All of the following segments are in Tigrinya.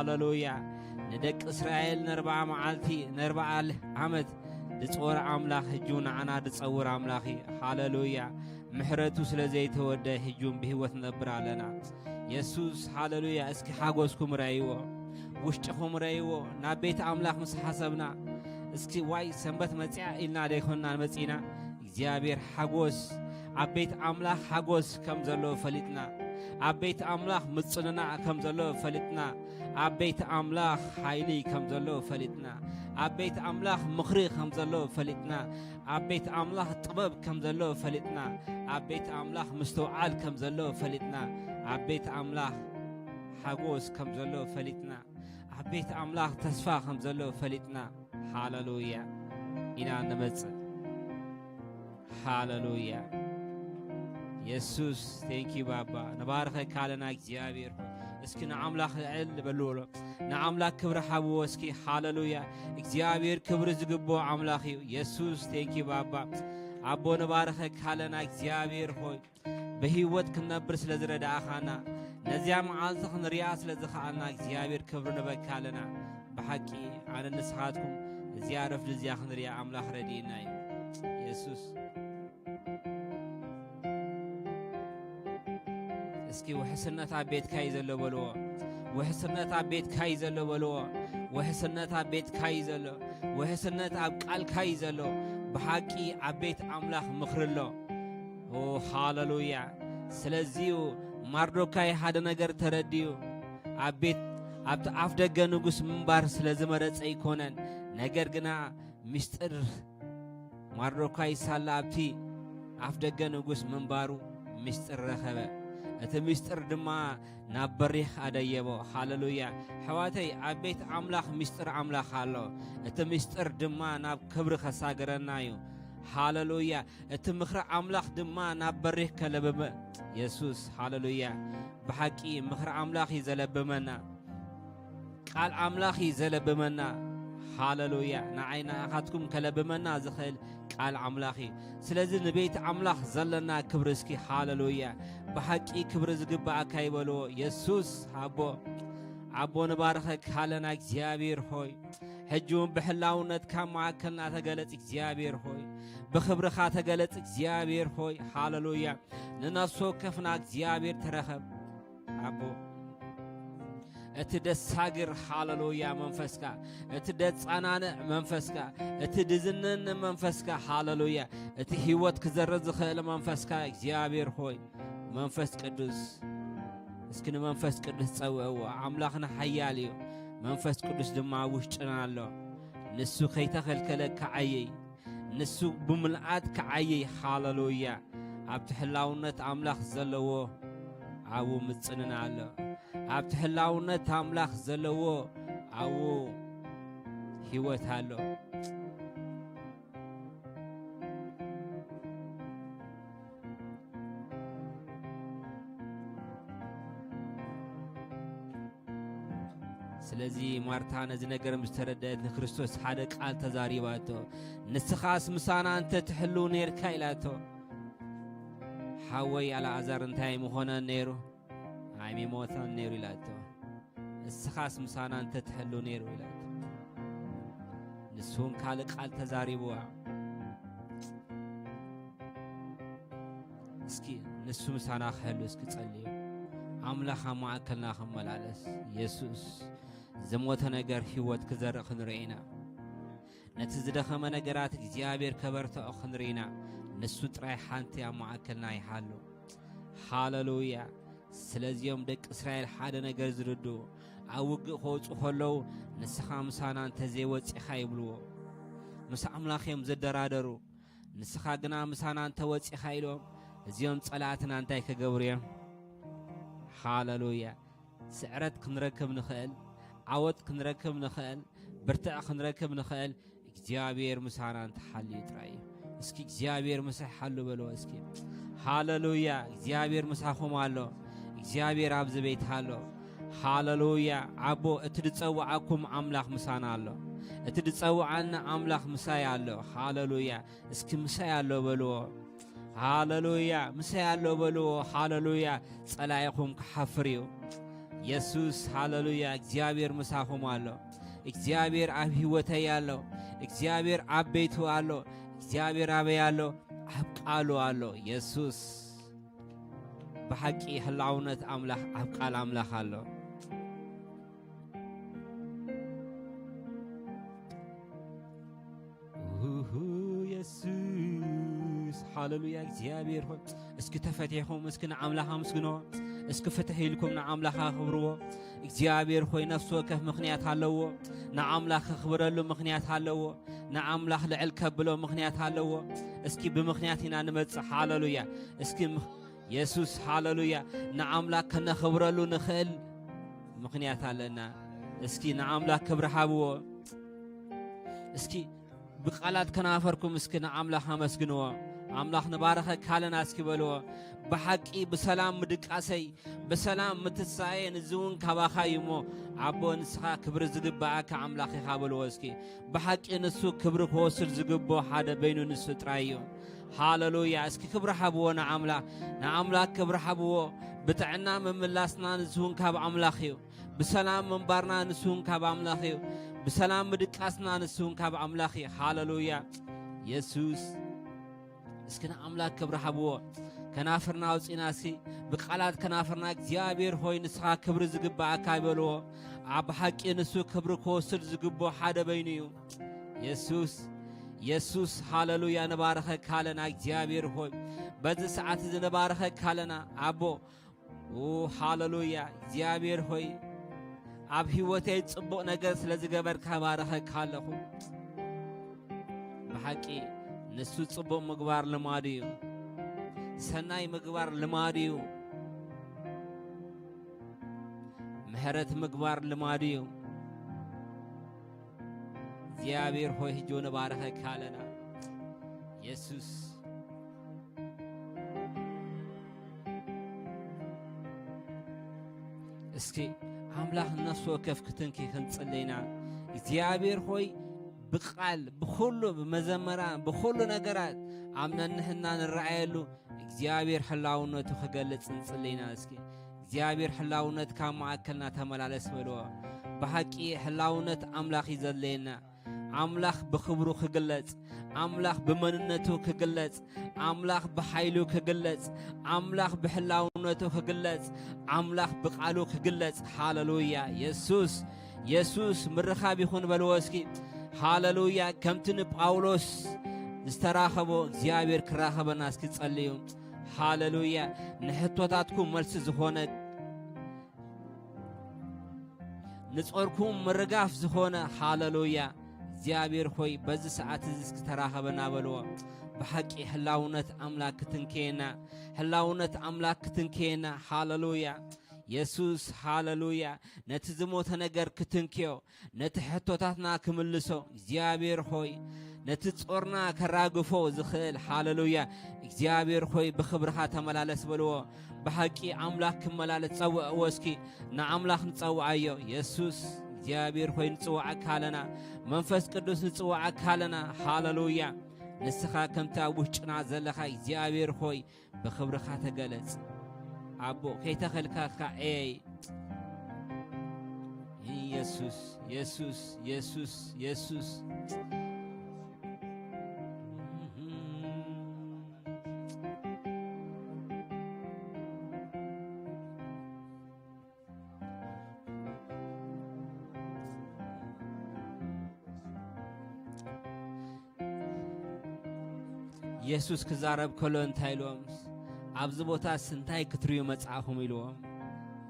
ሃሌሉያ ندق إسرائيل نربع معالتي نربع عمد دصور أملاخ هجون عنا دصور أملاخي هاللويا محرتو سلزي توده هجون بهوت نبر علينا يسوس هاللويا اسكي حاجوسكم رأيوه وشتكم رأيوه نبيت أملاخ مس حسبنا اسكي واي سنبت متيع إلنا ديخونا المتينا زيابير حاجوس عبيت أملاخ حاجوس كم زلو فلتنا عبيت أملاخ متصننا كم زلو فلتنا عبيت أملاخ حيلي كم زلو فلتنا عبيت أملاخ مخري كم زلو فلتنا عبيت أملاخ طبب كم زلو فلتنا عبيت أملاخ مستوعال كم زلو فلتنا عبيت أملاخ حاجوس كم زلو فلتنا عبيت أملاخ تصفى كم زلو فلتنا هاللويا إنا نمت هاللويا يسوس thank you بابا نبارك كالنا እግዚአብሔር እስኪ ነአምላክ ዕል በሉሎ ነአምላክ ክብር ሓብዎ እስኪ ሃሌሉያ እግዚአብሔር ክብር ዝግቦ አምላክ ኢየሱስ thank you ባባ አቦ ነባረከ ካለና እግዚአብሔር ሆይ በህይወት ክነብር ስለዝረዳአኻና ነዚያ መዓልቲ ክንሪያ ስለዝኻአልና እግዚአብሔር ክብር ንበካለና በሐቂ አነ ንስኻትኩም እዚያ ረፍ ለዚያ ክንሪያ አምላክ ረዲና ኢየሱስ اسكي وحسنتا بيت كاي زلو بلو وحسنتا بيت كاي زلو بلو وحسنتا بيت كاي زلو وحسنتا قال كاي زلو بحقي عبيت املاح مخرلو او هاللويا سلازيو ماردوكاي حد ነገር ተረዲዩ عبيت عبد افدغ ንጉስ منبار ስለዝመረጽ ይኮነን ነገር ግና ሚስጥር ማርዶካይ ሳላብቲ አፍደገ ንጉስ منبارو ሚስጥር ረኸበ أتمستر دما نبريخ أديبو هاللويا حواتي عبيت أملاخ مستر أملاخ هالو أتمستر دما ناب كبر خساجرنايو هاللويا أتمخر أملاخ دما نبريخ كلبم يسوس هاللويا بحكي مخر أملاخ يزلبمنا قال أملاخ يزلبمنا هاللويا نعينا أخذكم كلبمنا زخل قال أملاخي سلازي نبيت أملاخ زلنا كبرسكي هاللويا بحقي كبر زغبا كايبلو يسوس عبو نبارخك حالنا እግዚአብሔር ሆይ ሕጁን በሕላውነት ከማከልና ተገለጽ እግዚአብሔር ሆይ በክብርኻ ተገለጽ እግዚአብሔር ሆይ ሃሌሉያ ንነፍሶ ከፍና እግዚአብሔር ተረኸብ አቦ እትደሳግር ሃሌሉያ መንፈስካ እትደጻናነ መንፈስካ እትድዝነን መንፈስካ ሃሌሉያ እቲ ህይወት ክዘርዝ ዝኽእል መንፈስካ እግዚአብሔር ሆይ መንፈስ ቅዱስ እስኪ መንፈስ ቅዱስ ጸውዐው አምላኽና ኃያል እዩ መንፈስ ቅዱስ ድማ ውሽጥና ኣሎ ንሱ ከይተኸልከለ ከዓየይ ንሱ ብምልአት ከዓየይ ሃሌሉያ ኣብቲ ሕላውነት አምላኽ ዘለዎ አቡ ምጽንና ኣሎ ኣብቲ ሕላውነት አምላኽ ዘለዎ አቡ ህይወት ኣሎ ስለዚህ ማርታ ነዚ ነገር ምስተረዳት ንክርስቶስ ሓደ ቃል ተዛሪባቶ ንስኻስ ምሳና አንተ ትሕሉ ነርካ ኢላቶ ሓወይ አልዓዛር እንታይ መሆነ ነይሩ አይ ሚሞተ ነይሩ ኢላቶ ንስኻስ ምሳና አንተ ትሕሉ ነይሩ ኢላቶ ንሱን ካለ ቃል ተዛሪቦ እስኪ ንሱ ምሳና ክሕሉ እስኪ ጸልዩ አምላኻ ማዕከልና ኸመላለስ ኢየሱስ زموت نجار حيوت كزر خنرينا نتزدخ من نجارات እግዚአብሔር ከበርተ خنرينا نسوت رايحانتي معاكلنا يحلو هاللويا سلازيوم دك اسرائيل حدا نجار زردو አውግ ሆጽ ሆለው ንስኻ ምሳና አንተ ዘይወጽ ይኻይብልዎ ምሳ አምላኽም ዘደራደሩ ንስኻ ግና ምሳና አንተ ወጽ ይኻይሎም እዚዮም ጸላትና አንተ ከገብርዮም ሃሌሉያ ስዕረት ክንረከብ ንኽእል عوض كنركب نخال برتع كنركب نخال እግዚአብሔር ምሳና አንተ ሐል ይጥራይ እስኪ እግዚአብሔር ምሳህ ሐሉ በለው እስኪ ሃሌሉያ እግዚአብሔር ምሳኹም አሎ እግዚአብሔር አብዝ ቤት አሎ ሃሌሉያ አቦ እትድጸዋዓኩም አምላኽ ምሳና አሎ እትድጸዋዓና አምላኽ ምሳይ አሎ ሃሌሉያ እስኪ ምሳይ አሎ በለው ሃሌሉያ ምሳይ አሎ በለው ሃሌሉያ ጸላይኹም ከሐፍሪው ኢየሱስ ሃሌሉያ እግዚአብሔር ምሳኹም አሎ እግዚአብሔር አብ ሕይወተይ አሎ እግዚአብሔር አብ ቤቱ አሎ እግዚአብሔር አበይ አሎ አብ ቃሉ አሎ ኢየሱስ بحقي هالعونة أملاح أبقال أملاح الله يسوس هاللويا እግዚአብሔር ሆይ እስኪ ተፈትይኹም እስኪ ንአምላኽ አመስግኖ እስኪ ፍትሕኢልኩም ንአምላኽ አኽብርዎ እግዚአብሔር ሆይ ነፍስ ወከፍ ምኽንያት ኣለዎ ንአምላኽ ክኽብረሉ ምኽንያት ኣለዎ ንአምላኽ ልዕል ከብሎ ምኽንያት ኣለዎ እስኪ ብምኽንያት ኢና ንመጽእ ሃሌሉያ እስኪ ኢየሱስ ሃሌሉያ ንአምላኽ ከነኽብረሉ ንኽእል ምኽንያት ኣለና እስኪ ንአምላኽ ክብሪ ሃብዎ እስኪ ብቃላት ከናፈርኩም እስኪ ንአምላኽ አመስግንዎ አምላኽ ንባረኸ ካለና እስኪ በልዎ በሐቂ በሰላም ምድቃሰይ በሰላም ምትሳየ ንዝውን ካባኻ ይሞ አቦ ንስኻ ክብሪ ዝግባእካ አምላኽ ኢኻ በልዎ እስኪ በሐቂ ንሱ ክብሪ ክወስድ ዝግቦ ሓደ በይኑ ንሱ ጥራይ እዩ ሃሌሉያ እስኪ ክብሪ ሃብዎ ንአምላኽ ክብሪ ሃብዎ ብጥዕና ምምላስና ንዝውን ካብ አምላኽ እዩ بسلام من بارنا نسون كاب أملاخي بسلام مدقاسنا نسون كاب أملاخي هاللويا يسوس اسكنا أملاك كبر حبوه كنافرنا وسيناسي بقالات كنافرنا እግዚአብሔር ሆይ ንስኻ ክብሪ ዝግባእካ ይበልዎ ኣብ ሓቂ ንሱ ክብሪ ክወስድ ዝግቦ ሓደ በይኑ እዩ ኢየሱስ ሃሌሉያ ንባረኸ ካለና እግዚአብሔር ሆይ በዚ ሰዓት ዝንባረኸ ካለና አቦ ሃሌሉያ እግዚአብሔር ሆይ ኣብ ሕይወተይ ጽቡቕ ነገር ስለ ዝገበርካ ባረኸካ ኣለኹ ብሓቂ ንሱ ጽቡቕ ምግባር ልማድ እዩ ሰናይ ምግባር ልማድ እዩ ምሕረት ምግባር ልማድ እዩ እግዚአብሔር ሆይ ሕጂ ንባረኸካ ኣለና ኢየሱስ እስኪ አምላኽ ነፍስ ወከፍ ክትንኪ ክንጽልይና እግዚአብሔር ሆይ ብቃል ብኹሉ በመዘመራን ብኹሉ ነገራት አምነንህና ንረአየሉ እግዚአብሔር ሕላውነቱ ክገልጽ እንጽልይና እስኪ እግዚአብሔር ሕላውነት ካብ ማእከልና ተመላለስ በልዎ ብሓቂ ሕላውነት አምላኽ ይዘለየና አምላኽ ብኽብሩ ክግለጽ አምላኽ ብመንነቱ ክግለጽ አምላኽ ብኃይሉ ክግለጽ አምላኽ ብሕላውነቱ ክግለጽ አምላኽ ብቃሉ ክግለጽ ሃሌሉያ ኢየሱስ ምርኻብ ይኹን በልዎ እስኪ ሃሌሉያ ከምቲ ንጳውሎስ ዝተራኸቦ እግዚአብሔር ክራኸበና እስኪ ጸልዩ ሃሌሉያ ንሕቶታትኩም መልሲ ዝኾነ ንጾርኩም ምርጋፍ ዝኾነ ሃሌሉያ እግዚአብሔር ሆይ በዚ ሰዓት እስኪ ተራኸበና በልዎ بحق حلاونت أملاك تنكينا حلاونت أملاك تنكينا هاللويا يسوس هاللويا نتزموت نجر كتنكيو نتحطوتنا كملسو زيابير خوي نتتصورنا كراغفو زخيل هاللويا زيابير خوي بخبرها تملالس بلو بحقي أملاك ملالت صوّ وسكي نعملاك نصوّ أيو يسوس زيابير خوي نصوّ كالنا منفس قدوس نصوّ كالنا هاللويا نسخا كمتا وحنا زلخا እግዚአብሔር ሆይ በክብርኻ ተገለጽ አቦ ከይተኸልካካ ኢየሱስ ኢየሱስ ክዛረብ ከሎ እንታይ ኢሎም ኣብዚ ቦታ ስንታይ ክትርዩ መጽኣኹም ኢልዎም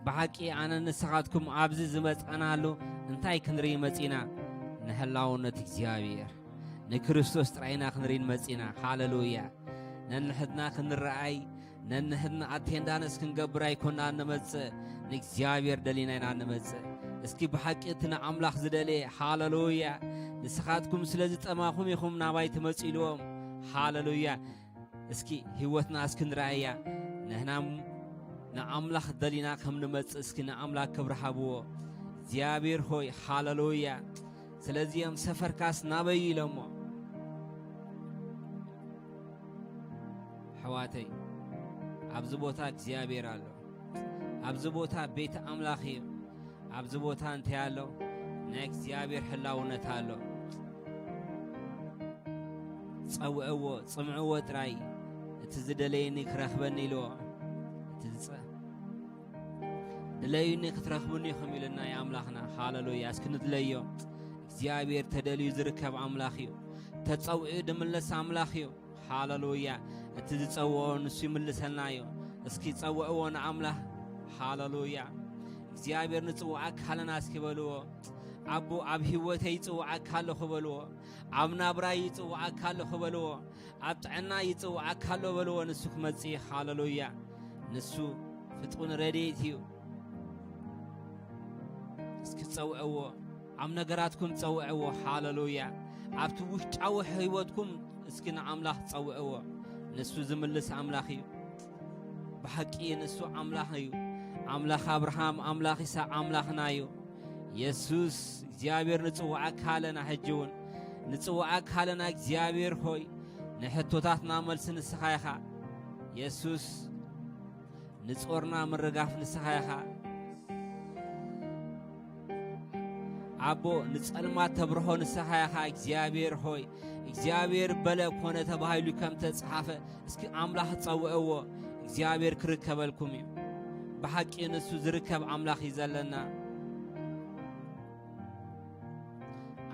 ብሓቂ ኣነ ንስኻትኩም ኣብዚ ዝመጸናሉ እንታይ ክንርኢ መጺና ንሕላውነት እግዚአብሔር ንክርስቶስ ጥራይና ክንርኢ መጺና ሃሌሉያ ነንሕትና ክንረአይ ነንሕትና ኣቴንዳንስ ክንገብር ኣይኮንና ንመጽእ ንእግዚአብሔር ደሊና ኢና ንመጽእ እስኪ ብሓቂ እቲ ንኣምላኽ ዝደለየ ሃሌሉያ ንስኻትኩም ስለ ዝጠማኹም ኢኹም ናባይ ትመጹ ኢልዎም ሃሌሉያ እስኪ ህይወትና እስክንራእያ ነህናም ንአምላኽ ደሊና ከም ንመጽእ እስኪ ንአምላኽ ክብሪ ሃብዎ እግዚአብሔር ሆይ ሃሌሉያ ስለዚህም ሰፈርካስ ናበይ ኢሎሞ ሕዋተይ ኣብዚ ቦታ እግዚአብሔር ኣሎ أبزبوتا بيت أملاخي أبزبوتا انتيالو نك زيابير حلاونة تالو تصوعوا صمعوا تراي تزدليني كرخبني لو تزص دليني كترخبني خميلنا يا أملاخنا هاللويا اسكن دليو زيابير تدليو زركب أملاخيو تتصوع دملس أملاخيو هاللويا تزصوا نسي ملسلنايو اسكي تصوعوا أملاخ هاللويا زيابير نصوعك حالنا اسكي بلو أبو أبي وتي يصوعك حاله خبلو أبنا براي يصوعك حاله خبلو أبتعنا يصوعك حاله بلو نسوك مزي هاللويا نسو فتقون رديتيو اسكي تصوعوا عم نقراتكم تصوعوا هاللويا أبتوش تعو حيوتكم اسكي نعمله تصوعوا نسو زملس أملاخيو بحكي نسو أملاخيو أملاخ أبراهام أملاخ إسحاق أملاخنايو يسوس زيابير نصوعك حالنا حجون نصوعك حالنا زيابير خوي نحطوتاتنا ملس نسخايخا يسوس نصورنا من رغاف نسخايخا أبو نصلما تبرهو نسخايخا زيابير خوي زيابير بلا كونه تبايلو كم تصحافه اسكي أملاخ تصوعوا زيابير كركبلكم بحق نسو زركب أملاخ يزلنا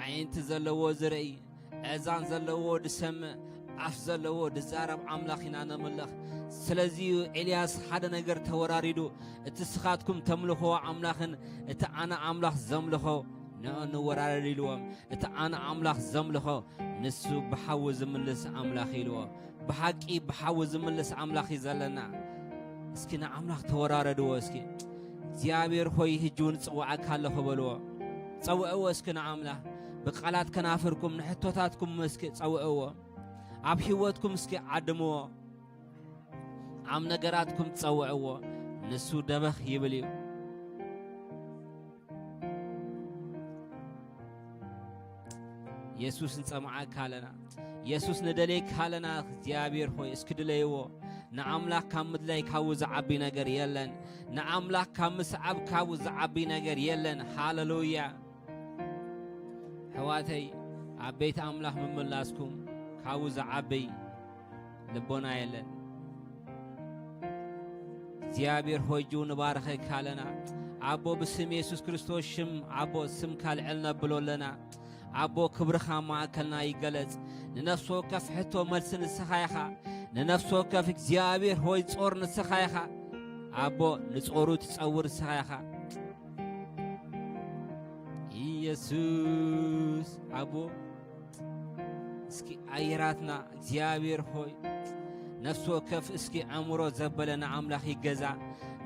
عين تزلوا زرعي أذان زلوا دسمع عف زلوا دزارب أملاخنا نملخ سلزيو إلياس حدا نجر توراريدو اتسخاتكم تملخوا أملاخن اتأنا أملاخ زملخوا نأنو وراريلوهم اتأنا أملاخ زملخوا نسو بحوز ملس أملاخي لوا بحقي بحوز ملس أملاخي زلنا اسكنا أملاخ توراريدو اسكي زيابير خوي هجون صوعك هلا خبلوا صوعوا اسكنا أملاخ بقالات كنافركم نحطوتاتكم مسكي تصوعوا عب حيوتكم مسكي عدموا عم نقراتكم تصوعوا نسو دبخ يبليو يسوس نسمعك حالنا يسوس ندليك حالنا زيابير خوي اسكدليو نعملاك كامد لاي كاوز عبي نجر يلن نعملاك كامس عب كاوز عبي نجر يلن هاللويا حواتي عبيت أملاح من ملاسكم كاوز عبي لبونا يلن زيابير هوجون بارخي كالنا عبو بسم يسوس كريستوس شم عبو سم كالعلنا بلولنا عبو كبرخا ما أكلنا يقلت ننفسو كف حتو ملسن السخايخا ننفسو كف زيابير هوي تصور السخايخا عبو نتصورو تتصور السخايخا يسوس أبو اسكي عيراتنا زيابير خوي نفسو كف اسكي عمرو زبلنا عملاخي جزا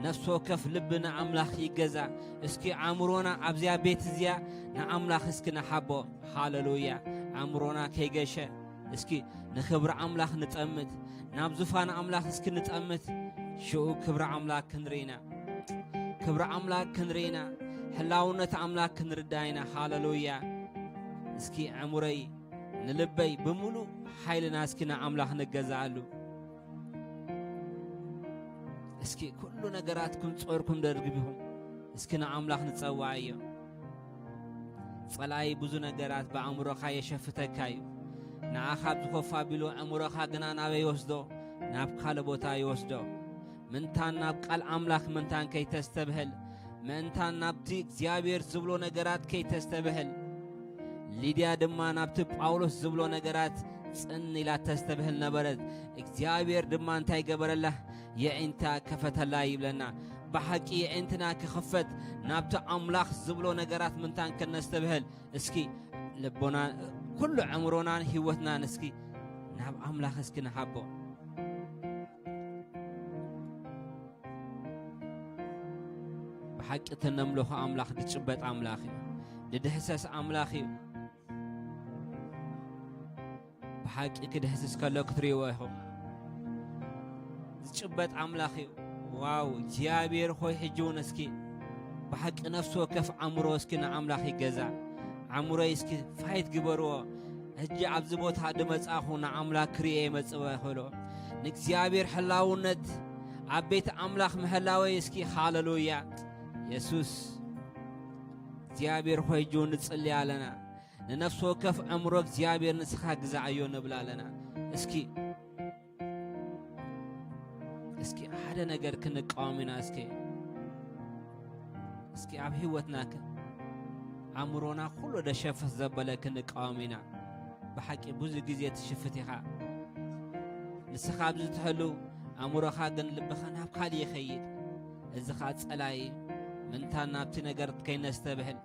نفسو كف لبنا عملاخي جزا اسكي عمرونا عبزيا بيت زيا نعملاخ اسكي نحبو هاللويا عمرونا كيجشة اسكي نخبر عملاخ نتأمت نابزفانا عملاخ اسكي نتأمت شو كبر عملاخ كنرينا كبر عملاخ كنرينا حلاونة أملاك نرداينا هاللويا اسكي عمري نلبي بمولو حيلنا اسكينا أملاك نجزعلو اسكي كل نجاراتكم تصوركم درجبهم اسكينا أملاك نتصوعيو فلاي بزو نجارات بعمرو خاي شفتكايو نأخذ خوفا بلو عمرو خاجنا نبي يوسدو نبقى لبوتا يوسدو من تان نبقى الأملاك من تان كي تستبهل من تان نبتي زيابير زبلو نجارات كي تستبهل ليديا دما نبتي باولوس زبلو نجارات سني لا تستبهل نبرد زيابير دما انتاي قبر الله يا انتا كفت الله يبلنا بحقي انتنا كخفت نبت أملاخ زبلو نجارات من تان كنستبهل اسكي لبونا كل عمرونا هيوتنا نسكي ناب أملاخ اسكي نحبو بحق تنملوه أملاخ دتشبت أملاخي ددهسس أملاخي بحق كدهسس كله كتريوهم دتشبت أملاخي واو زيابير خوي حجون اسكي بحق نفسه كف عمرو اسكي أملاخي جزع عمرو اسكي فايت جبروا هجي عبزبوت هاد مصاخونا أملاك كريه مصوا خلو نك زيابير حلاونت عبيت أملاخ محلاوي اسكي هاللويا يسوس زيابير خوي جون نصلي علينا ننفس وكف أمرك زيابير نسخا جزعيو نبلا لنا اسكي هذا نجار كنك قامنا اسكي عب هوتناك عمرونا كله ده شفت زبالة كنك قامنا بحكي بوز جزية تشفتها نسخا بزتحلو عمروخا جن لبخنا بخالي خيد الزخات سلاي من تانا بتنجرت كي نستبهل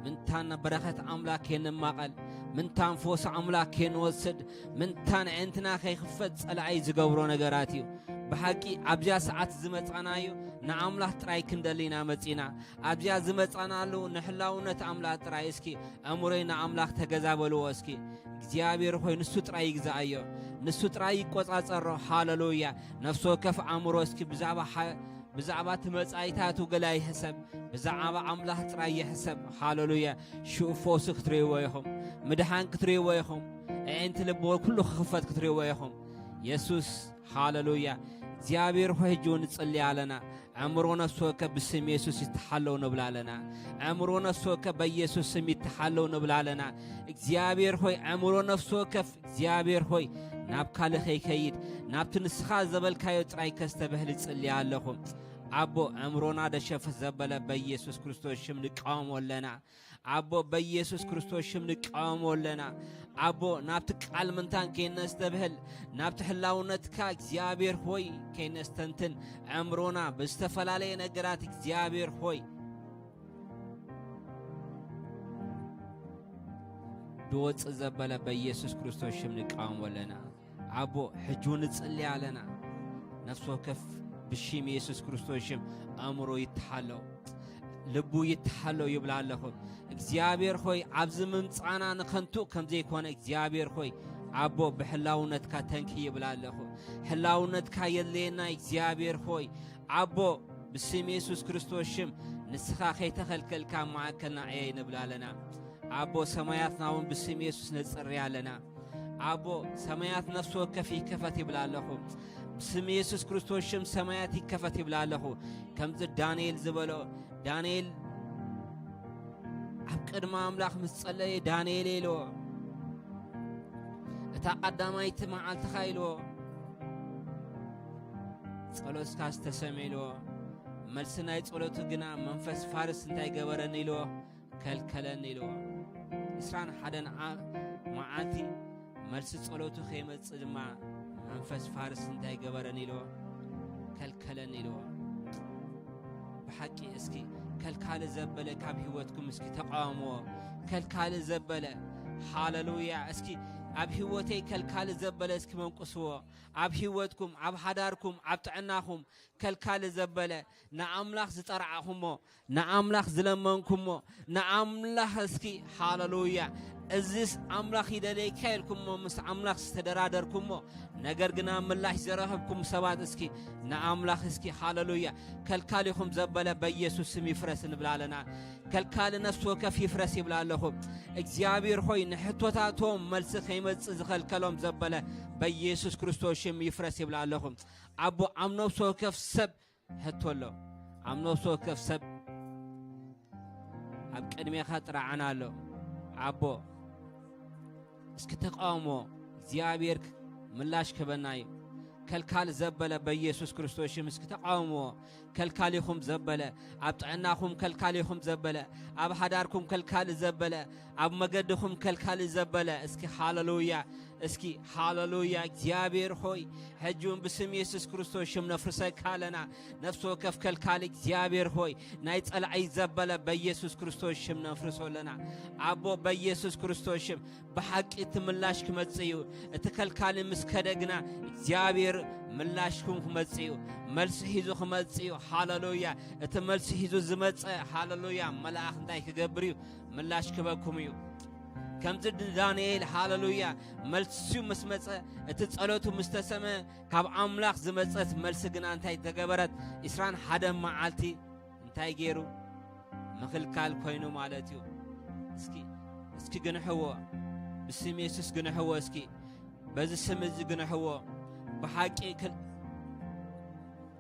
من تانا بركة أملاك كين مقل من تان فوس أملاك كين وسد من تان أنتنا خي خفت سلاي زجورو نجاراتيو بحكي أبجا ساعات زمت عنايو نعمله تراي كندلينا متينا أبجا زمت عنالو نحلاونا تعمله تراي اسكي أمورينا عمله تجزابلو اسكي زيابير خوي نسو تراي جزايو نسو تراي قصاص الروح هاللويا نفسه كف أمورو اسكي بزعبة تمسايتاتو قلاي حسب بزعبة عمله تراي حسب هاللويا شوفوا سكتري ويهم مدحان كتري ويهم أنت لبول كله خفت كتري ويهم يسوس هاللويا زيابير خوي جون تصلي علينا عمرونا سوك بسم يسوس يتحلو نبلالنا عمرونا سوك بيسوس سم يتحلو نبلالنا زيابير خوي عمرونا سوك زيابير خوي نابكال خي كيد نابتنسخا زبل كايو تراي كستبهل تصلي عليهم عبو عمرونا دشف زبل بيسوس كريستوس شم نقام ولنا عبو بيسوس كريستوس شم نقام ولنا عبو نابتك علمنتان كي نستبهل نابتحلاونتك زيابير خوي كي نستنتن عمرونا بستفلالي نقراتك زيابير خوي دوت زبل بيسوس كريستوس شم نقام ولنا عبو حجون تصلي علينا نفسه كف بشيم يسوس كريستوس شم أمره يتحلو لبو يتحلو يبلع لهم اكزيابير خوي عبز ممصانا نخنتو كم زي كون اكزيابير خوي عبو بحلاونتك تنكي يبلع لهم حلاونتك يلينا اكزيابير خوي عبو بسم يسوس كريستوس شم نسخا خي تخلكل كان معاكلنا عين يبلع لنا عبو سماياتنا ون بسم يسوس نصري علينا عبو سمايات نفسه كفي كفت يبلع لهم بسم يسوس كريستوس شم سماياتي كفت يبلع لهم كم زي دانيال زبلو دانيال عبقد ما أملاخ متصلي دانيال إلو تقدمايت مع التخيلو صلوس كاس تسميلو ملسنا يصلوتو جنا منفس فارس انتاي جبرن إلو كلكلن إلو إسران حدن معاتي ملس صلوتو خيمة صدما منفس فارس انتاي جبرن إلو كلكلن إلو بحكي اسكي كالكال زبلة كاب هوتكم اسكي تقاموا كالكال زبلة هاللويا اسكي عب هوتي كالكال زبلة اسكي منقصوا عب هوتكم عب حداركم عب تعناهم كالكال زبلة نعملاخ زترعهم نعملاخ زلمنكم نعملاخ اسكي هاللويا ازيس املاخ يدلي كايلكم مس املاخ استدرادركم ነገር ግን አምላህ ዘራህብኩም ሰባት እስኪ ነአምላህ እስኪ ሃሌሉያ ከልካሊኹም ዘበለ በኢየሱስ ስም ይፍረስ እንብላለና ከልካል ነፍስ ወከፍ ይፍረስ ይብላለኹም እግዚአብሔር ሆይ ንሕቶታቶም መልስ ከይመጽ ዝኸልከሎም ዘበለ በኢየሱስ ክርስቶስ ስም ይፍረስ ይብላለኹም አቦ አምነው ወከፍ ሰብ ሕቶሎ አምነው ወከፍ ሰብ አብ ቅድሜኻ ጥራዓናሎ አቦ እስኪ ተቃውሞ እግዚአብሔር ملاش كبناي كالكال زبلة بيسوس كريستوس مسك تقاوموا كالكاليكم زبلة أبطعناكم كالكاليكم زبلة أب حداركم كالكال زبلة أب مجدكم كالكال زبلة اسكي هاللويا اسكي هاللويا እግዚአብሔር ሆይ ሕጁን بسم ኢየሱስ ክርስቶስ ሽም ነፍርሰካ ለና ነፍስ ወከፍ ከልካል እግዚአብሔር ሆይ ናይ ጸልዓይ ዘበለ በኢየሱስ ክርስቶስ ሽም ነፍርሶለና አቦ በኢየሱስ ክርስቶስ ሽም በሐቂ ትምላሽ ክመጽዩ እተከልካል ምስከደግና እግዚአብሔር ምላሽኩም ክመጽዩ መልስ ሂዙ ክመጽዩ ሃሌሉያ እተመልስ ሂዙ ዝመጽ ሃሌሉያ መላእክ እንታይ ክገብርዩ ምላሽ ክበኩምዩ كم زد دانيال هاللويا ملسو مسمسة اتتصالوتو مستسمة كاب عملاق زمسة ملسجنا انتاي تجبرت إسران حدا معالتي انتاي جيرو مخل كال كوينو مالتيو اسكي جنحوا بسم يسوس جنحوا اسكي بز السمز جنحوا بحاجة كل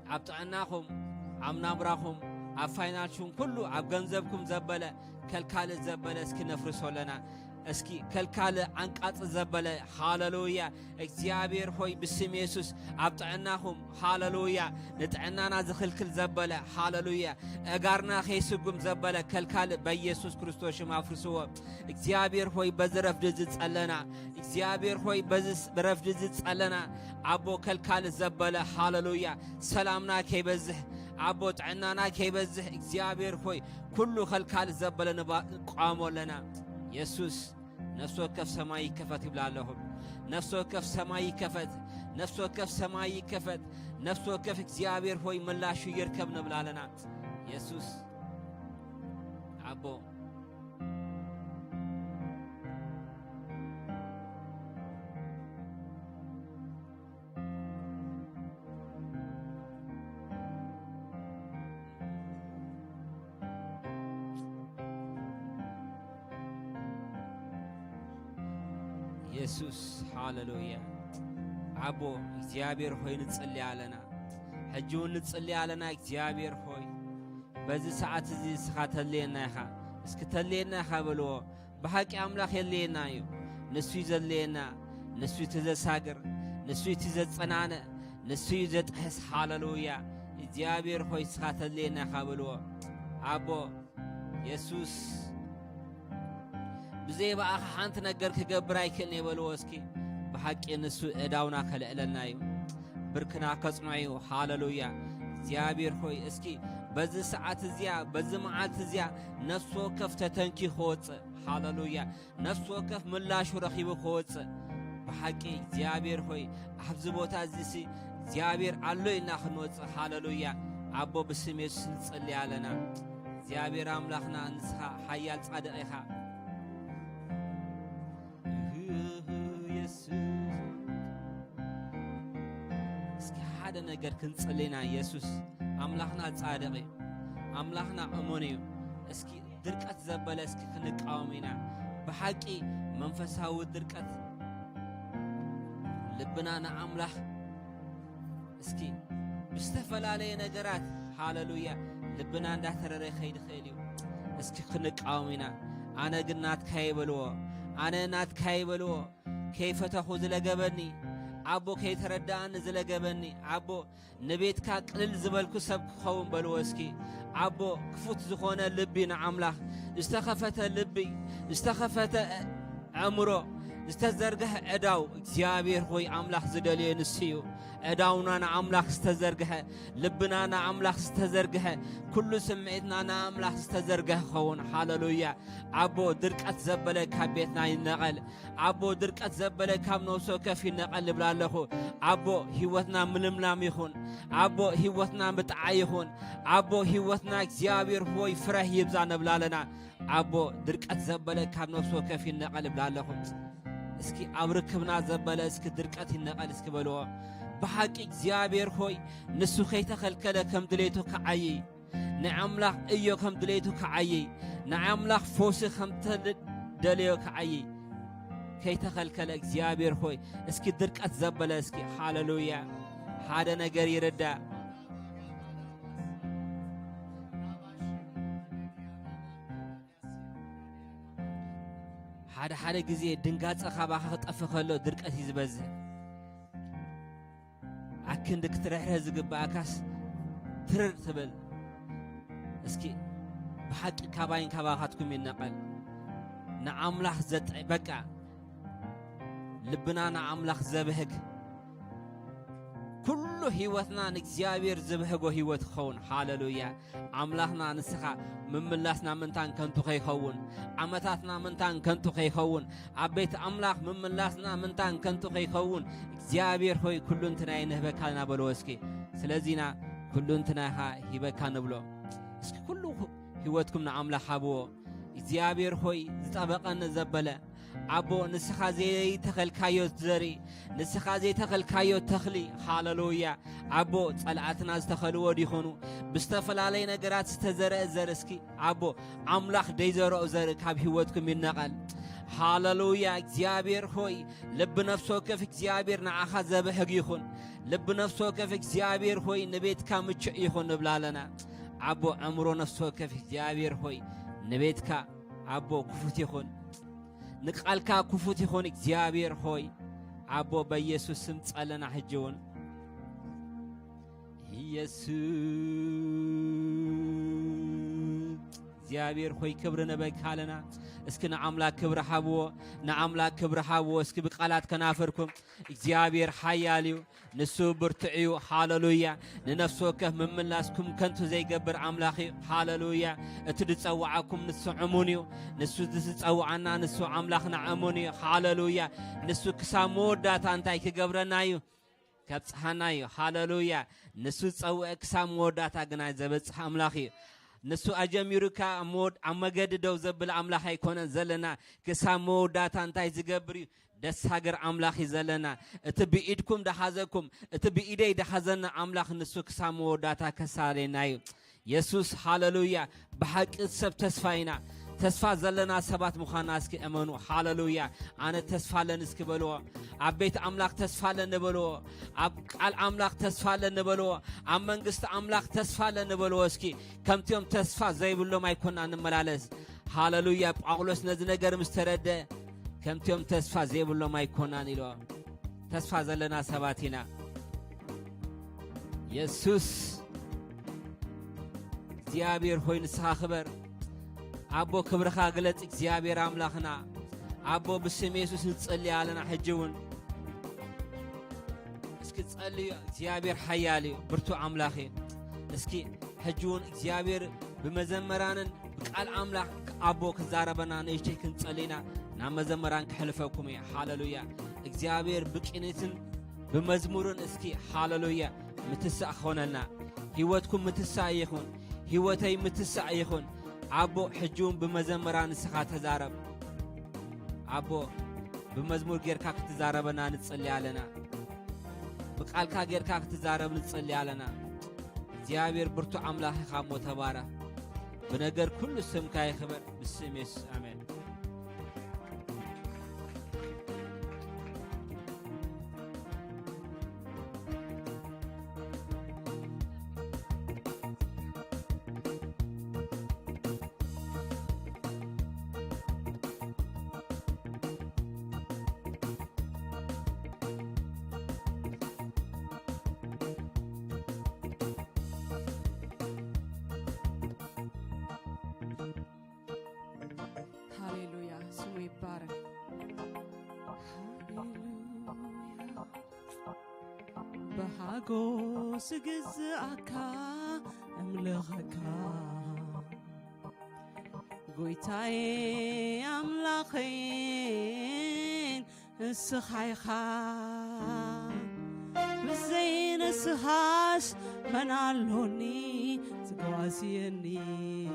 أبطعناكم عمنابراكم أفاينالشون كله أبغنزبكم زبالة كالكال زبالة اسكي نفرسو لنا اسكي كالكال عنقاط زبالة هاللويا እግዚአብሔር ሆይ بسم يسوع أبطعناكم هاللويا نتعنانا زخلكل زبالة هاللويا أغارنا خيسكم زبالة كالكال بيسوع كريستوس مافرسو እግዚአብሔር ሆይ بزرف دزت صلنا እግዚአብሔር ሆይ بزرف دزت صلنا أبو كالكال زبالة هاللويا سلامنا كيبزح أبو تعنانا كيبزح እግዚአብሔር ሆይ كل خلكال زبالة نقامو لنا يسوس نفسه كف سماي كفت يبلا لهم نفسه كف سماي كفت نفسه كف سماي كفت نفسه كف እግዚአብሔር ሆይ ملاشو يركب نبلا لنا يسوس أبو يسوس هاللويا أبو እግዚአብሔር ሆይ نصلي علينا حجون نصلي علينا እግዚአብሔር ሆይ በዚህ ሰዓት እዚ ስኻተለና ይኻ እስክተለና ይኻ ብሎ በሐቂ አምላክ የለና እዩ ንሱ ይዘለና ንሱ ይተዘሳግር ንሱ ይተዘጸናነ ንሱ ይዘጥሕስ ሃሌሉያ እግዚአብሔር ሆይ ስኻተለና ይኻ ብሎ አቦ ኢየሱስ بزي بقى حانت نجر كجبر أيكن يبلو اسكي بحق نسو إداونا خلقلنا يو بركنا كسمعيو هاللويا زيابير خوي اسكي بز ساعات زيا بز معات زيا نفسو كف تتنكي خوت هاللويا نفسو كف ملاش ورخيب خوت بحق زيابير خوي حفظ بوتا زيسي زيابير علو إنا خنوت هاللويا عبو بسمي صلي علينا زيابير أملاخنا نسخا حيال صادقها هذا نجار كنصلينا يسوع أملاحنا صادقي أملاحنا أمونيو اسكي دركات زبالة اسكي خنقاومينا بحقي منفساو دركات لبنانا أملاح اسكي بستفلالي نجارات هاللويا لبنا ندهترري خيد خيليو اسكي خنقاومينا أنا قنات كايبلو أنا نات كايبلو كيف تأخذ لجبني أبو كي تردان نزل جبني أبو نبيت كقلل زبالكو سبك خوم بالوسكي أبو كفوت زخونة لبي نعمله استخفت لبي استخفت عمره استزرقه أداو እግዚአብሔር ሆይ አምላክ ዝደልየ ንስዩ أداونا نعملك استزرقه لبنا نعملك استزرقه كل سمعتنا نعملك استزرقه خون هاللويا أبو دركت زبلة كبيتنا ينقل أبو دركت زبلة كم نوسو كفي نقل بلاله أبو هيوتنا ملمنا ميخون أبو هيوتنا متعايخون أبو هيوتنا እግዚአብሔር ሆይ فرح يبزان بلالنا أبو دركت زبلة كم نوسو كفي نقل بلاله اسكي أبركبنا زبلة اسكي دركت ينقل اسكي بلوه بحق እግዚአብሔር ሆይ ንሱ ከይተኸልከለ ከም ድሌቱ ከዓይ ንዓምላኽ እዮ ከም ድሌቱ ከዓይ ንዓምላኽ ፎስ ከም ተደልዮ ከዓይ ከይተኸልከለ እግዚአብሔር ሆይ እስኪ ድርቀት ዘበለ እስኪ ሃሌሉያ ሓደ ነገር ይረዳ ሓደ ጊዜ ድንጋጸ ኻባኻ ክጠፍኸሎ ድርቀት ይዝበዝህ أكندك ترحره زقباكاس ترر تبل اسكي بحق كاباين كاباخاتكم ينقل نعملح زت بقى لبنا نعملح زبهك كل هيوتنا نكزيابير زبهقو هيوت خون هاللويا عملحنا نسخا من ملاسنا منتان كنتو خي خون عمتاتنا منتان كنتو خي خون عبيت عملح من ملاسنا منتان كنتو خي خون እግዚአብሔር ሆይ ኩሉን ተናይ ነህበካና በሎ እስኪ ስለዚህና ኩሉን ተናሃ ሂበካና ብሎ እስኪ ኩሉ ህይወትኩም ንአምላኽ አብዎ እግዚአብሔር ሆይ ዝጠበቀን ዘበለ አቦ ንስኻ ዘይ ተኸልካዮ ዘሪ ንስኻ ዘይ ተኸልካዮ ተኽሊ ሃሌሉያ አቦ ጸልዓትና ዝተኸልዎ ዲኾኑ ብስተፈላለይ ነገራት ዝተዘርአ ዘር እስኪ አቦ አምላኽ ደይዘርኦ ዘር ካብ ህይወትኩም ይነቀል هاللويا እግዚአብሔር ሆይ ልብ ነፍሶ ከፍ እግዚአብሔር ንዓኻ ዘብህግ ይኹን لب نفسه كيف እግዚአብሔር ሆይ ንቤትካ ምቹእ ይሁን ብላለና አቦ አእምሮ ነፍሶ ከፍ እግዚአብሔር ሆይ ንቤትካ አቦ ክፉት ይሁን ንቃልካ ክፉት ይሁን እግዚአብሔር ሆይ አቦ በኢየሱስ ስም ጸለና ሕጅውን ኢየሱስ እግዚአብሔር ሆይ ክብር ነበካለና እስኪ ነአምላክ ክብር ሃብዎ ነአምላክ ክብር ሃብዎ እስኪ በቃላት ከናፈርኩም እግዚአብሔር ኃያልዩ ንሱ ብርቱዕዩ ሃሌሉያ ንነፍሶ ከፍ መምላስኩም ከንቱ ዘይገብር አምላኽ ሃሌሉያ እትድጸዋዓኩም ንሱ ዕሙንዩ ንሱ ዝጸዋዓና ንሱ አምላኽና ዕሙንዩ ሃሌሉያ ንሱ ክሳብ መወዳታ እንታይ ክገብረናዩ ከብጽሐናዩ ሃሌሉያ ንሱ ጸውዕ ክሳብ መወዳታ ግና ዘበጽሕ አምላኽ እዩ نسو أجميرك أمود أمجد دو زبل أملاخ يكون زلنا كسام مودات أنتي زجبري دس هاجر أملاخ زلنا تبي إيدكم ده حزكم تبي إيدي ده حزنا أملاخ نسو كسام مودات كسارنا يسوع هاللويا بحق السب تسفينا تسفى زلنا سبات مخاناس كأمانو هاللويا أنا تسفى لنس كبلو عبيت أملاخ تسفى لنبلو الأملاخ تسفى لنبلو أمانجست أملاخ تسفى لنبلو اسكي كم تيوم تسفى زي بلو ما يكون أنا ملالس هاللويا بأغلوس نزنجر مسترد كم تيوم تسفى زي بلو ما يكون أنا لو تسفى زلنا سباتنا يسوع زيابير هوي نسخة خبر أبو كبرخا قلت እግዚአብሔር አምላኽና አቦ በስም ኢየሱስ እንጸልይ አለና ሕጅውን እስኪ ጸልዩ እግዚአብሔር ኃያል ብርቱ አምላኽ እስኪ ሕጅውን እግዚአብሔር በመዘመራንን ቃል አምላኽ አቦ ከዛረበና ነይቼ ክንጸልይና ናመዘመራን ከሕልፈኩም ሃሌሉያ እግዚአብሔር በቅኔትን በመዝሙርን እስኪ ሃሌሉያ ምትሳእ ሆነና ህይወትኩም ምትሳእ ይሁን ህይወተይ ምትሳእ ይሁን አቦ ሕጁን በመዘመራን ስኻ ተዛረብ አቦ በመዝሙር ጌርካ ክትዛረበና ንጸልይ አለና በቃልካ ጌርካ ክትዛረብ ንጸልይ አለና እግዚአብሔር ብርቱ አምላኽ ኻሞ ተባረ በነገር ሁሉ ስምካ ይክበር በስም ኢየሱስ አሜን بحاجوس جزءكا أملخكا قويتاي أملخين السخايخا بزين السخاش منالوني تقواسيني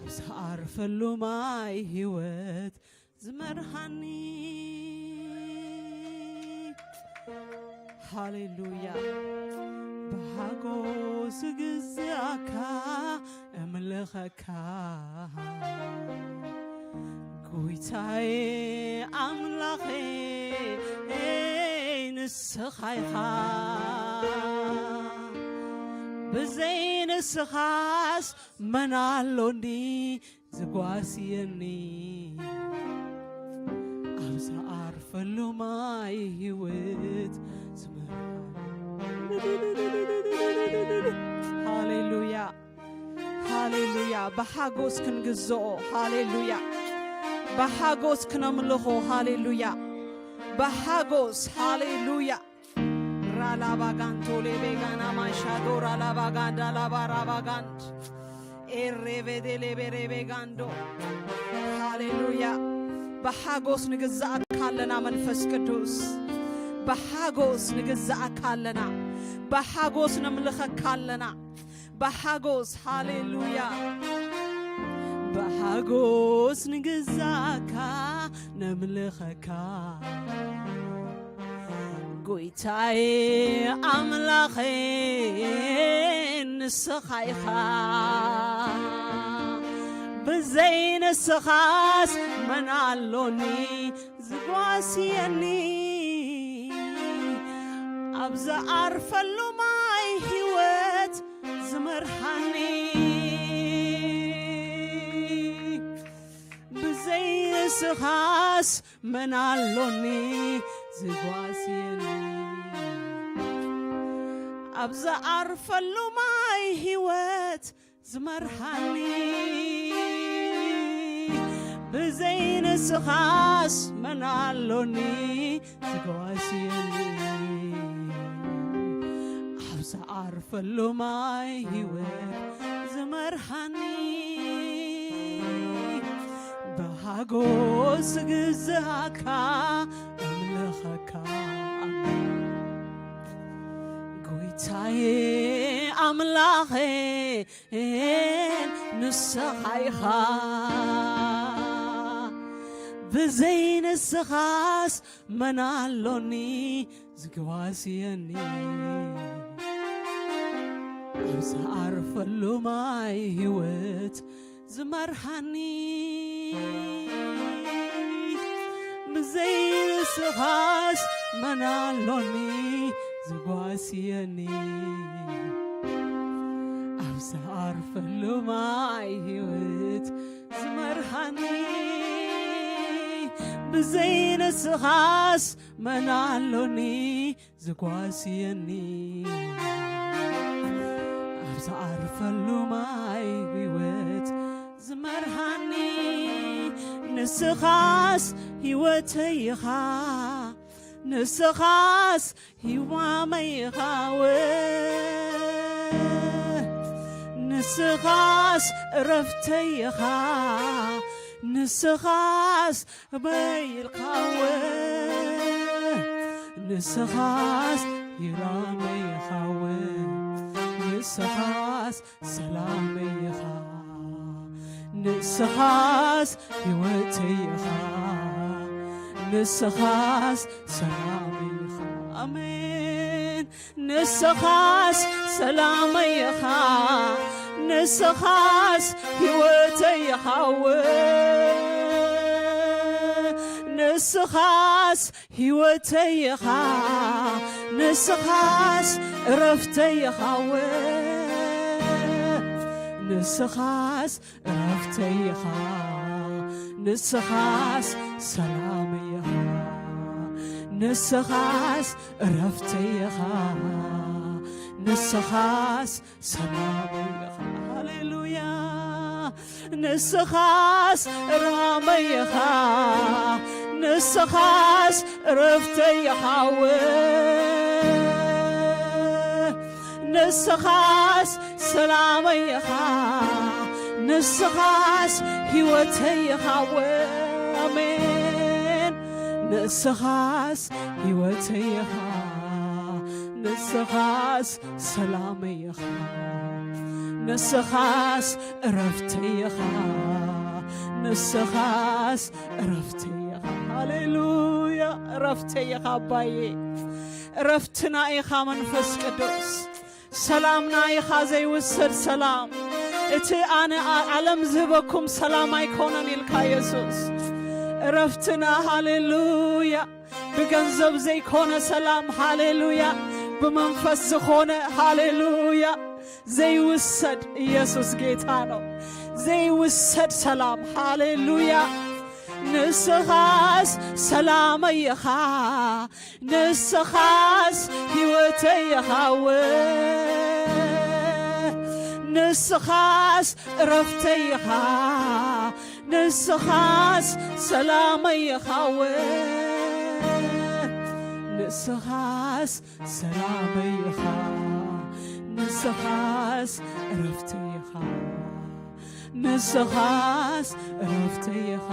أبصار فلو ماي هيوت زمرحاني هاليلويا بحاجوس جزاكا أملخكا قويتاي أملخين السخايخا بزين السخاس منالوني زقواسيني أبصر أعرف اللو ماي هيوت هاليلويا هاليلويا بحاجوس كنجزو هاليلويا بحاجوس كنملخو هاليلويا بحاجوس هاليلويا رالا باغانتو لبيغانا ماشادو رالا باغاندا لابارا باغانت إرّيبدي لبيغاندو هاليلويا بحاجوس نجزا كالنا منفس قدوس بحاجوس نجزا كالنا بحاجوس نملخ كالنا بحاجوس هاليلويا بحاجوس نجزاك نملخك قويتاي أملخين السخايخا بزين السخاس منالوني زقواسيني ኣብዛ ዓርፈሉ ማይ ሕይወት ዝመርሓኒ ብዘይ ንስኻስ መን ኣሎኒ ዝጓስየኒ ኣብዛ ዓርፈሉ ማይ ሕይወት ዝመርሓኒ ብዘይ ንስኻስ መን ኣሎኒ ዝጓስየኒ ኣብዛ ዓርፈሉ ማይ ሕይወት ዝመርሓኒ ብሃጎስ ግዝኣካ ኣምልኸካ ጎይታዬ ኣምላኸ ንስኻ ኢኻ ብዘይ ንስኻስ መን ኣሎኒ ዝጓስየኒ ኣብዛ ዓርፈሉ ማይ ሕይወት ዝመርሓኒ ብዘይ ንስኻስ መን ኣሎኒ ዝጓስየኒ ኣብዛ ዓርፈሉ ማይ ሕይወት ዝመርሓኒ ብዘይ ንስኻስ መን ኣሎኒ ዝጓስየኒ ኣብዛ ዓርፈሉ ማይ ሕይወት ዝመርሓኒ ንስኻስ ሕይወተይ ኢኻ ንስኻስ ሕዋመይ ኢኻ ንስኻስ ዕረፍተይ ኢኻ ንስኻስ በይልካ ንስኻስ ይራመይ ኢኻ ንስኻስ ሰላመይ ኢኻ ንስኻስ ሕይወተይ ኢኻ ንስኻስ ሰላመይ ኢኻ ኣሜን ንስኻስ ሰላመይ ኢኻ ንስኻስ ሕይወተይ ኢኻ ንስኻስ ሕይወተይ ኢኻ ንስኻስ ዕረፍተይ ኢኻ ንስኻስ ዕረፍተይ ኢኻ ንስኻስ ሰላመይ ኢኻ ንስኻስ ዕረፍተይ ኢኻ ንስኻስ ሰላመይ ኢኻ ሃሌሉያ ንስኻስ ራመይ ኢኻ ንስኻስ ዕረፍተይ ኢኻ ንስኻስ ሰላመይ ኢኻ ንስኻስ ሕይወተይ ኢኻ ኣሜን ንስኻስ ሕይወተይ ኢኻ ንስኻስ ሰላመይ ኢኻ ንስኻስ ዕረፍተይ ኢኻ ንስኻስ ዕረፍተይ ኢኻ ሃሌሉያ ዕረፍተይ ኢኻ ኣባዬ ዕረፍትና ኢኻ መንፈስ ቅዱስ ሰላምና ኢኻ ዘይውሰድ ሰላም እቲ ኣነ ዓለም ዝህበኩም ሰላም ኣይኮነን ኢልካ ኢየሱስ ዕረፍትና ሃሌሉያ ብገንዘብ ዘይኮነ ሰላም ሃሌሉያ ብመንፈስ ዝኾነ ሃሌሉያ ዘይውሰድ ኢየሱስ ጌታ ነው ዘይውሰድ ሰላም ሃሌሉያ ንስኻስ ሰላመይ ኢኻ ንስኻስ ሕይወተይ ኢኻ ንስኻስ ዕረፍተይ ኢኻ ንስኻስ ሰላመይ ኢኻ ንስኻስ ሰላመይ ኢኻ ንስኻስ ዕረፍተይ ኢኻ ንስኻስ ዕረፍተይ ኢኻ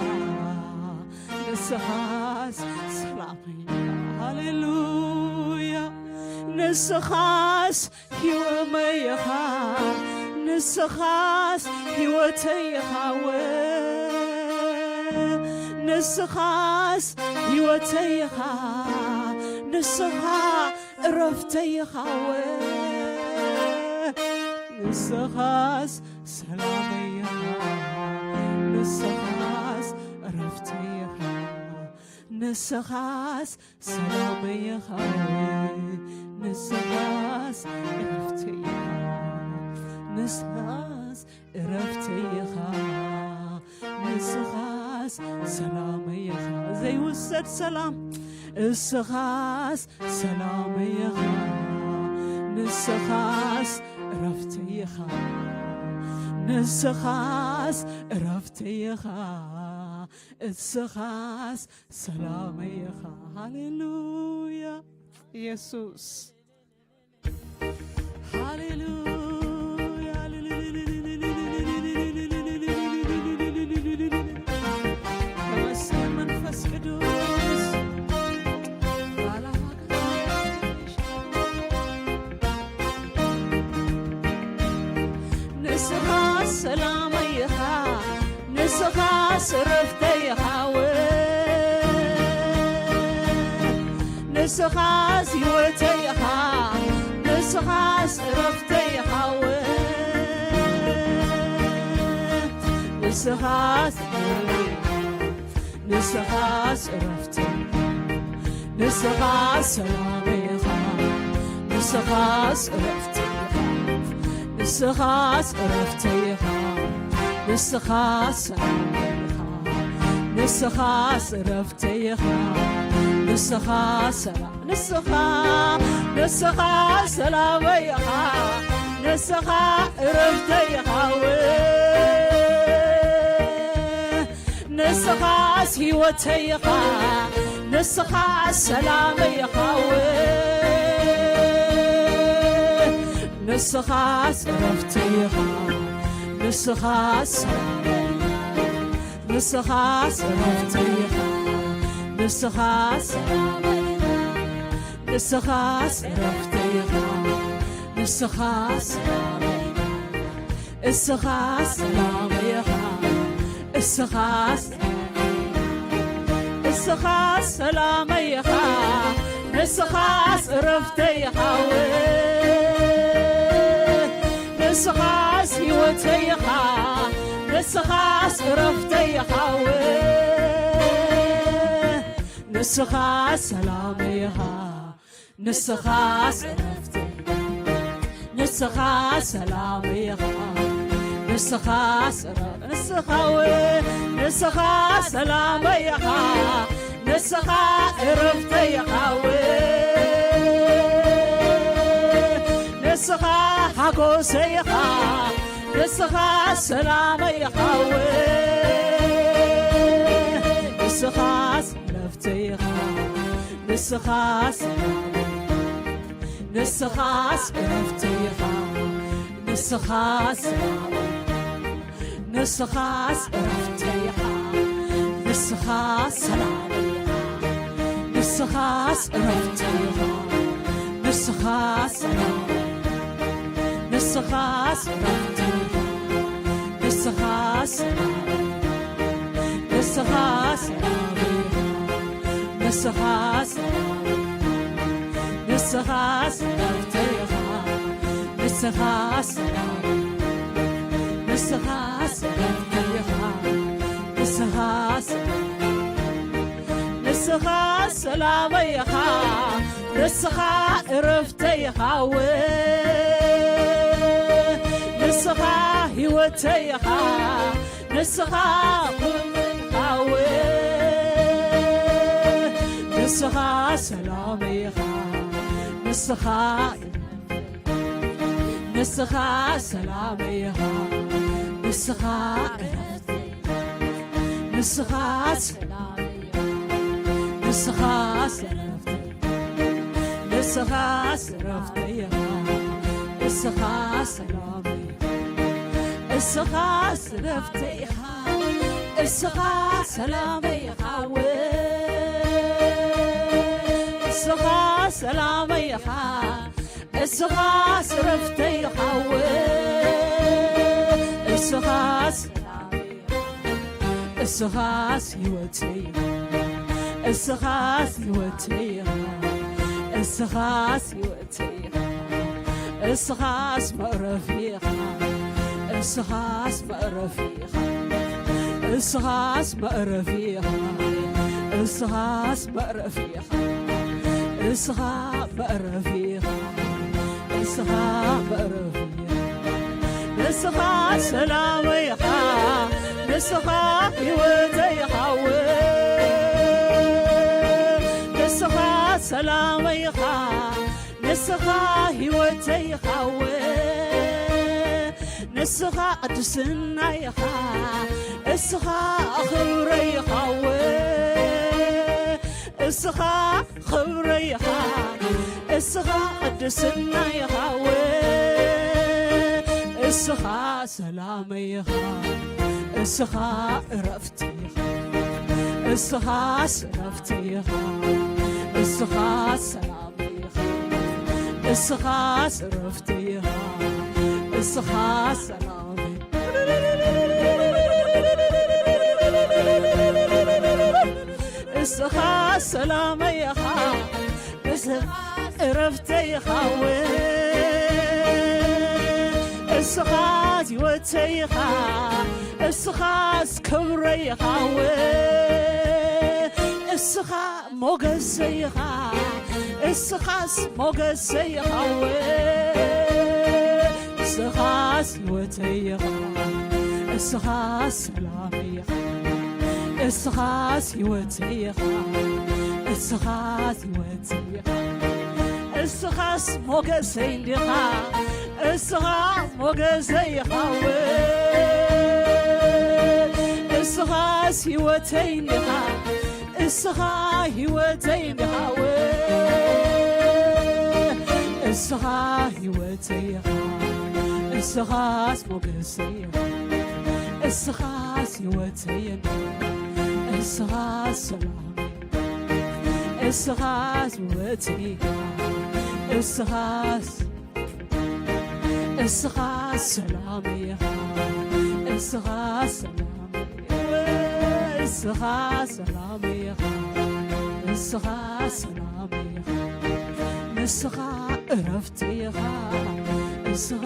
ንስኻስ ሰላመይ ኢኻ ሃሌሉያ ንስኻስ ሕይወመይ ኢኻ ንስኻስ ሕይወተይ ኢኻ ንስኻስ ሕይወተይ ኢኻ ንስኻ ዕረፍተይ ኢኻ ንስኻስ ሰላመይ ኢኻ ንስኻስ ዕረፍተይ ኢኻ ንስኻስ ሰላመይ ኢኻ ንስኻስ ዕረፍተይ ኢኻ ንስኻስ ዕረፍተይ ኢኻ ንስኻስ ሰላመይ ኢኻ ዘይውሰድ ሰላም እስኻስ ሰላመይ ኢኻ ንስኻስ ዕረፍተይ ኢኻ ንስኻስ ዕረፍተይ ኢኻ እስኻስ ሰላመይ ኢኻ ሃሌሉያ ኢየሱስ ሃሌሉያ ተመስገን መንፈስ ቅዱስ ንስኻስ ሰላመይ ኢኻ ንስኻስ ዕረፍተይ ኢኻ ንስኻስ ሕይወተይ ኢኻ ንስኻስ ዕረፍተይ ኢኻ ንስኻስ ንስኻስ ዕረፍተይ ንስኻስ ሰላመይ ኢኻ ንስኻስ ዕረፍተይ ኢኻ ንስኻስ ዕረፍተይ ኢኻ ንስኻስ ሰላመይ ኢኻ ንስኻስ ዕረፍተይ ኢኻ ንስኻስ ሰላመይ ኢኻ ንስኻ ዕረፍተይ ኢኻ ንስኻስ ሕይወተይ ኢኻ ንስኻስ ሰላመይ ኢኻ ንስኻስ ዕረፍተይ ኢኻ ንስኻስ ሰላመይ ንስኻስ ዕረፍተይ ኢኻ ንስኻስ ሰላመይ ንስኻስ ዕረፍተይ ኢኻ ንስኻስ ሰላመይ እስኻስ ሰላመይ ኢኻ እስኻስ ሰላመይ ኢኻ ንስኻስ ዕረፍተይ ኢኻ ንስኻስ ሕይወተይ ኢኻ ንስኻስ ዕረፍተይ ኢኻ ንስኻስ ሰላመይ ኢኻ ንስኻስ ዕረፍተይ ንስኻስ ሰላመይ ኢኻ ንስኻስ ንስኻስ ሰላመይ ኢኻ ንስኻ ዕረፍተይ ኢኻ ንስኻ ሓጎሰይ ኢኻ ንስኻስ ሰላመይ ኢኻ ንስኻስ ዕረፍተይ ኢኻ ንስኻስ ንስኻስ ዕረፍተይ ኢኻ ንስኻስ ንስኻስ ዕረፍተይ ኢኻ ንስኻስ ሰላመይ ኢኻ ንስኻስ ዕረፍተይ ኢኻ ንስኻስ ንስኻስ ዕረፍተይ ኢኻ ንስኻስ ንስኻስ ሰላመይ ኢኻ ንስኻስ ንስኻስ ዕረፍተይ ኢኻ ንስኻስ ንስኻስ ዕረፍተይ ኢኻ ንስኻስ ንስኻስ ሰላመይ ኢኻ ንስኻ ዕረፍተይ ኢኻ ንስኻ ሕይወተይ ኢኻ ንስኻ ኩለይ ኢኻ ንስኻ ሰላመይ ኢኻ ንስኻ ንስኻ ሰላመይ ኢኻ ንስኻ ዕረፍተይ ንስኻ ሰላመይ ኢኻ ንስኻ ዕረፍተይ ንስኻ ዕረፍተይ ኢኻ ንስኻ ሰላመይ ንስኻ ዕረፍተይ ኢኻ ንስኻ ሰላመይ ኢኻ ንስኻ ሰላመይ ኢኻ ንስኻ ዕረፍተይ ኢኻ ንስኻስ እስኻስ ሕይወተይ ኢኻ እስኻስ ሕይወተይ ኢኻ እስኻስ ሕይወተይ ኢኻ እስኻስ መዕረፊ ኢኻ እስኻስ መዕረፊ ኢኻ እስኻስ መዕረፊ ኢኻ እስኻስ መዕረፊኻ እስኻ መዕረፊኻ እስኻ መዕረፊኻ ንስኻ ሰላመይኻ ንስኻ ሕይወተይኻ ንስኻ ሰላመይኻ ንስኻ ሕይወተይኻ ንስኻ ቅድስናይኻ እስኻ ክብረይኻ እስኻ ክብረይኻ እስኻ ቅድስናይኻ እስኻ ሰላመይኻ እስኻ ዕረፍትይኻ እስኻ ዕረፍትይኻ እስኻ ሰላመይኻ እስኻ ዕረፍትይኻ እስኻ ሰላመይ እስኻ ሰላመይኻ እስኻ ዕረፍትይኻ እስኻ ሕይወተይኻ እስኻ ክብረይኻ እስኻ ሞገሰይኻ እስኻስ ሞገሰይኻ እስኻ ሕይወተይኻ እስኻ ሰላመይኻ እስኻ ሕይወተይኻ እስኻ ሕይወተይኻ እስኻስ ሞገሰይኻ እስኻ ሞገሰይኻ እስኻስ ሕይወተይኻ እስኻ ሕይወተይኻ እስኻ ሕይወተይኻ እስኻስ ሞገሰይኻ እስኻስ ሕይወተይኻ እስኻስ ሰላመይ እስኻስ ሕይወተይኻ እስኻስ እስኻስ ሰላመይኻ እስኻስ ሰላመይ እስኻስ ሰላመይኻ እስኻስ ሰላመይኻ ንስኻ ዕረፍትይኻ እስኻ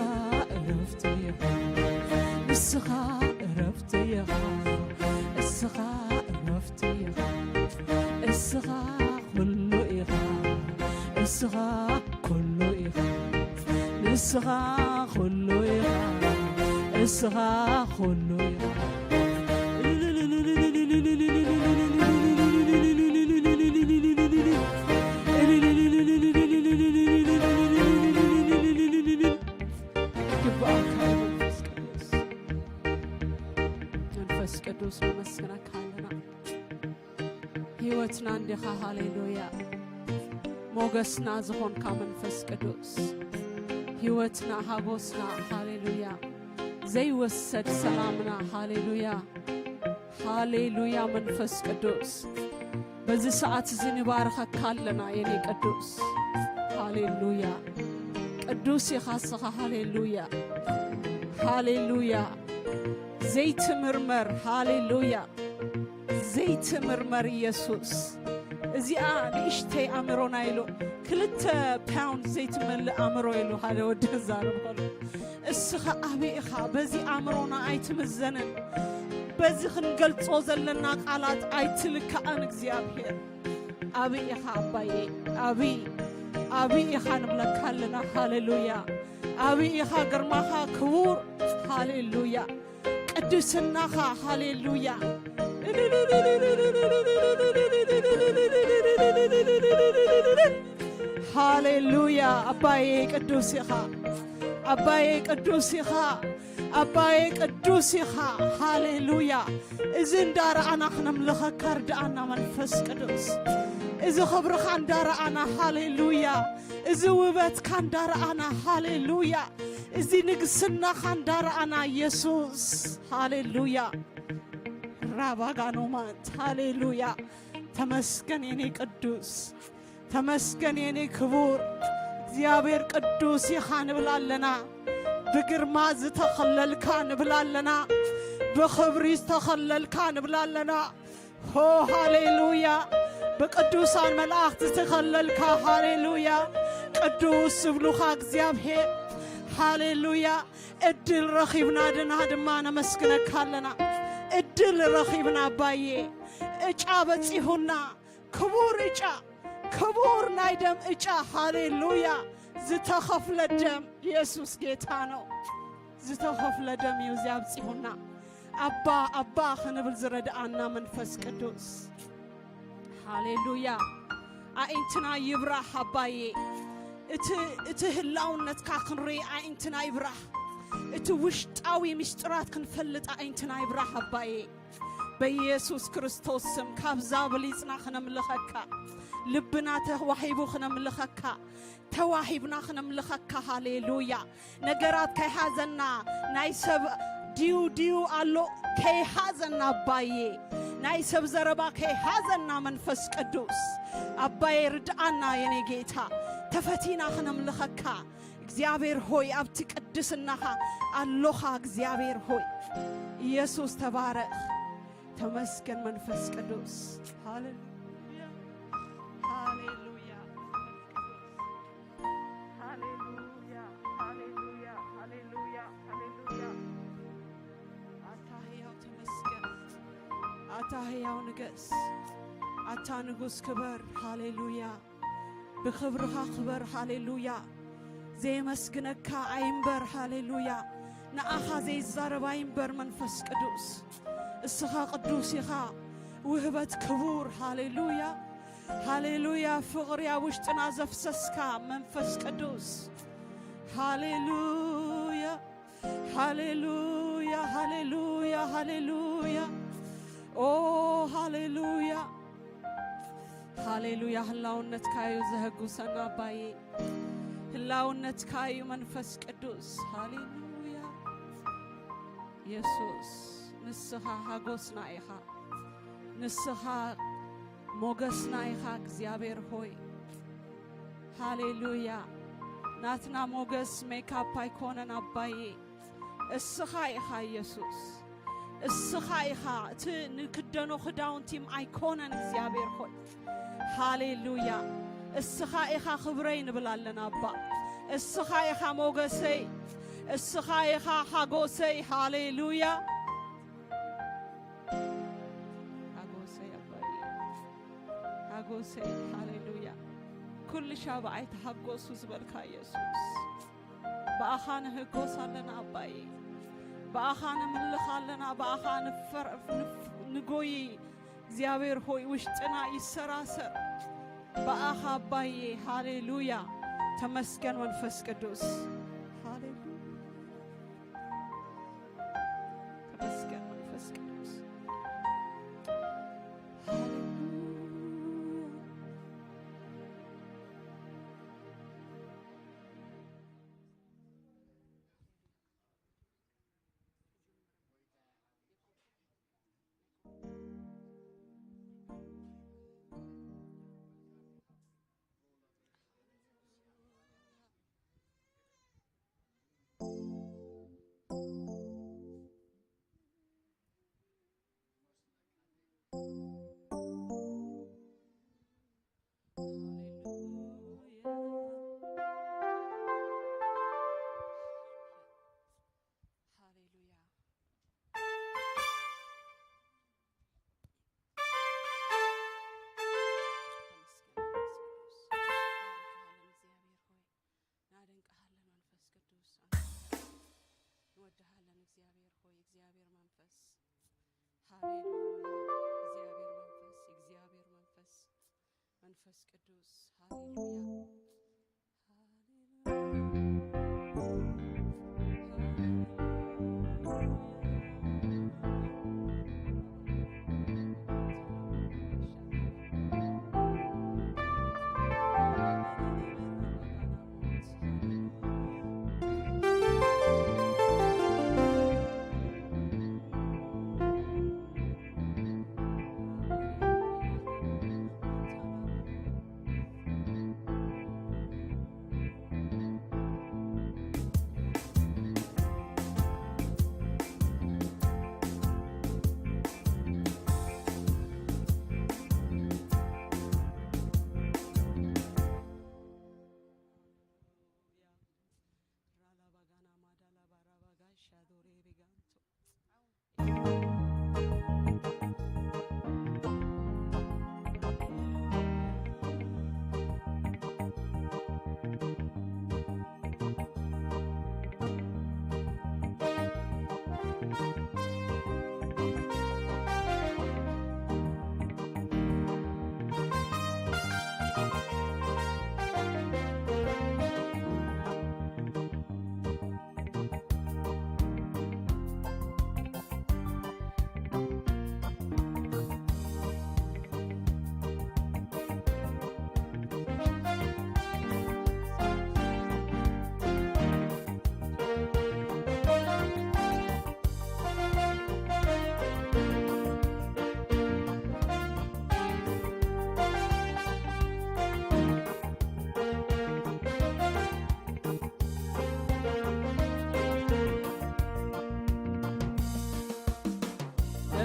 ዕረፍትይኻ እስኻ ዕረፍትይኻ እስኻ ዕረፍትይኻ እስኻ ኩሉ ኢኻ እስኻ ኩሉ ኢኻ እስኻ ኩሉ ኢኻ እስኻ ኩሉ ኢኻ መንፈስ ቅዱስ መስገነካ ኣለና ሕይወትና እንዲኻ ሃሌሉያ ሞገስና ዝኾንካ መንፈስ ቅዱስ ሕይወትና ሃጎስና ሃሌሉያ ዘይወሰድ ሰላምና ሃሌሉያ ሃሌሉያ መንፈስ ቅዱስ በዚህ ሰዓት እዚ ንባርከካ ኣለና የኔ ቅዱስ ሃሌሉያ ቅዱስ ኢኻ እስኻ ሃሌሉያ ሃሌሉያ ዘይትምርመር ሃሌሉያ ዘይትምርመር ኢየሱስ እዚኣ ንእሽተይ ኣእምሮና ኢሉ 2 ፓውንድ ዘይትመልእ ኣእምሮ ኢሉ ሓደ ወዲ ዛረብ ከሎ እስኻ ዓብይ ኢኻ በዚ ኣእምሮና ኣይትምዘንን በዚ ክንገልጾ ዘለና ቃላት ኣይትልክዐን እግዚአብሔር ዓብይ ኢኻ ኣባዬ ዓብይ ኢኻ ንብለካ ኣለና ሃሌሉያ ዓብይ ኢኻ ግርማኻ ክቡር ሃሌሉያ ቅድስናኻ ሃሌሉያ ሃሌሉያ አባዬ ቅዱስ ኢኻ አባዬ ቅዱስ ኢኻ አባዬ ቅዱስ ኢኻ ሃሌሉያ እዚ እንዳረኣና ክነምልኸካ ርድኣና መንፈስ ቅዱስ እዚ ኽብርኻ እንዳረኣና ሃሌሉያ እዚ ውበትካ እንዳረኣና ሃሌሉያ እዚ ንግስናኻ እንዳረኣና ኢየሱስ ሃሌሉያ ራባጋኖማት ሃሌሉያ ተመስገን የኔ ቅዱስ ተመስገን የኔ ክቡር እግዚአብሔር ቅዱስ ኢኻ ንብላለና በግርማ ዝተኸለልካ ንብላለና በኽብሪ ዝተኸለልካ ንብላለና ሆ ሃሌሉያ በቅዱሳን መላእክት ዝተኸለልካ ሃሌሉያ ቅዱስ ዝብሉኻ እግዚአብሔር ሃሌሉያ እድል ረኺብና ድና ድማ ነመስግነካ ኣለና እድል ረኺብና አባዬ እጫ በጺሁና ክቡር እጫ ክቡር ናይ ደም እጫ ሃሌሉያ ዝተኸፍለ ደም ኢየሱስ ጌታ ነው ዝተኸፍለ ደም እዩ እዚያ በጺሁና አባ አባ ክንብል ዝረድአና መንፈስ ቅዱስ ሃሌሉያ አእንትና ይብራህ አባዬ እቲ ህላውነትካ ክንርኢ አእንትና ይብራህ እቲ ውሽጣዊ ምስጢራት ክንፈልጥ አእንትና ይብራህ አባዬ በኢየሱስ ክርስቶስ ስም ካብዛ በሊጽና ክነምልኸካ ልብና ተዋሂቡ ክነምልኸካ ተዋሂብና ክነምልኸካ ሃሌሉያ ነገራት ከይሓዘና ናይ ሰብ ዲዩ አሎ ከይሓዘና አባዬ ናይ ሰብ ዘረባ ከይሓዘና መንፈስ ቅዱስ አባዬ ርድአና የኔ ጌታ ተፈቲና ክነምልኸካ እግዚአብሔር ሆይ አብቲ ቅድስናኻ አሎኻ እግዚአብሔር ሆይ ኢየሱስ ተባረክ ተመስገን መንፈስ ቅዱስ ሃሌሉያ ሃሌሉያ ሃሌሉያ ሃሌሉያ ሃሌሉያ ሃሌሉያ አታህያው ተመስገን አታህያው ንገስ አታ ንጉስ ክበር ሃሌሉያ بخبرها خبر هاليلويا زي مسكنك عينبر هاليلويا نأخا زي الزرب عينبر منفس قدوس السخا قدوس يخا وهبت كبور هاليلويا هاليلويا فغريا وشتنا زفسسكا منفس قدوس هاليلويا هاليلويا هاليلويا هاليلويا اوه هاليلويا هاليلويا هلاونت كايو زهقو سنا باي هلاونت كايو منفس قدوس هاليلويا يسوس نسخا هاغوسنا ايخا نسخا موغسنا ايخا እግዚአብሔር ሆይ ሃሌሉያ ናትና ሞገስ ሜካፕ አይኮነን አባዬ እስኻ ኢኻ ኢየሱስ እስኻ ኢኻ እቲ ንክደኖ ክዳውንቲም አይኮነን እግዚአብሔር ሆይ ሃሌሉያ እስኻ ኢኻ ክብረይ ንብላለን አባ እስኻ ኢኻ ሞገሰይ እስኻ ኢኻ ሓጎሰይ ሃሌሉያ ሓጎሰይ አባዬ ሓጎሰይ ሃሌሉያ ኩል ሻብዓይ ተሓጎሱ ዝበልካ ኢየሱስ በአኻ ንህጎስ ኣለና አባዬ በአኻ ንምልኽ ኣለና በአኻ ንጎይ እግዚአብሔር ሆይ ውሽጥና ይሰራሰር በአኻ አባዬ ሃሌሉያ ተመስገን መንፈስ ቅዱስ ሃሌሉያ ተመስገን መንፈስ ቅዱስ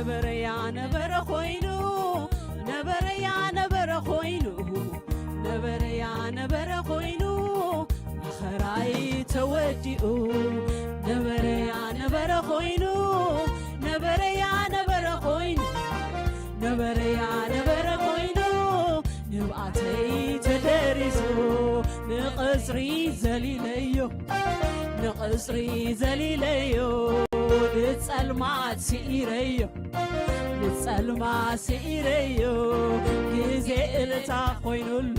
ነበረያ ነበረ ኾይኑ ነበረያ ነበረ ኾይኑ ነበረያ ነበረ ኾይኑ መኸራይ ተወዲኡ ነበረያ ነበረ ኾይኑ ነበረያ ነበረ ኾይኑ ነበረያ ነበረ ኾይኑ ንብኣተይ ተደሪሱ ንቕጽሪ ዘሊለዮ ንቕጽሪ ዘሊለዮ ንጸልማት ስኢረዮ ንጸልማት ስኢረዮ ጊዜ እልታ ኾይኑሎ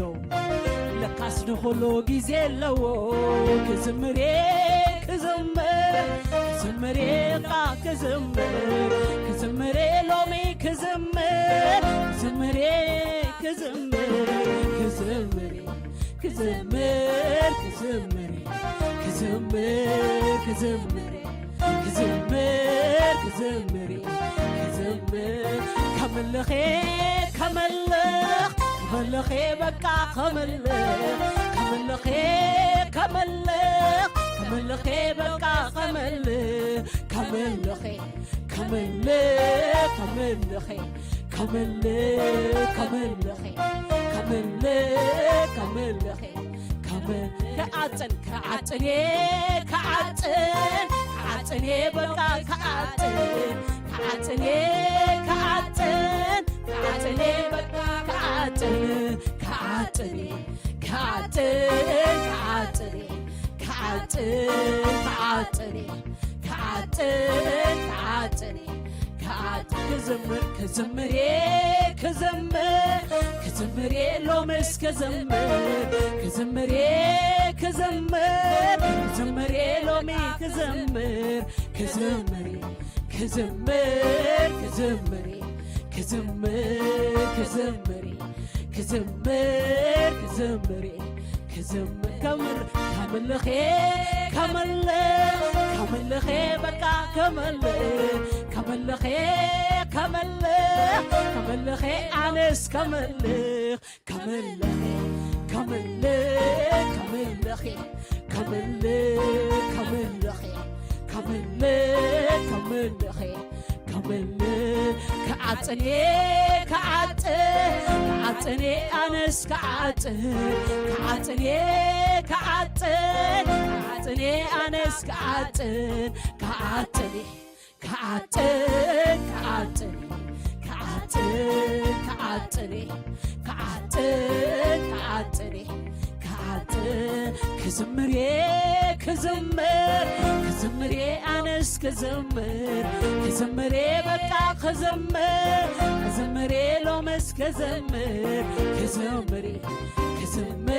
ለካስ ንኹሉ ጊዜ ኣለዎ ክዝምሬ ክዝምር ክዝምሬኻ ክዝምር ክዝምሬ ሎሚ ክዝምር ክዝምሬ ክዝምር ክዝምሬ ክዝምር ክዝምሬ ክዝምር ክዝምሬ ክዝምር ክዝምሬ ክዝምር ከመለኼ ከመልኽ ከመለኼ በቃ ከመልኽ ከመለኼ ከመልኽ ከመለኼ በቃ ከመልኽ ከመለኼ ከመልኽ ከመለኼ ከመልኽ ከመለኼ ከመልኽ ከመለኼ ከዓጽን ከዓጽኔ ከዓጽን ከዓጽኔ በቃ ከዓጽን ከዓጽኔ ከዓጽን ከዓጽኔ በቃ ከዓጽን ከዓጽኔ ከዓጽን ከዓጽኔ ከዓጽን ከዓጽኔ ከዓጽን ከዓጽኔ ክዝምር ክዝምሬ ክዝምር ክዝምሬ ሎምስ ክዝምር ክዝምሬ ክዝምር ክዝምሬ ሎሚ ክዝምር ክዝምሬ ክዝምር ክዝምሬ ክዝምር ክዝምሬ ክዝምር ክዝምሬ ክዝምር ከምር ከመለኼ ከመልኽ ከመለኼ በቃ ከመልኽ ከመለኼ ከመልኽ ከመለኼ ኣነስ ከመልኽ ከመለኼ ከመልኽ ከመለኼ ከመልኽ ከመለኼ ከመልኽ ከመለኼ ከመልኽ ከዓጽኔ ከዓጽን ከዓጽኔ ኣነስ ከዓጽን ከዓጽኔ ከዓጽን ከዓጽኔ ኣነስ ከዓጽን ከዓጽኔ ከዓጽን ከዓጽኔ ከዓጽን ከዓጽኔ ከዓጽን ከዓጽኔ ከዓጽን ክዝምሬ ክዝምር ክዝምሬ ኣነስ ክዝምር ክዝምሬ በቃ ክዝምር ክዝምሬ ሎመስ ክዝምር ክዝምሬ ክዝምር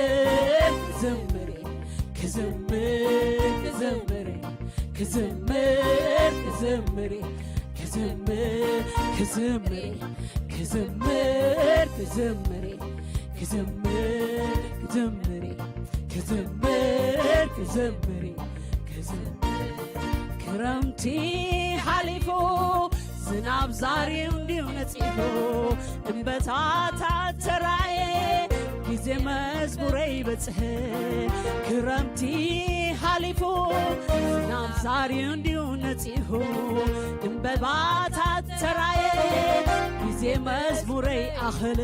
ክዝምሬ ክዝምር ክዝምሬ ክዝምር ክዝምሬ ክዝምር ክዝምሬ ክዝምር ክዝምሬ ክዝምር ክዝምሬ ክዝምር ክዝምሬ ክዝምር ክረምቲ ሓሊፉ ዝናብ ዛሬው እንዲሁ ነጺፉ እንበታታት ተራእየ ጊዜ መዝሙረይ በጽሐ ክረምቲ ሓሊፉ ዝናብ ዛሬው እንዲሁ ነጺፉ እንበባታት ተራእየ ጊዜ መዝሙረይ ኣኸለ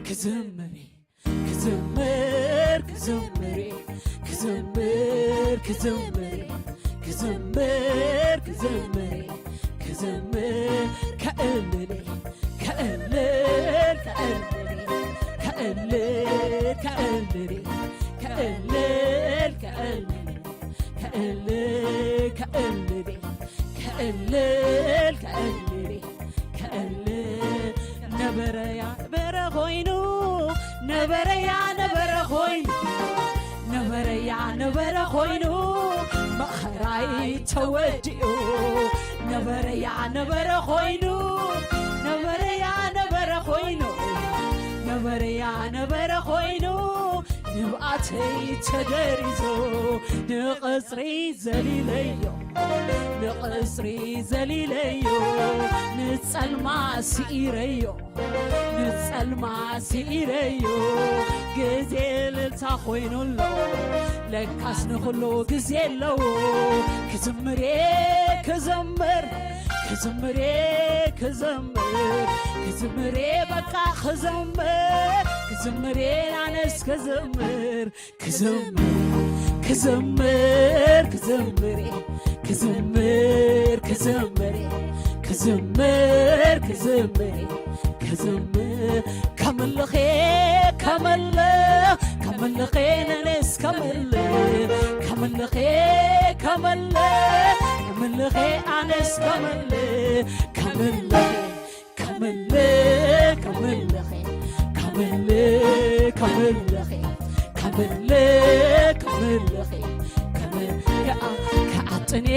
ክዝምሬ ክዝምር ክዝምሬ ክዝምር ክዝምሬ ክዝምር ክዝምሬ ክዝምር ከእልል ከእልል ከእልል ከእልል ከእልል ከእልል ከእልል ከእልል ከእልል ከእልል ከእልል ከእልል ነበረያ ነበረ ኾይኑ ነበረያ ነበረ ኾይኑ ነበረያ ነበረ ኾይኑ መኸራይ ተወዲኡ ነበረያ ነበረ ኾይኑ ነበረያ ነበረ ኾይኑ ነበረያ ነበረ ኾይኑ ንብኣተይ ተደሪዞ ንቕጽሪ ዘሊለዮ ንቕጽሪ ዘሊለዮ ንጸልማ ስኢረዮ ንጸልማ ስኢረዮ ጊዜ ልልታ ኾይኑሎ ለካስ ንኹሉ ጊዜ ኣለዎ ክዝምሬ ክዝምር ክዝምሬ ክዝምር ክዝምሬ በቃ ክዝምር ክዝምሬ ኣነስ ክዝምር ክዝምር ክዝምር ክዝምሬ ክዝምር ክዝምሬ ክዝምር ክዝምሬ ክዝምር ከመለኸ ከመለኽ ከመለኸ ነነስ ከመለኽ ከመለኸ ከመለኽ ከመለኸ ኣነስ ከመለኽ ከመለኸ ከመለኽ ከመለኸ ከመለኽ ከመለኸ ከመለኽ ከመለኸ ከዓጥኔ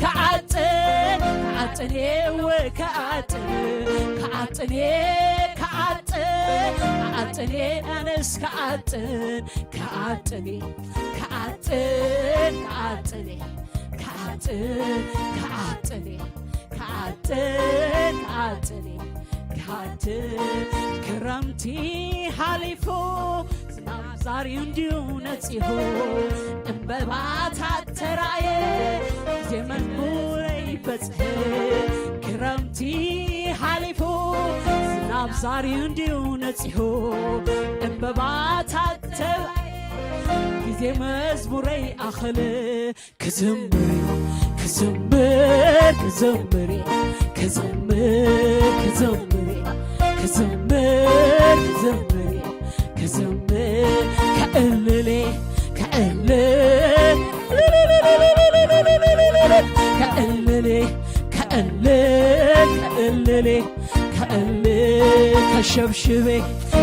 ከዓጥን ከዓጥኔ ወከዓጥን ከዓጥኔ ከዓጥን ከዓጥኔ ኣነስ ከዓጥን ከዓጥኔ ከዓጥን ከዓጥኔ ከዓጥን ከዓጥኔ ከዓጥን ከዓጥኔ ከዓጥን ክረምቲ ሓሊፉ ዝናብ ዛሬው እንዲሁ ነፂሁ ዕምበባታት ተራእየ ጊዜ መዝሙረይ በጽሐ ክረምቲ ሓሊፉ ዝናብ ዛሬው እንዲሁ ነፂሁ ዕምበባታት ተራእየ ጊዜ መዝሙረይ ኣኸለ ክዝምር ክዝምር ክዝምር ክዝምር ክዝምር ክዝምር ክዝምር ክዝምር ከእልሌ ከእልሌ ከእልሌ ከእልሌ ከእልሌ ከእልሌ ከሸብሽቤ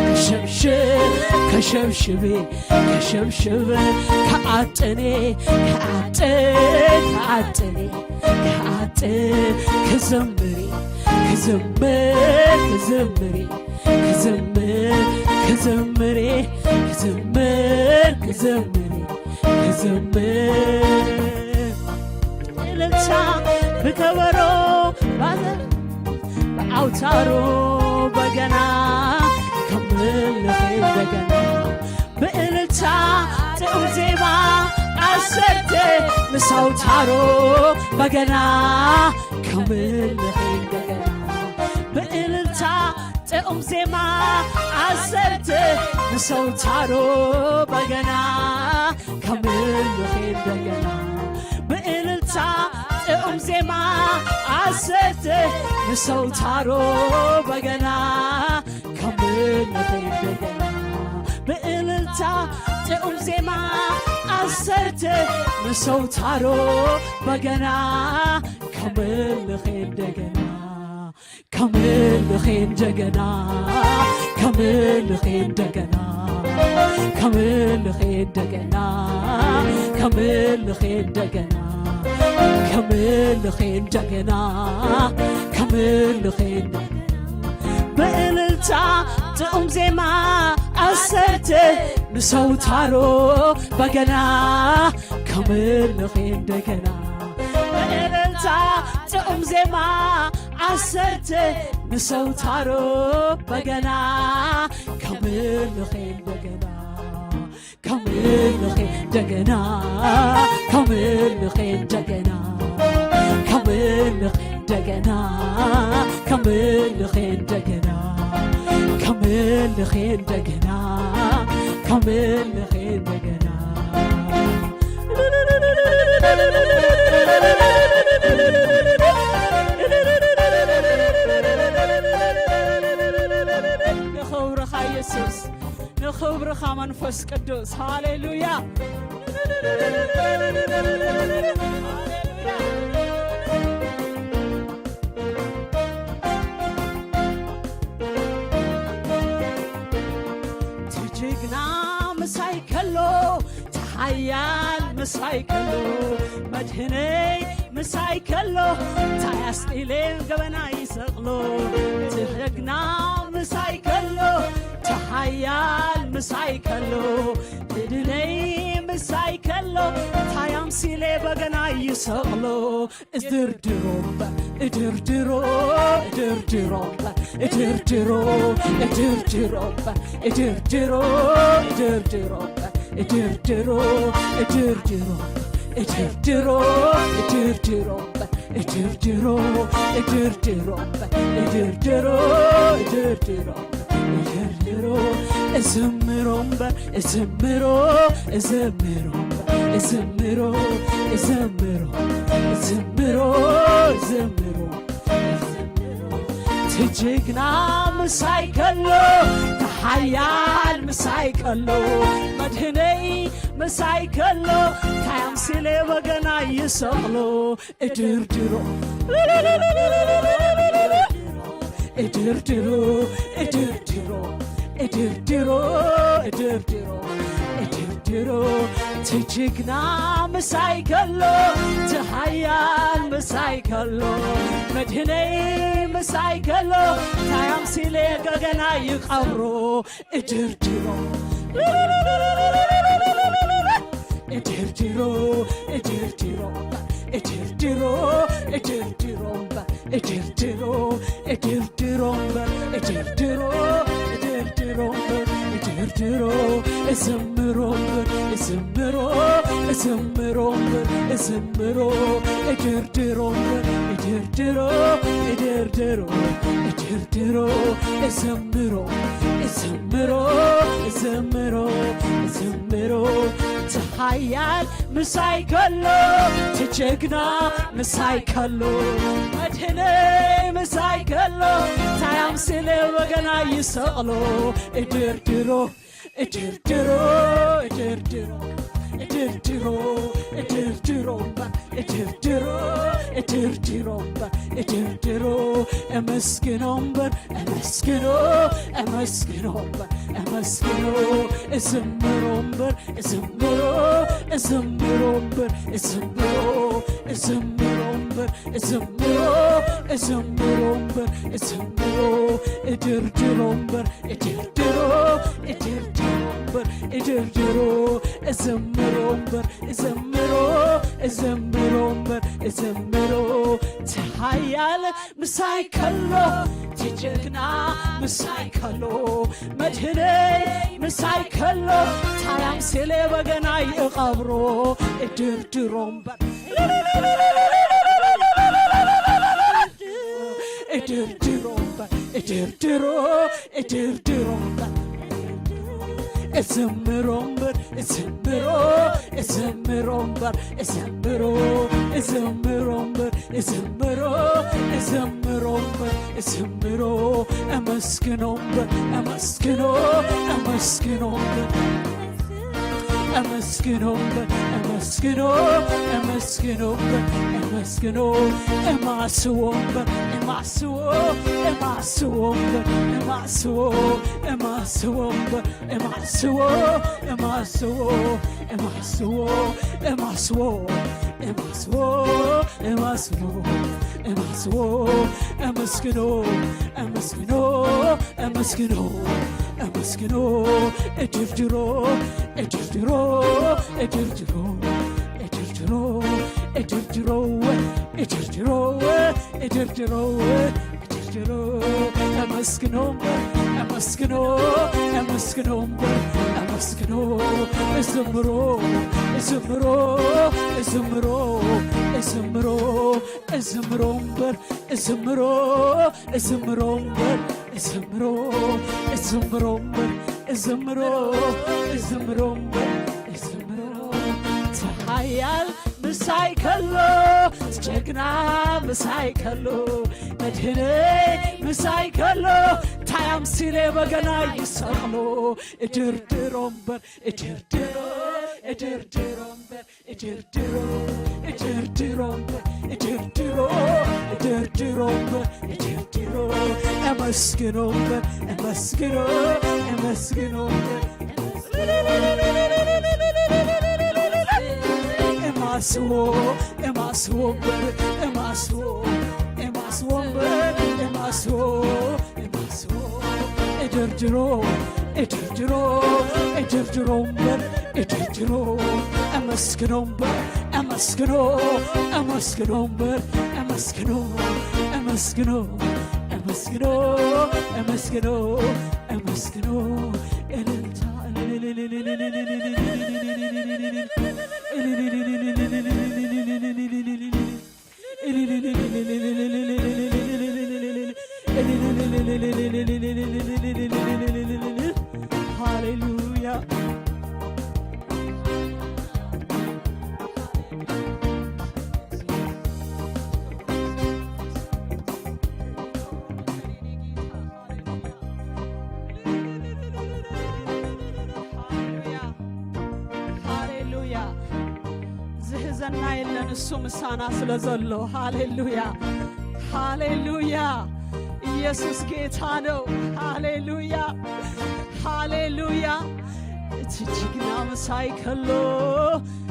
ከሸብሽብ ከሸብሽቤ ከሸብሽብ ከዓጥኔ ከዓጥን ከዓጥኔ ከዓጥን ክዝምሪ ክዝምር ክዝምሪ ክዝምር ክዝምሬ ክዝምር ክዝምሬ ክዝምር እልልታ ብከበሮ በአውታሮ በገና ከምልኽ እንደገና በእልልታ ጥዑም ዜማ ዓሰርተ ምስ አውታሮ በገና ከምልኽ እንደገና በእልልታ ጥዑም ዜማ ዓሰርተ ምስ አውታሮ በገና ከምልኽ እንደገና በእልልታ ጥዑም ዜማ ዓሰርተ ምስ አውታሮ በገና ከምልኽ እንደገና በእልልታ ጥዑም ዜማ ዓሰርተ ምስ አውታሮ በገና ከምልኽ እንደገና ከምልኽ እንደገና ከምልኽ እንደገና ከምልኽ እንደገና ከምልኽ እንደገና ከምልኽ እንደገና ከምልኽ እንደገና በእልልታ ጥዑም ዜማ ዓሰርተ ምስ አውታሮ በገና ከምልኽ እንደገና በእልልታ ጥዑም ዜማ ዓሰርተ ምስ አውታሮ በገና ከምልኽ እንደገና ከምልኽ እንደገና ከምልኽ እንደገና ከምልኽ እንደገና ከምልኽ እንደገና ከምልኽ እንደገና ከምልኽ እንደገና ንኽብርኻ ኢየሱስ ንኽብርኻ መንፈስ ቅዱስ ሃሌሉያ ትጅግና ምሳይ ከሎ ተሓያል ምሳይ ከሎ መድህነይ ምሳይ ከሎ ታያስጢሌን ገበና ይሰቕሎ ትሕግና ምሳይ ከሎ ተሓያል ምሳይ ከሎ ድድነይ ምሳይ ከሎ ታያምሲሌ በገና ይሰቕሎ እድርድሮበ እድርድሮ እድርድሮበ እድርድሮ እድርድሮበ እድርድሮ እድርድሮበ እድርድሮ እድርድሮ እድርድሮ እድርድሮበ እድርድሮ እድርድሮ እድርድሮ እድርድሮ እድርድሮ እዘምሮምበር እዘምሮ እዘምሮ እዘምሮ እዘምሮ እዘምሮ እዘምሮ ትጅግና ምሳይከሎ ተሓያል ምሳይከሎ መድህነይ ምሳይከሎ ታያምሲሌ ወገና ይሰቕሎ እድርድሮ እድርድሮ እድርድሮ እድርድሮ እድርድሮ እድርድሮ ትጅግና ምሳይከሎ ተሓያል ምሳይከሎ መድህነይ ምሳይከሎ ታያምሲሌ ገገና ይቐብሮ እድርድሮ እድርድሮ እድርድሮ እድርድሮ እድርድሮ እድርድሮ እድርድሮ እድርድሮ እድርድሮ እድርድሮ እዘምሮ እዘምሮ እዘምሮ እዘምሮ እድርድሮ እድርድሮ እድርድሮ እድርድሮ እዘምሮ እዘምሮ እዘምሮ እዘምሮ ተሓያል ምሳይከሎ ትጅግና ምሳይከሎ መድህነይ ምሳይከሎ ታያምሲሌ ወገና ይሰቕሎ እድርድሮ እድርድሮ እድርድሮ እድርድሮ እድርድሮ እድርድሮ እድርድሮ እድርድሮ እመስግኖምበር እመስግኖ እመስግኖምበር እመስግኖ እዘምሮምበር እዘምሮ እዘምሮምበር እዘምሮ እዘምሮምበር እዘምሮ እዘምሮምበር እዘምሮ እድርድሮምበር እድርድሮ እድርድሮምበር እድርድሮ እዘምሮምበር እዘምሮ እዘምሮምበር እዘምሮ ተሓያል ምሳይከሎ ትጅግና ምሳይከሎ መድህነይ ምሳይከሎ ታያምሲሌ ወገና ይቐብሮ እድርድሮምበር እድርድሮምበር እድርድሮ እድርድሮምበር እዘምሮምበር እዘምሮ እዘምሮምበር እዘምሮ እዘምሮምበር እዘምሮ እዘምሮምበር እዘምሮ እመስግኖምበር እመስግኖ እመስግኖምበር እመስግኖምበር እመስግኖ እመስግኖምበር እመስግኖ እማስዎምበር እማስዎ እማስዎምበር እማስዎ እማስዎምበር እማስዎ እማስዎ እማስዎ እማስዎ እማስዎ እማስዎ እማስዎ እመስግኖ እመስግኖ እመስግኖ እመስግኖ እድርድሮ እድርድሮ እድርድሮ እድርድሮ እድርድሮ እድርድሮ እድርድሮ እድርድሮ እመስግኖምበር እመስግኖ እመስግኖምበር እመስግኖ እዘምሮ እዘምሮ እዘምሮ እዘምሮ እዘምሮምበር እዘምሮ እዘምሮምበር እዘምሮ እዘምሮምበር እዘምሮ እዘምሮምበር እዘምሮ ተሓያል ምሳይከሎ ትጅግና ምሳይከሎ መድህነይ ምሳይከሎ ታያምሲሌ ወገና ይሰቕሎ እድርድሮምበር እድርድሮ እድርድሮምበር እድርድሮ እድርድሮምበር እድርድሮ እድርድሮምበር እድርድሮ እመስግኖምበር እመስግኖ እመስግኖምበር እማስዎ እማስዎምበር እማስዎ እማስዎምበር እማስዎ እማስዎ እድርድሮ እድርድሮ እድርድሮምበር እድርድሮ እመስግኖምበር እመስግኖ እመስግኖምበር እመስግኖ እመስግኖ እመስግኖ እመስግኖ እመስግኖ እልልታ እልልታ ዝሕግዘና የለን እሱ ምሳና ስለ ዘሎ ሃሌሉያ ሃሌሉያ ኢየሱስ ጌታ ነው ሃሌሉያ ሃሌሉያ እቲ ጅግና ምሳይ ከሎ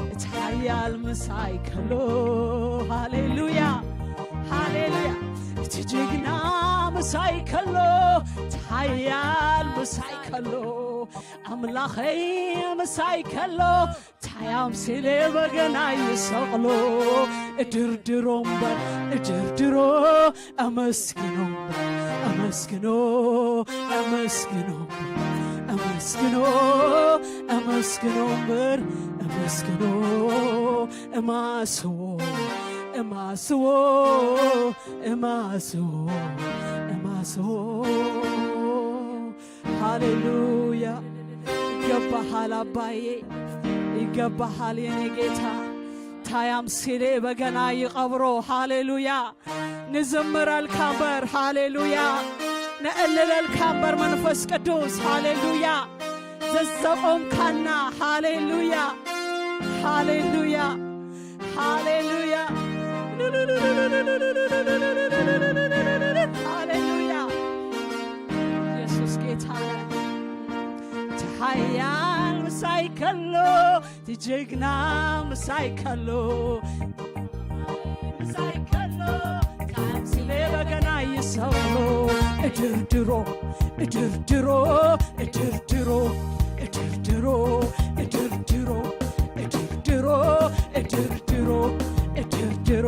እቲ ሓያል ምሳይ ከሎ ሃሌሉያ ሃሌሉያ እቲ ጅግና ምሳይ ከሎ እቲ ሓያል ምሳይ ከሎ ኣምላኸይ ምሳይ ከሎ ታያም ሲለ በገና ይሰቕሎ እድርድሮ እምበር እድርድሮ ኣመስግኖ ኣመስግኖ ኣመስግኖ ኣመስግኖ ኣመስግኖ እምበር ኣመስግኖ እማስዎ እማስዎ እማስዎ እማስዎ ሃሌሉያ ይገባሃል አባዬ ይገባሃል የኔ ጌታ ታያም ሲሌ በገና ይቀብሮ ሃሌሉያ ንዘምረልካ እምበር ሃሌሉያ ንዕልለልካ እምበር መንፈስ ቅዱስ ሃሌሉያ ዘዘቆምካና ሃሌሉያ ሃሌሉያ ሃሌሉያ ሃሌሉያ ኢየሱስ ጌታ ሓያል ምሳይ ከሎ ትጅግና ምሳይ ከሎ ምሳይ ከሎ ቃል ሲለ በገና ይሰውሎ እድርድሮ እድርድሮ እድርድሮ እድርድሮ እድርድሮ እድርድሮ እድርድሮ እድርድሮ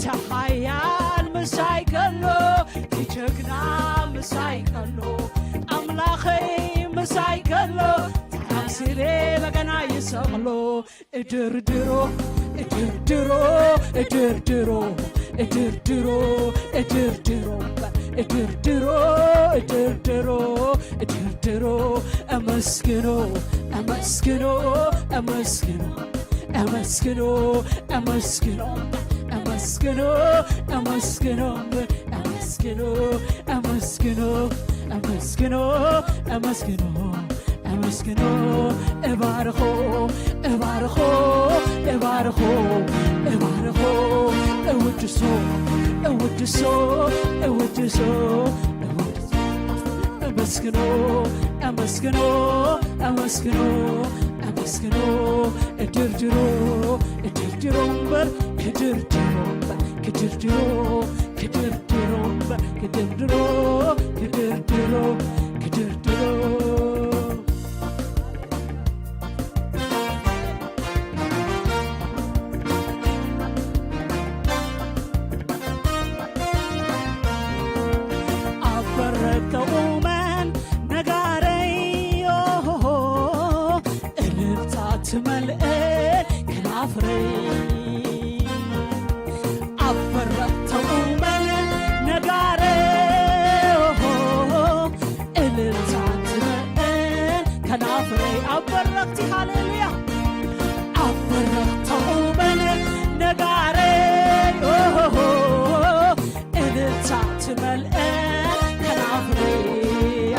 ተሓያል ምሳይ ከሎ ትጅግና ምሳይ ከሎ ኣምላኸይ ምሳይ ከሎ ታያም ሲለ በገና ይሰቕሎ እድርድሮ እድርድሮ እድርድሮ እድርድሮ እድርድሮ እድርድሮ እድርድሮ እድርድሮ አመስግኖ አመስግኖ አመስግኖ አመስግኖ አመስግኖ አመስግኖ አመስግኖ አመስግኖ አመስግኖ አመስግኖ አመስግኖ አመስግኖ እባርኾ እባርኾ እባርኾ እባርኾ እውድሶ እውድሶ እውድሶ አመስግኖ አመስግኖ አመስግኖ አመስግኖ እድርድሮ እድርድሮ እምበር ክድርድሮ ክድርድሮ ክድርድሮ እምበር ክድርድሮ ክድርድሮ ክድርድሮ አበረተኡመን ነጋረዮ እልልታ ትመልአ ከናፍረይ አበረተኡመን ነጋረዮ እልልታ ትመልአ ከናፍረይ አበረክቲ ሃሌሉያ አበረተኡመን ነጋረዮ እልልታ ትመልአ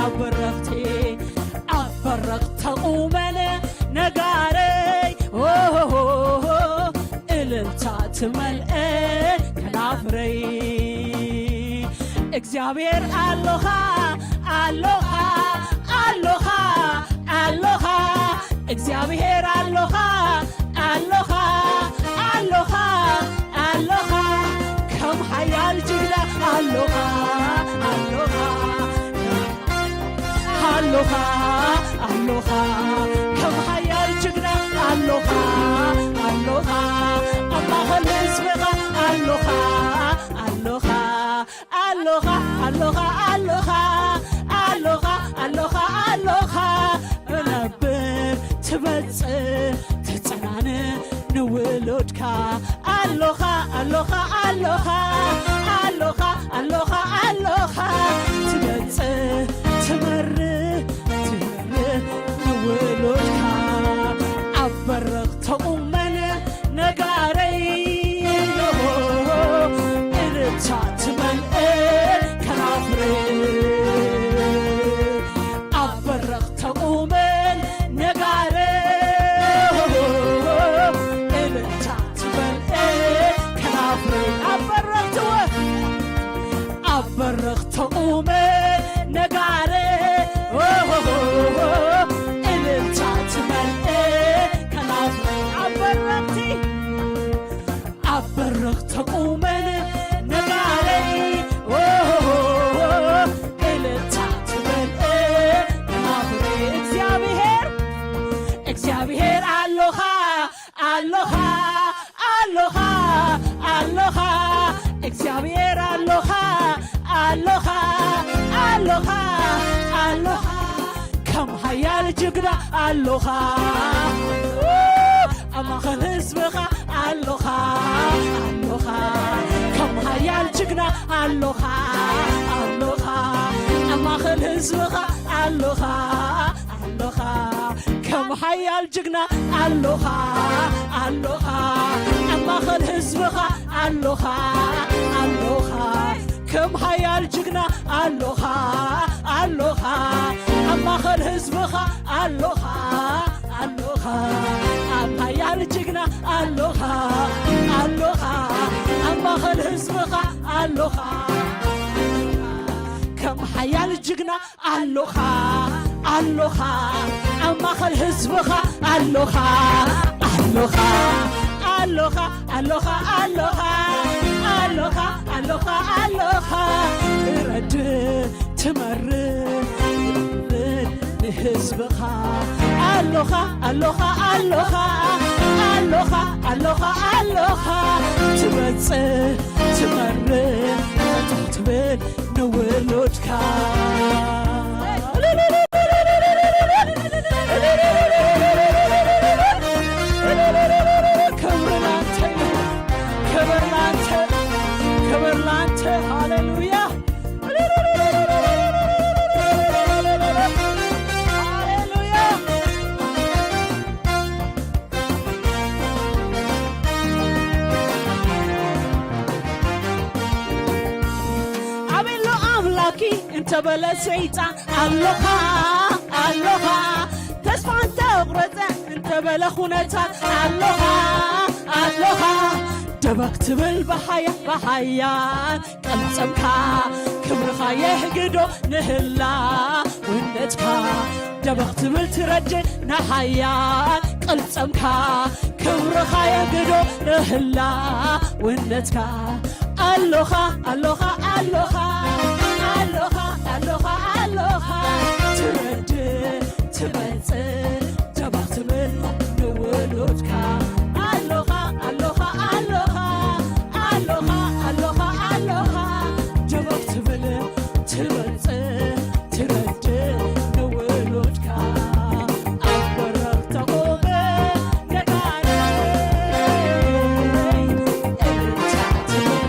አበረክቲ አበረክተኡመን ነጋረይ እልልታ ትመልአ ከናፍረይ እግዚአብሔር አሎኻ አሎኻ አሎኻ አሎኻ እግዚአብሔር አሎኻ አሎኻ አሎኻ አሎኻ ከም ሓያል ጅግና አሎኻ አሎኻ አሎኻ አሎኻ ከም ሓያል ጅግና አሎኻ አሎኻ ኣምላኸ ንህዝብኻ አሎኻ አሎኻ አሎኻ አሎኻ አሎኻ አሎኻ አሎኻ አሎኻ እነብር ትበጽእ ትጸናነ ንውሉድካ አሎኻ አሎኻ አሎኻ አሎኻ አሎኻ አሎኻ ትበጽእ ትመርህ ትመርህ ንውሉድካ ኣበረኽተኡመን ነጋረይ እልልታ ትመልአ ከናፍረይ ኣበረኽተኡመን ነጋረይ እልልታ ጅግና አሎኻ ኣማኸል ህዝብኻ ኣሎኻ ኣሎኻ ከም ሃያል ጅግና ኣሎኻ ኣሎኻ ኣማኸል ህዝብኻ ኣሎኻ ኣሎኻ ከም ሃያል ጅግና ኣሎኻ ኣሎኻ ኣማኸል ህዝብኻ ኣሎኻ ኣሎኻ ከም ሃያል ጅግና ኣሎኻ ኣሎኻ ኣማኸል ህዝብኻ ኣሎኻ ኣሎኻ ኣብ ሃያል ጅግና ኣሎኻ ኣሎኻ ኣማኸል ህዝብኻ ኣሎኻ ከም ሃያል ጅግና ኣሎኻ ኣሎኻ ኣማኸል ህዝብኻ ኣሎኻ ኣሎኻ ኣሎኻ ኣሎኻ ኣሎኻ ኣሎኻ ኣሎኻ ኣሎኻ ትረድ ትመርድ ንህዝብኻ ኣሎኻ ኣሎኻ ኣሎኻ ኣሎኻ ኣሎኻ ኣሎኻ ትበጽሕ ትመርድ ትብል ንውሉድካ ክብር ላንተ ሃሌሉያ ሃሌሉያ አቤሎ አምላኪ እንተበለ ሰይጣን አሎኻ አሎኻ ተስፋን ተቁረፀ እንተበለ ኩነታት አሎኻ አሎኻ ደበክ ትብል በሃያን ቀልጸምካ ክብርኻ የህግዶ ንህላ ውነትካ ደበክ ትብል ትረድእ ንሃያን ቀልጸምካ ክብርኻ የህግዶ ንህላ ውነትካ ኣሎኻ ኣሎኻ ኣሎኻ ኣሎኻ ኣሎኻ ኣሎኻ ትረድእ ትበጽሕ ደበክ ትብል ንውሉድካ ኣሎኻ ኣሎኻ ኣሎኻ ኣሎኻ ኣሎኻ ኣሎኻ ደበክ ትብል ትበጽሕ ትረድእ ንውሉድካ ኣብ በረኽ ተቆመ ገዳነይ እልልታ ትብል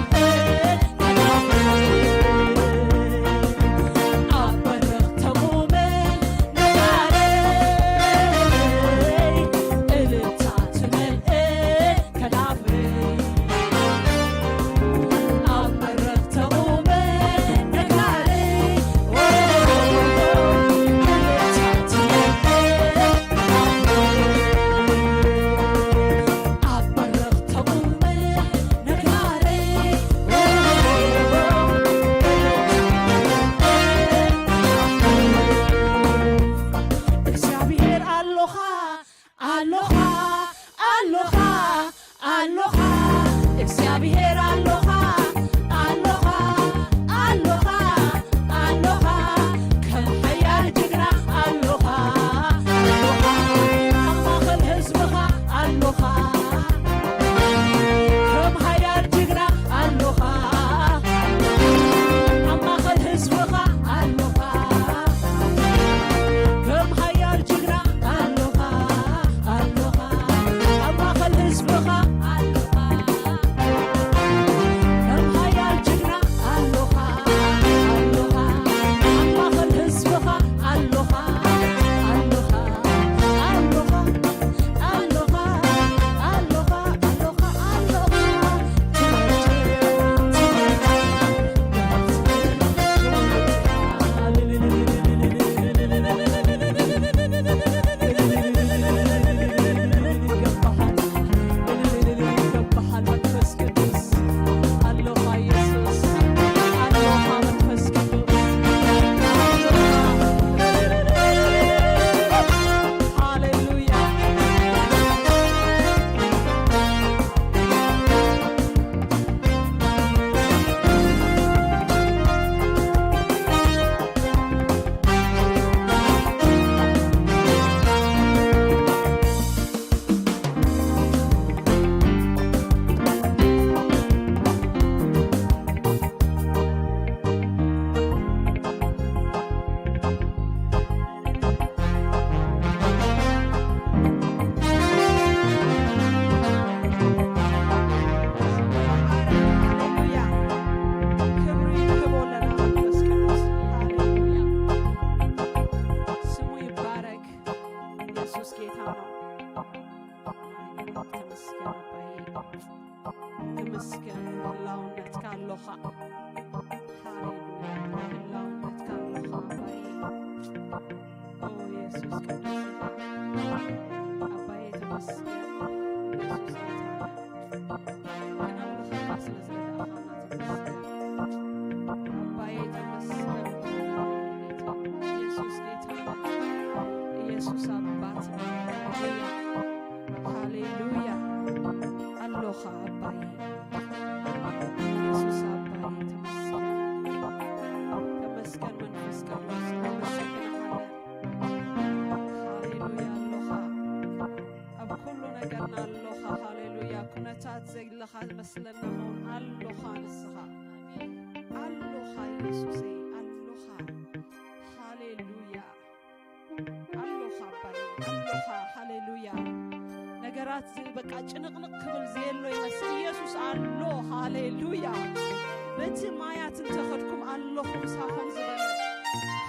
ኢየሱስ ጌታ ነው። ተመስገን አባዬ ተመስገን ህላውነት ካለኻ ሃሌሉያ ህላውነት ካለኻ አባዬ ኦ ኢየሱስ ቅዱስ አባዬ ተመስገን ኢየሱስ ጌታ ከናምልኸካ ስለዘለዳኻና ተመስገን አባዬ ተመስገን ኢየሱስ ጌታ ኢየሱስ አባት ሃሌሉያ አሎኻ አባዬ ኢየሱስ አባዬ ተመስገን መንፈስ ቅዱስ እናመሰግንሃለን። ሃሌሉያ አሎኻ ኣብ ኩሉ ነገርና አሎኻ ሃሌሉያ ኩነታት ዘይለኻ ዝመስለና ኸውን አሎኻ ንስኻ አሎኻ ኢየሱሴ አሎኻ ሃሌሉያ አሎኻ አባዬ አሎኻ ሃሌሉያ ነገራት በቃ ጭንቅንቅ ክብል ዘየሎ ይመስል ኢየሱስ አሎ ሃሌሉያ በቲ ማያት እንተኸድኩም ኣለኹ ምሳኹም ዝበለ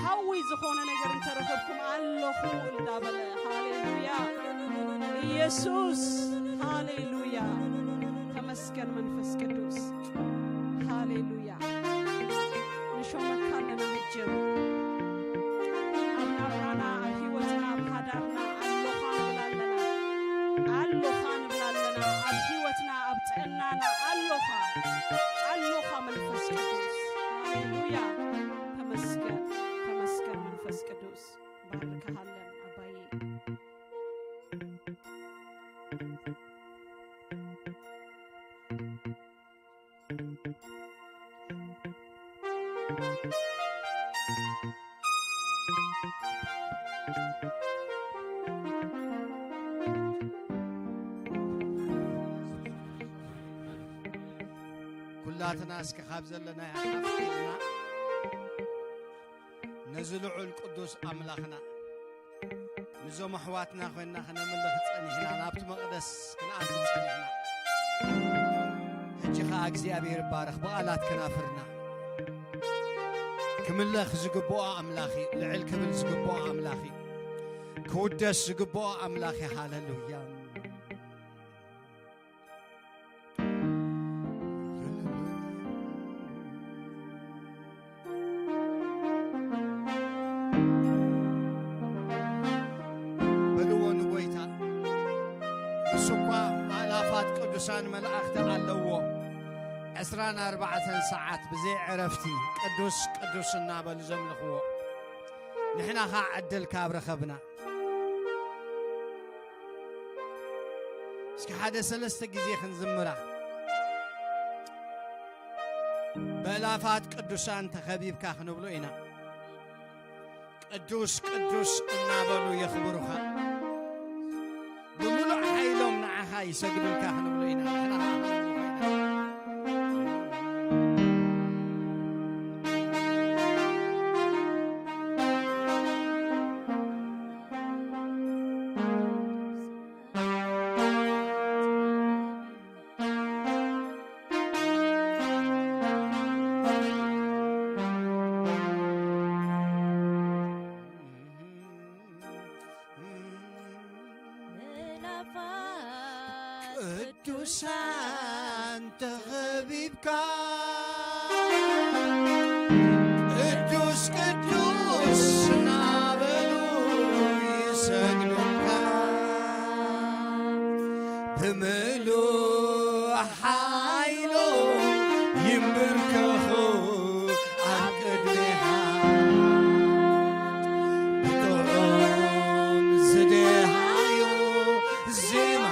ሃዊ ዝኾነ ነገር እንተረኸብኩም ኣለኹ እንዳበለ ሃሌሉያ ኢየሱስ ሃሌሉያ ተመስገን መንፈስ ቅዱስ ሃሌሉያ ንሾመካ ኣለና ሕጅም ኣብ ናብራና ኣብ ሂወትና ኣብ ሃዳርና ኣለኻ ንብላለና አሎኻ ንብላለና ኣብ ሂወትና ኣብ ጥዕናና አሎኻ አሎኻ መንፈስ ቅዱስ ሃሌሉያ ተመስገን ተመስገን መንፈስ ቅዱስ ባርከሃለን አባዬ ኩላትና እስከ ካብ ዘለና ያሓፍልና ነዝልዑል ቅዱስ ኣምላኽና ንዞም ኣሕዋትና ኮይንና ክነምልኽ ፀኒሕና ናብቲ መቕደስ ክንኣቱ ፀኒሕና ሕጂ ከዓ እግዚኣብሔር ባረኽ ብቓላት ከናፍርና ክምለኽ ዝግብኦ ኣምላኺ ልዕል ክብል ዝግብኦ ኣምላኺ ክውደስ ዝግብኦ ኣምላኺ ሃሌሉያ ቅዱሳን መላእኽቲ ኣለዎ 24 ሰዓት ብዘይ ዕረፍቲ ቅዱስ ቅዱስ እናበሉ ዘምልኽዎ ንሕና ኸ ዕድል ካብ ረኸብና እስኪ ሓደ 3 ጊዜ ክንዝምራ በእላፋት ቅዱሳን ተኸቢብካ ክንብሎ ኢና ቅዱስ ቅዱስ እናበሉ የኽብሩኻ بملع حيلهم نعها يسجدوا الكهنة بلينا ቅዱሳን ተኸቢብካ ቅዱስ ቅዱስ ናበሉ ይሰግዱልካ ብምሉእ ሓይሎም ይንብርከኹ ኣብ ቅድሚኻ ብጥዑም ዝደሃዮ ዜማ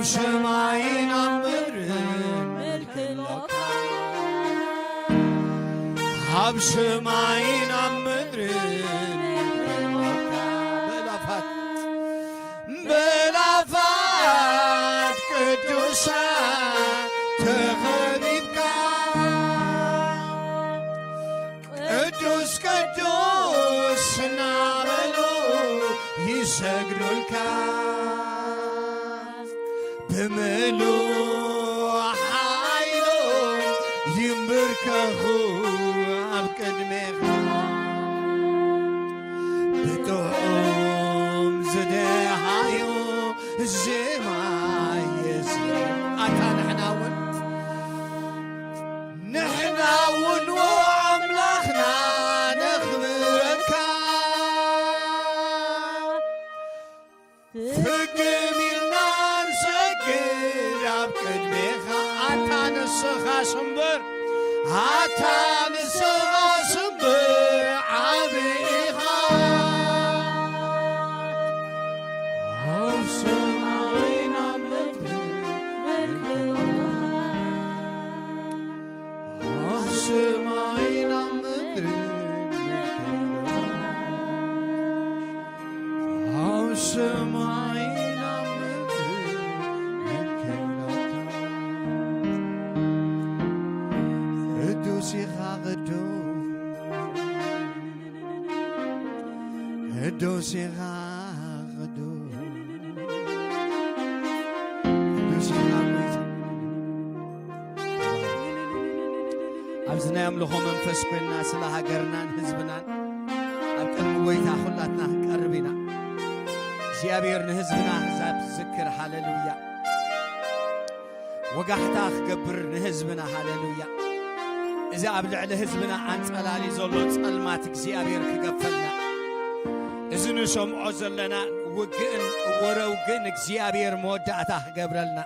شمعين عمرن هب شمعين عمرن بلافات قدوسان ተኸቢብካ ቅዱስ ቅዱስ እናበሉ ይሰግዱልካ ብምሉእ ሓይሎም ይንብርከኹ ኣብ ቅድሜኻ ብጥዑም ዝደሃዮ ዜማ የዝም ኣታ ንሕና እውን ኣምላኽና ነኽብረካ ፍግም ኢልና ንሰግድ ኣብ ቅድሜኻ ኣታ ንስኻ ስምብር ኣታ ንስኻ ስምብር ዓብኢኻ ኣብ ሰማይና ምድሪ ኣብ ሰማይና ምድሪ ኣብ ሰማይና ምድሪ ቅዱስ ኢኻ ቅዱስ ኢኻ ቅዱስ ኢኻ ኣብዝናይ ኣምልኾ መንፈስ ኮይንና ስለ ሃገርናን ህዝብናን ኣብ ቅድሚ ጎይታ ኩላትና ክንቀርብ ኢና እግዚኣብሔር ንህዝብና ሕዛብ ዝዝክር ሃሌሉያ ወጋሕታ ክገብር ንህዝብና ሃሌሉያ እዚ ኣብ ልዕሊ ህዝብና ኣንጸላሊ ዘሎ ጸልማት እግዚኣብሔር ክገፈልና እዚ ንሰምዖ ዘለና ውግእን ወረውግን እግዚኣብሔር መወዳእታ ክገብረልና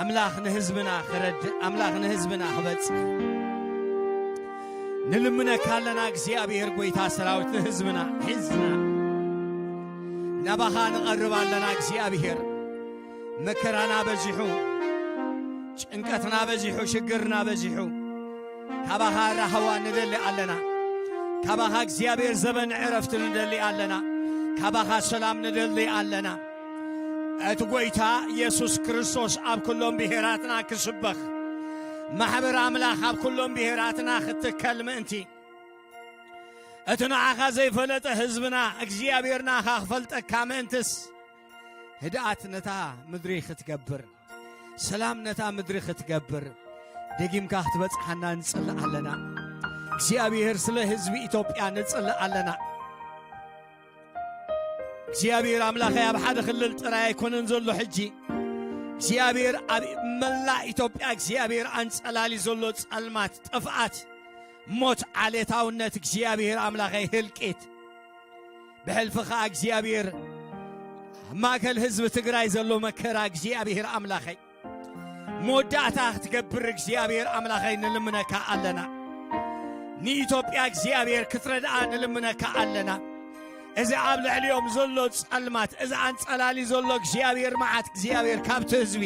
ኣምላኽ ንህዝብና ክረድእ ኣምላኽ ንህዝብና ክበጽሕ ንልምነካ ኣለና እግዚኣብሔር ጎይታ ሰራዊት ንህዝብና ሒዝና ናባኻ ንቐርብ ኣለና እግዚኣብሔር መከራና በዚሑ ጭንቀትና በዚሑ ሽግርና በዚሑ ካባኻ ራህዋ ንደሊ ኣለና ካባኻ እግዚኣብሔር ዘበን ዕረፍቲ ንደሊ ኣለና ካባኻ ሰላም ንደሊ ኣለና እቲ ጎይታ ኢየሱስ ክርስቶስ ኣብ ኩሎም ብሔራትና ክስበኽ ማሕበር ኣምላኽ ኣብ ኩሎም ብሔራትና ክትከል ምእንቲ እቲ ንዓኻ ዘይፈለጠ ህዝብና እግዚኣብሔር ናኻ ክፈልጠካ ምእንትስ ህድኣት ነታ ምድሪ ክትገብር ሰላም ነታ ምድሪ ክትገብር ደጊምካ ክትበጽሓና ንጽልእ ኣለና እግዚኣብሔር ስለ ህዝቢ ኢትዮጵያ ንጽልእ ኣለና እግዚኣብሔር ኣምላኸይ ኣብ ሓደ ክልል ጥራይ ኣይኮነን ዘሎ ሕጂ እግዚአብሔር ኣብ መላእ ኢትዮጵያ እግዚአብሔር አንጸላሊ ዘሎ ጸልማት ጥፍአት ሞት ዓሌታውነት እግዚአብሔር አምላኸይ ህልቂት ብሕልፍኻ እግዚአብሔር ማእከል ህዝቢ ትግራይ ዘሎ መከራ እግዚአብሔር አምላኸይ መወዳእታ ክትገብር እግዚአብሔር አምላኸይ ንልምነካ ኣለና ንኢትዮጵያ እግዚአብሔር ክትረድኣ ንልምነካ ኣለና እዚ ኣብ ልዕሊኦም ዘሎ ጸልማት እዚ አንጸላሊ ዘሎ እግዚአብሔር መዓት እግዚአብሔር ካብቲ ህዝቢ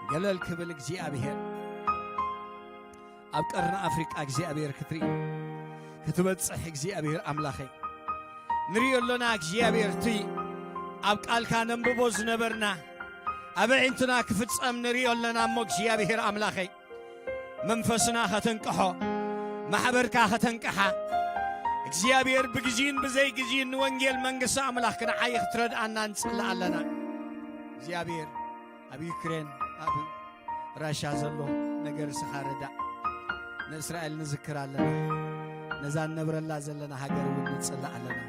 ገለል ክብል እግዚአብሔር ኣብ ቀርኒ ኣፍሪቃ እግዚአብሔር ክትርኢ ክትበጽሕ እግዚአብሔር አምላኸይ ንሪኦ ኣለና እግዚአብሔር እቲ ኣብ ቃልካ ነንብቦ ዝነበርና ኣብ ዒንትና ክፍጸም ንሪኦ ኣለና እሞ እግዚአብሔር አምላኸይ መንፈስና ኸተንቅሖ ማሕበርካ ኸተንቅሓ እግዚአብሔር ብግዚን ብዘይ ግዚን ወንጌል መንግሥቲ አምላኽ ክንዓይ ክትረድኣና ንጽልእ ኣለና እግዚአብሔር ኣብ ዩክሬን ኣብ ራሻ ዘሎ ነገር ስኻ ረዳእ ንእስራኤል ንዝክር ኣለና ነዛ ነብረላ ዘለና ሃገር እውን ንጽልእ ኣለና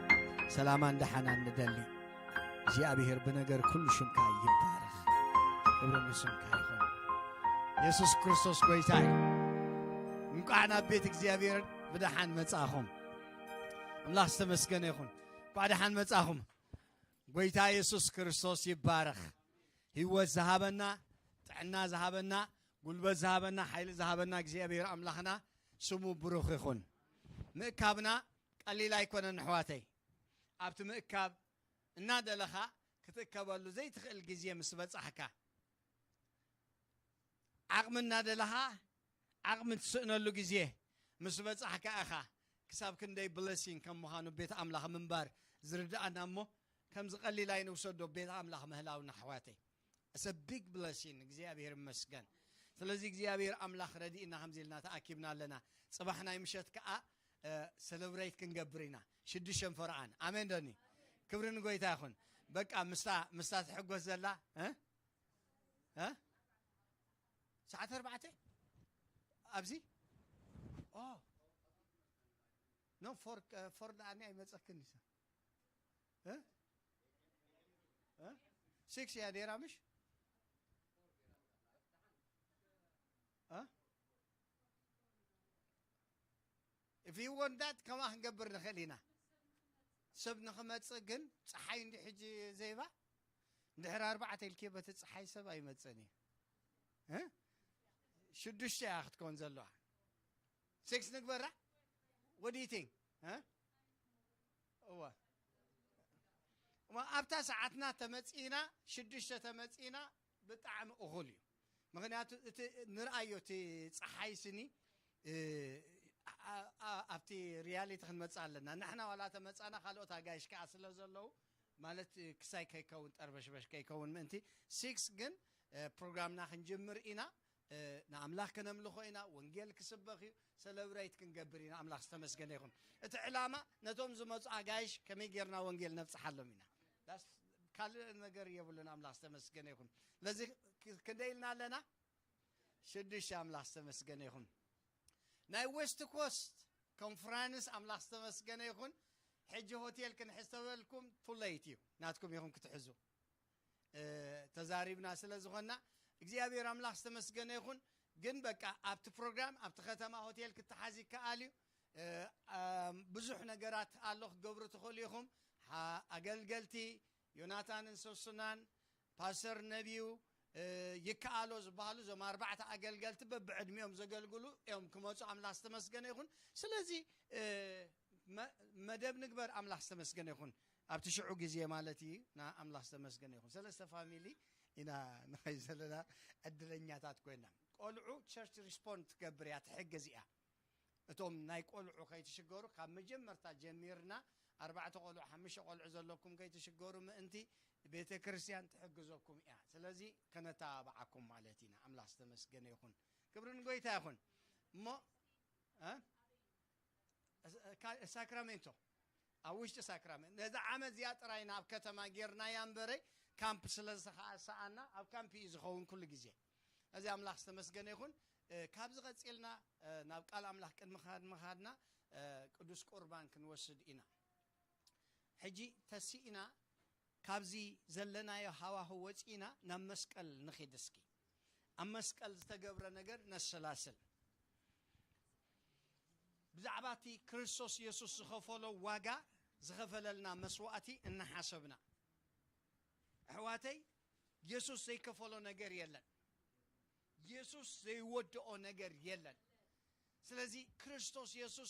ሰላማ እንደሓና ንደሊ እግዚአብሔር ብነገር ኩሉ ሽምካ ይባረኽ ክብሪ ንስምካ ይኹን ኢየሱስ ክርስቶስ ጐይታ እዩ እንኳዕ ናብ ቤት እግዚአብሔር ብደሓን መጻእኹም አምላኽ ዝተመስገነ ይኹን ባዕድሓን መጻኹም ጐይታ ኢየሱስ ክርስቶስ ይባረኽ ህይወት ዝሃበና ጥዕና ዝሃበና ጉልበት ዝሃበና ኃይሊ ዝሃበና እግዚአብሔር አምላኽና ስሙ ብሩኽ ይኹን ምእካብና ቀሊል ኣይኮነን ኣሕዋተይ ኣብቲ ምእካብ እናደለኻ ክትእከበሉ ዘይትኽእል ጊዜ ምስ በጻሕካ ዓቕሚ እናደለኻ ዓቕሚ ትስእነሉ ጊዜ ምስ በጻሕካ ኢኻ ክሳብ ክንደይ ብለሲን ከም ምዃኑ ቤት ኣምላኽ ምንባር ዝርዳእና እሞ ከም ዝቐሊል ኣይንውሰዶ ቤት ኣምላኽ ምህላውና ኣሕዋተይ It's a big blessing እግዚአብሔር ይመስገን ስለዚህ እግዚአብሔር አምላኽ ረዲእና ከምዚልና ተኣኪብና ኣለና ጽባሕና ይምሸት ከዓ ሰለብሬት ክንገብርና 6 ፈርዓን አሜን ደኒ ክብርን ጎይታ ይኹን በቃ ምስታ ትሕጎስ ዘላ ሰዓት 4 ኣብዚ ኖ ፎር ዳኒ አይመጽክን ይሳ 6 ያ ዴራ ምሽ if you want that كما هنقبر نخلينا سب نخمص ግን ፀሐይ እንዲ ሕጂ ዘይባ እንድሕር 4 الكيبه ፀሐይ ሰብ አይመጽኒ ሽዱሽተ ያኽትኮን ዘለዋ 6 ንግበራ what do you think ኣብታ ሰዓትና ተመጽኢና 6 ተመጽኢና ብጣዕሚ እኹል እዩ ምክንያቱ እቲ ንርአዮ እቲ ፀሐይ ስኒ ኣብቲ ሪያሊቲ ክንመጽ ኣለና ንሕና ዋላ ተመጻና ካልኦት ኣጋይሽ ከዓ ስለ ዘለዉ ማለት ክሳይ ከይከውን ጠርበሽበሽ ከይከውን ምእንቲ 6 ግን ፕሮግራምና ክንጅምር ኢና ንኣምላኽ ከነምልኾ ኢና ወንጌል ክስበኽ እዩ ሰለብሬት ክንገብር ኢና ኣምላኽ ዝተመስገነ ይኹን እቲ ዕላማ ነቶም ዝመፁ ኣጋይሽ ከመይ ጌርና ወንጌል ነብፅሓሎም ኢና ካልእ ነገር የብሉን ኣምላኽ ዝተመስገነ ይኹን ለዚ ክንደይ ኢልና ኣለና 6 ኣምላኽ ዝተመስገነ ይኹን ናይ ዌስት ኮስት ኮንፈረንስ ኣምላኽ ዝተመስገነ ይኹን ሕጂ ሆቴል ክንሕሰበልኩም ቱለይት እዩ ናትኩም ይኹን ክትሕዙ ተዛሪብና ስለ ዝኾና እግዚአብሔር አምላኽ ዝተመስገነ ይኹን ግን በቃ ኣብቲ ፕሮግራም ኣብቲ ከተማ ሆቴል ክትሓዚ ይከኣል እዩ ብዙሕ ነገራት ኣሎ ክገብሩ ትኽእሉ ኢኹም ኣገልገልቲ ዮናታንን ሶስናን ፓስተር ነቢዩ ይከኣሎ ዝበሃሉ ዞም 4 ኣገልገልቲ በብዕድሚኦም ዘገልግሉ እዮም ክመፁ ኣምላኽ ዝተመስገነ ይኹን ስለዚ መደብ ንግበር ኣምላኽ ዝተመስገነ ይኹን ኣብቲ ሽዑ ግዜ ማለት እዩ ና ኣምላኽ ዝተመስገነ ይኹን ሰለስተ ፋሚሊ ኢና ንኸይ ዘለና ዕድለኛታት ኮይና ቆልዑ ቸርች ሪስፖንድ ትገብር እያ ትሕግዝ እያ እቶም ናይ ቆልዑ ከይትሽገሩ ካብ መጀመርታ ጀሚርና 4 ቆልዑ 5 ቆልዑ ዘለኩም ከይትሽገሩ ምእንቲ ቤተ ክርስቲያን ትሕግዘኩም እያ ስለዚ ከነታባዓኩም ማለት ኢና ኣምላኽ ዝተመስገነ ይኹን ክብርን ጎይታ ይኹን እሞ ሳክራሜንቶ ኣብ ውሽጢ ሳክራሜንቶ ነዚ ዓመት እዚኣ ጥራይና ኣብ ከተማ ጌርና ያንበረይ ካምፕ ስለዝሰኣና ኣብ ካምፕ እዩ ዝኸውን ኩሉ ግዜ እዚ ኣምላኽ ዝተመስገነ ይኹን ካብዚ ቀፂልና ናብ ቃል ኣምላኽ ቅድሚ መኻድና ቅዱስ ቁርባን ክንወስድ ኢና ሕጂ ተሲኢና ካብዚ ዘለናዮ ሃዋህው ወፂና ናብ መስቀል ንኸይድ እስኪ ኣብ መስቀል ዝተገብረ ነገር ነሰላስል ብዛዕባ እቲ ክርስቶስ ኢየሱስ ዝኸፈሎ ዋጋ ዝኸፈለልና መስዋእቲ እናሓሰብና أحواتي يسوع سيكفلو نجار يلن يسوع سيودعو نجار يلن سلازي كريستوس يسوع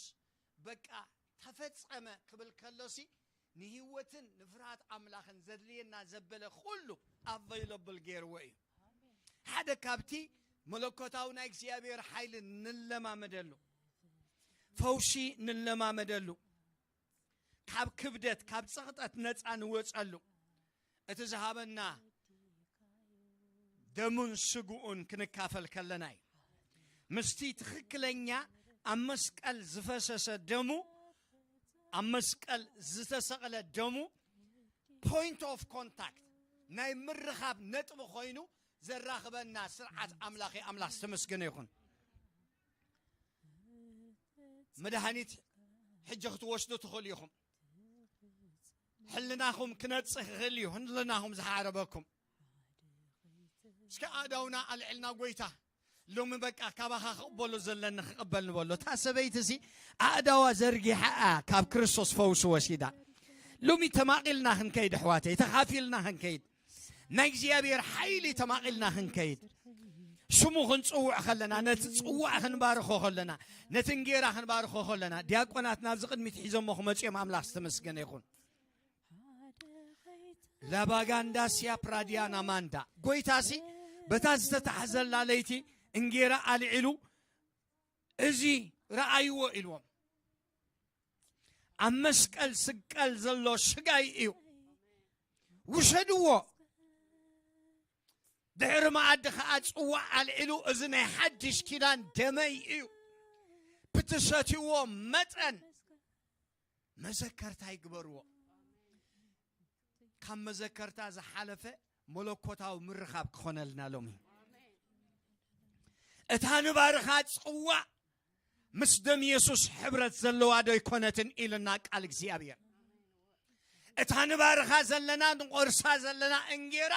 بقى تفتس أما قبل كلاسي نهيوتن نفرات أملاخن زدلينا زبلة كله available غير واي هذا كابتي ملكوتاو نايكسيابير حيل نلما مدلو فوشي نلما مدلو كاب كبدت كاب سقطت نصان وصالو اتزهابنا دمون سقون كنكافل كلناي مستي تخكلنيا امسقل زفسس دمو امسقل زتسقل دمو point of contact ناي مرخاب نطب خوينو زراخبنا سرعت املاخي املاح تمسكن يكون مدهانيت حجه توشدو تخليهم حلناهم كنتصخ غليو حلناهم زحاربكم اسكا اداونا علنا قويتا لو من بقى كابها قبلوا زلنا قبل نبلو تاسبيتسي اداوا زرقي حقا كاب كريستوس فوس وسيدا لومي تماقلنا هنكيد حواتي تخافيلنا هنكيد نايزيابير حيلي تماقلنا هنكيد شمو هنصوع خلنا نتصوع هنبارخو خلنا نتنجيرا هنبارخو خلنا دياقونات نابزقد متحيزو مخمص يا ماملاخ تمسكن يكون لاباغانداسيا براديانا ماندا قويتاسي بتاز تتحزل عليتي انجيرا على ازي رأيو إلوم أمسكال سكال زلو شقاي إيو وشدوو ድሕሪ መዓዲ ከዓ ጽዋዕ ኣልዒሉ እዚ ናይ ሓድሽ ኪዳን ደመይ እዩ ብትሰትይዎ መጠን መዘከርታ ይግበርዎ ካብ መዘከርታ ዝሓለፈ መለኮታዊ ምርኻብ ክኾነልና ሎሚ እታ ንባርኻ ጽዋዕ ምስ ደም ኢየሱስ ሕብረት ዘለዋ ዶ ይኮነትን ኢልና ቃል እግዚአብሔር እታ ንባርኻ ዘለና ንቆርሳ ዘለና እንጌራ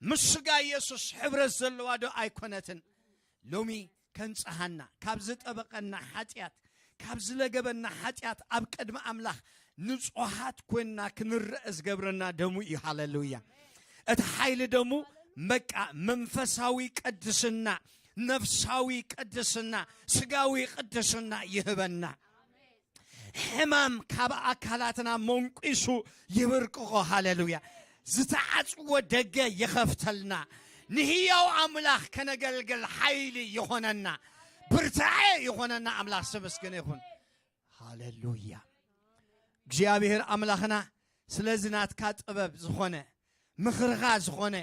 ምስ ስጋ ኢየሱስ ሕብረት ዘለዋ ዶ ኣይኮነትን ሎሚ ከንጽሐና ካብ ዝጠበቐና ኃጢአት ካብ ዝለገበና ኃጢአት ኣብ ቅድሚ ኣምላኽ ንጹሓት ኮይንና ክንርአ ዝገብረና ደሙ እዩ ሃሌሉያ እቲ ኃይሊ ደሙ መቃ መንፈሳዊ ቅድስና ነፍሳዊ ቅድስና ስጋዊ ቅድስና ይህበና ሕማም ካብ ኣካላትና መንቂሱ ይብርቅቆ ሃሌሉያ ዝተዓጽወ ደገ ይኸፍተልና ንህያው ኣምላኽ ከነገልግል ኃይሊ ይኾነና ብርታዕ ይኾነና ኣምላኽ ስመስገነ ይኹን ሃሌሉያ እግዚአብሔር ኣምላኽና ስለዚህ ናትካ ጥበብ ዝኾነ ምኽርኻ ዝኾነ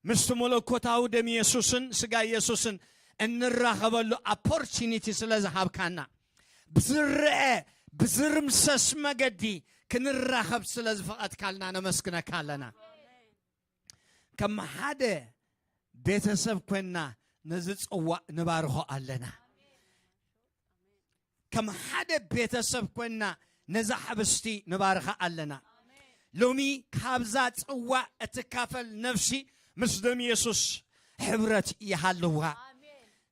ምስቲ መለኮታዊ ደም ኢየሱስን ስጋ ኢየሱስን እንራኸበሉ ኦፖርቹኒቲ ስለዝሃብካና ብዝርአ ብዝርምሰስ መገዲ ክንራኸብ ስለዝፈቐድካልና ነመስግነካ ኣለና ከም ሓደ ቤተሰብ ኮይንና ነዚ ጽዋዕ ንባርኾ ኣለና ከም ሓደ ቤተሰብ ኮይንና ነዛ ሓብስቲ ንባርኻ ኣለና ሎሚ ካብዛ ጽዋዕ እትካፈል ነፍሲ ምስ ደም ኢየሱስ ሕብረት ይሃልዋ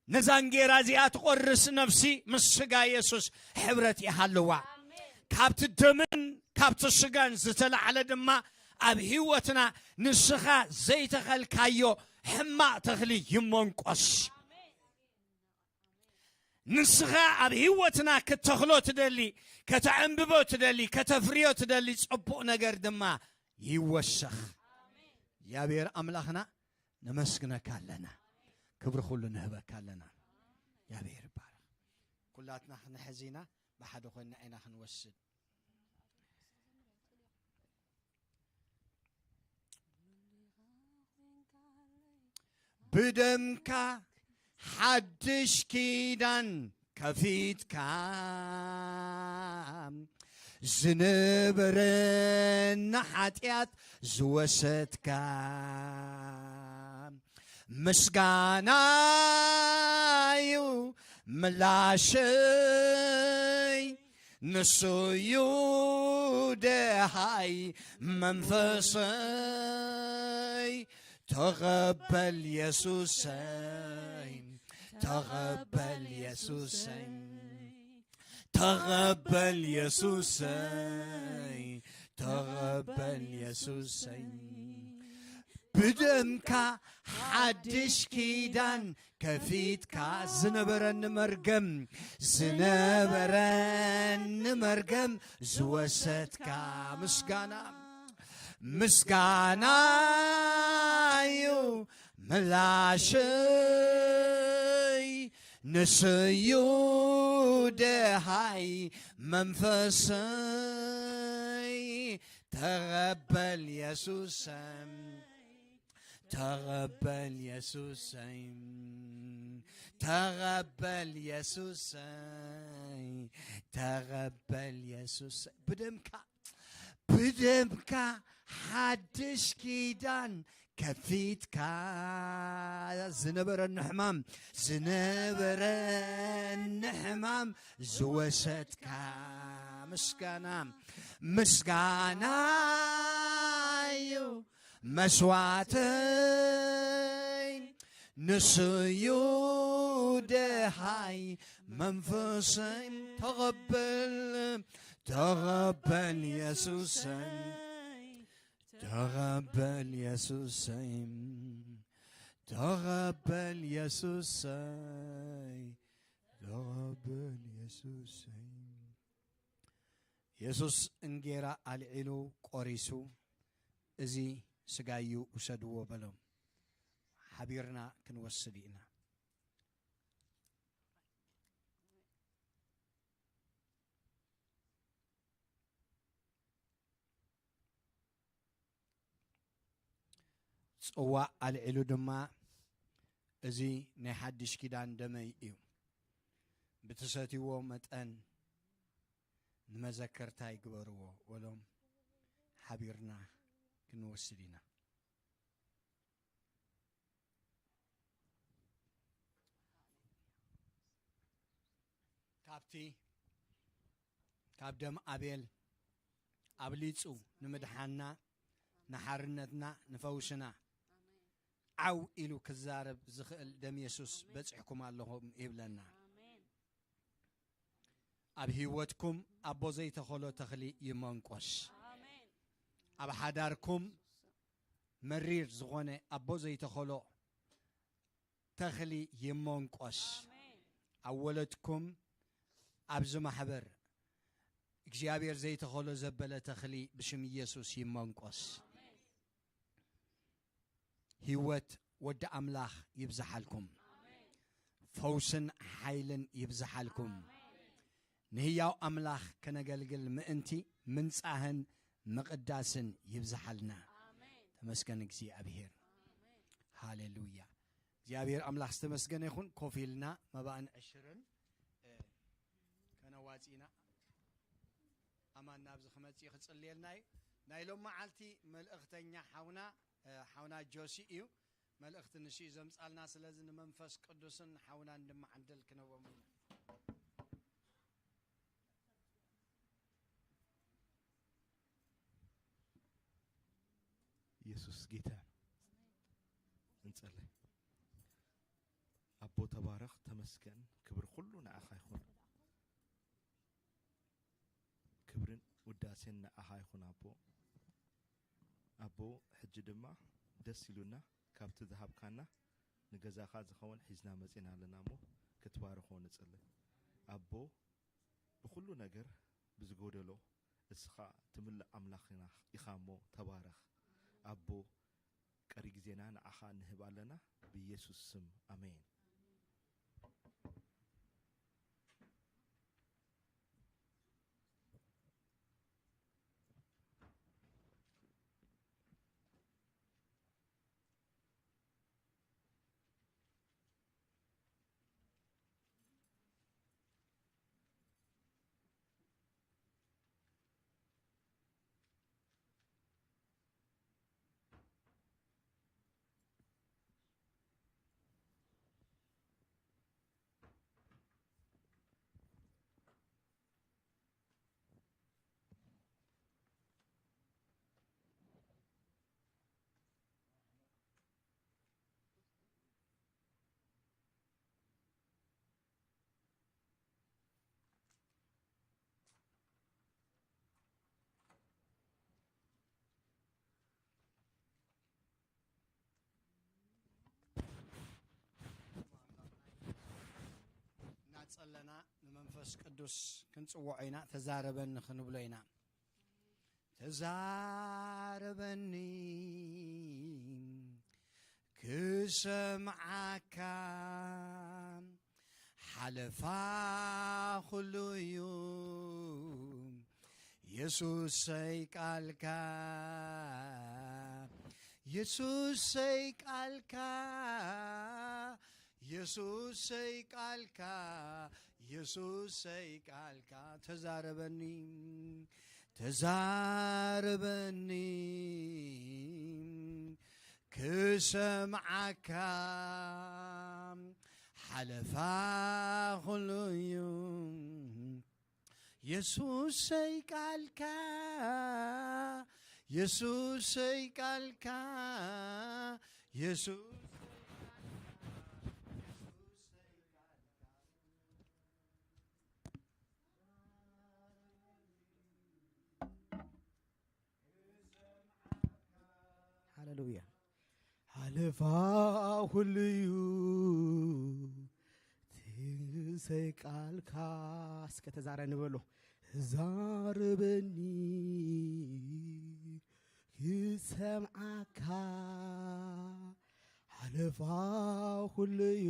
ነዛንጌራ እዚኣ ትቆርስ ነፍሲ ምስ ስጋ ኢየሱስ ሕብረት ይሃልዋ ካብቲ ደምን ካብቲ ስጋን ዝተላዕለ ድማ ኣብ ህይወትና ንስኻ ዘይተኸልካዮ ሕማቕ ተኽሊ ይመንቆስ ንስኻ ኣብ ህይወትና ከተኽሎ ትደሊ ከተዕንብቦ ትደሊ ከተፍርዮ ትደሊ ጽቡቕ ነገር ድማ ይወሰኽ እግዚአብሔር ኣምላኽና ነመስግነካ ኣለና ክብሪ ኩሉ ንህበካ ኣለና እግዚአብሔር ይባረክ ኩላትና ንሕዚና ብሓደ ኮይንና ኢና ክንወስድ ብደምካ ሓድሽ ኪዳን ከፊትካ ዝነበረና ኃጢአት ዝወሰድካ ምስጋና እዩ ምላሸይ ንሱ እዩ ደሃይ መንፈሰይ ተቐበል ኢየሱሰይ ተቐበል ኢየሱሰይ ተቐበል ኢየሱሰይ ተቐበል ኢየሱሰይ ብደምካ ሓድሽ ኪዳን ከፊትካ ዝነበረኒ መርገም ዝወሰድካ ምስጋና እዩ ምላሸይ ንሱ እዩ ደሃይ መንፈሰይ ተቐበል ኢየሱሰይ ተቐበል ኢየሱሰይ ተቐበል ኢየሱሰይ ተቐበል ኢየሱሰይ ብደምካ ሓድሽ ኪዳን ከፊትካ ዝነበረኒ ሕማም ዝወሰድካ ምስጋና እዩ መስዋዕተይ ንሱ እዩ ደሃይ መንፈሰይ ተቐበል ኢየሱሰይ ተቐበል ኢየሱሰይ ተቐበል ኢየሱሰይ ተቐበል ኢየሱሰይ ኢየሱስ እንጌራ አልዒሉ ቆሪሱ እዚ ስጋዩ ውሰድዎ በሎም ሓቢርና ክንወስድ ኢና ጽዋዕ ኣልዒሉ ድማ እዚ ናይ ሓድሽ ኪዳን ደመይ እዩ ብትሰትይዎ መጠን ንመዘከርታ ይግበርዎ ወሎም ሓቢርና ክንወስድ ኢና ካብ ደም ኣቤል ኣብሊጹ ንምድሓና ንሓርነትና ንፈውስና ዓው ኢሉ ክዛረብ ዝኽእል ደም ኢየሱስ በጽሕኩም ኣለኹም ይብለና ኣብ ህይወትኩም ኣቦ ዘይተኸሎ ተኽሊ ይመንቆስ ኣብ ሓዳርኩም መሪር ዝኾነ ኣቦ ዘይተኸሎ ተኽሊ ይመንቆስ ኣብ ወለድኩም ኣብዚ ማሕበር እግዚአብሔር ዘይተኸሎ ዘበለ ተኽሊ ብሽም ኢየሱስ ይመንቆስ ህይወት ወዲ ኣምላኽ ይብዛሓልኩም ፈውስን ሓይልን ይብዛሓልኩም ንህያው ኣምላኽ ከነገልግል ምእንቲ ምንጻህን መቕዳስን ይብዛሓልና ተመስገን እግዚአብሔር ሃሌሉያ እግዚአብሔር ኣምላኽ ዝተመስገነ ይኹን ኮፍ ኢልና መባእን ዕሽርን ከነዋፂና ኣማን ናብዚ ክመጽእ ክጽልየልና እዩ ናይ ሎም መዓልቲ መልእኽተኛ ሓውና ጆሲ እዩ መልእኽቲ ንሺ ዘምጻልና ስለዚ ንመንፈስ ቅዱስን ሓውናን ድማ ዓንደል ክነቦም ኢና ኢየሱስ ጌታ እንጸልይ አቦ ተባረኽ ተመስገን ክብር ሁሉ ንዓኻ ይኹን ክብርን ውዳሴን ንዓኻ ይኹን አቦ ሕጂ ድማ ደስ ይሉና ካብቲ ዝሃብካና ንገዛኻ ዝኸውን ሒዝና መጺና ኣለና እሞ ክትባረኾ ንጸልይ አቦ ብኩሉ ነገር ብዝጎደሎ እስኻ ትምልእ ኣምላኽና ኢኻ እሞ ተባረኽ አቦ ቀሪ ጊዜና ንዓኻ ንህብ ኣለና ብኢየሱስ ስም አሜን ጸለና ንመንፈስ ቅዱስ ክንጽውዖ ኢና ተዛረበኒ ክንብሎ ኢና ተዛረበኒ ክሰምዓካ ሓለፋ ኩሉ እዩ ኢየሱሰይ ቃልካ ኢየሱሰይ ቃልካ ኢየሱሰይ ቃልካ ኢየሱሰይ ቃልካ ተዛረበኒ ተዛረበኒ ክሰምዓካ ሓለፋ ኩሉ እዩ ኢየሱሰይ ቃልካ ኢየሱሰይ ቃልካ ኢየሱስ ሃሌሉያ ሓለፋ ኩሉ እዩ ትንሰይ ቃልካ እስከ ተዛረ ንበሎ ዛረበኒ ክሰምዓካ ሓለፋ ኩሉ እዩ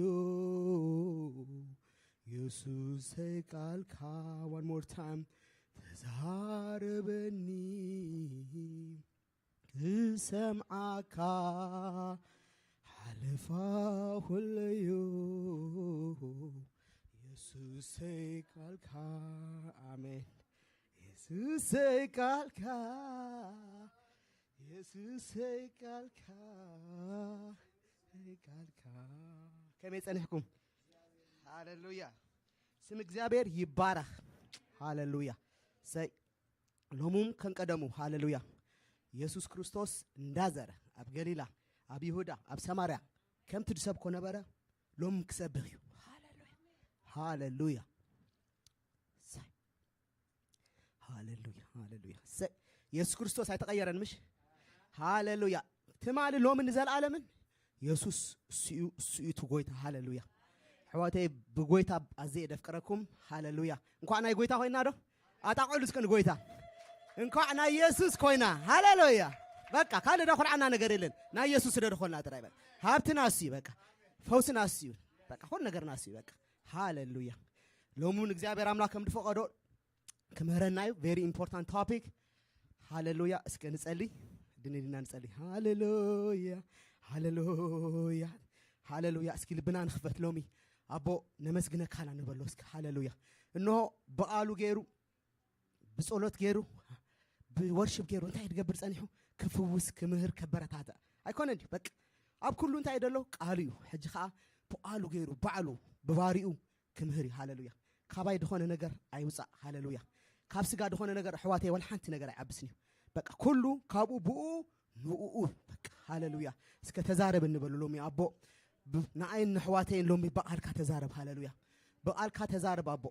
ኢየሱሰይ ቃልካ one more time ተዛረበኒ ክሰምዓካ ሓልፋ ሁለዩ ኢየሱሰይ ቃልካ አሜን ኢየሱሰይ ቃልካ ኢየሱሰይ ቃልካ ከመይ ጸኒሕኩም ሃሌሉያ ስም እግዚአብሔር ይባረክ ሃሌሉያ ሰይ ሎሙም ከንቀደሙ ሃሌሉያ ኢየሱስ ክርስቶስ እንዳዘረ ኣብ ገሊላ ኣብ ይሁዳ ኣብ ሰማርያ ከምቲ ድሰብኮ ነበረ ሎም ክሰብህ እዩ ሃሌሉያ ሰይ ሃሌሉያ ሃሌሉያ ሰይ ኢየሱስ ክርስቶስ ኣይተቀየረን ምሽ ሃሌሉያ ትማሊ ሎም ንዘለዓለምን ኢየሱስ እሱ ጎይታ ሃሌሉያ ሕዋተይ ብጎይታ ኣዘይ ደፍቀረኩም ሃሌሉያ እንኳዕ ናይ ጎይታ ኮይና ዶ ኣጣቆሉ እስከን ጎይታ እንኳዕ ናይ ኢየሱስ ኮይና ሃሌሉያ በቃ ካለ ዳ ኩልዓና ነገር የለን ናይ ኢየሱስ ደድኾልና ጥራይ በቃ ሃብትና እሱ በቃ ፈውስና እሱ በቃ ሁሉ ነገርና እሱ በቃ ሃሌሉያ ሎሙን እግዚአብሔር አምላክ ከም ድፈቀዶ ከመረናዩ ቬሪ ኢምፖርታንት ቶፒክ ሃሌሉያ እስከ ንጸልይ ድንድና ንጸልይ ሃሌሉያ ሃሌሉያ ሃሌሉያ እስኪ ልብና ንኽፈት ሎሚ አቦ ነመስግነካና ንበሎ እስኪ ሃሌሉያ እነሆ በዓሉ ገይሩ ብጸሎት ገይሩ ብወርሽፕ ገይሩ እንታይ ይድገብር ጸኒሑ ክፍውስ ክምህር ከበረታታ ኣይኮነ እንዲ በቃ ኣብ ኩሉ እንታይ ይደሎ ቃሉ እዩ ሕጂ ከዓ በዓሉ ገይሩ ባዕሉ ብባሪኡ ክምህር ሃሌሉያ ካባይ ድኾነ ነገር ኣይውፃእ ሃሌሉያ ካብ ስጋ ድኾነ ነገር ሕዋተይ ወላ ሓንቲ ነገር ኣይዓብስን እዩ በቃ ኩሉ ካብኡ ብኡ ንኡኡ በቃ ሃሌሉያ እስከ ተዛረብ እንበሉ ሎሚ አቦ ንዓይን ሕዋተይን ሎሚ በዓልካ ተዛረብ ሃሌሉያ በዓልካ ተዛረብ አቦ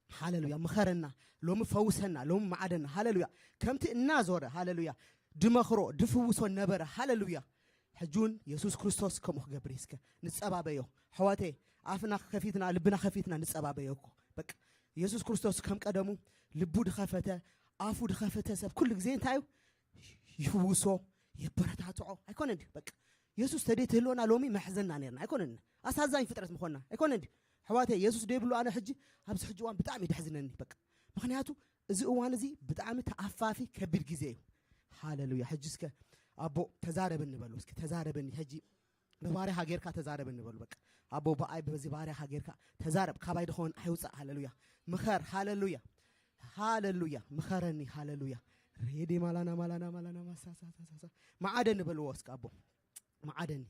ሃሌሉያ ምኸረና ሎሚ ፈውሰና ሎሚ ማዓደና ሃሌሉያ ከምቲ እናዞረ ሃሌሉያ ድመኽሮ ድፍውሶ ነበረ ሃሌሉያ ሕጁን ኢየሱስ ክርስቶስ ከምኡ ክገብር እስከ ንጸባበዮ ሕዋተይ አፍና ከፊትና ልብና ከፊትና ንጸባበዮ እኮ በቃ ኢየሱስ ክርስቶስ ከም ቀደሙ ልቡ ድኸፈተ አፉ ድኸፈተ ሰብ ኩሉ ግዜ እንታይ ይፍውሶ ይበረታትዖ ኣይኮነ እንዲ በቃ ኢየሱስ ተደይት ህልወና ሎሚ መሕዘንና ነርና ኣይኮነ ኣሳዛኝ ፍጥረት ምኾንና ኣይኮነ እንዲ ሕዋተይ ኢየሱስ ደይብሉ ኣነ ሕጂ ኣብዚ ሕጂ እዋን ብጣዕሚ ይድሕዝነኒ በቃ ምክንያቱ እዚ እዋን እዚ ብጣዕሚ ተኣፋፊ ከቢድ ግዜ እዩ ሃሌሉያ ሕጂ እስከ አቦ ተዛረብ እንበሉ እስኪ ተዛረበኒ ሕጂ በባሪያኻ ጌርካ ተዛረብ እንበሉ በቃ አቦ በኣይ በዚ ባሪያኻ ጌርካ ተዛረብ ካባይ ድኾን ኣይውፃእ ሃሌሉያ ምኸር ሃሌሉያ ሃሌሉያ ምኸረኒ ሃሌሉያ ሬዲ ማላና ማላና ማላና ማሳሳሳሳ ማዓደን በልዎ እስኪ አቦ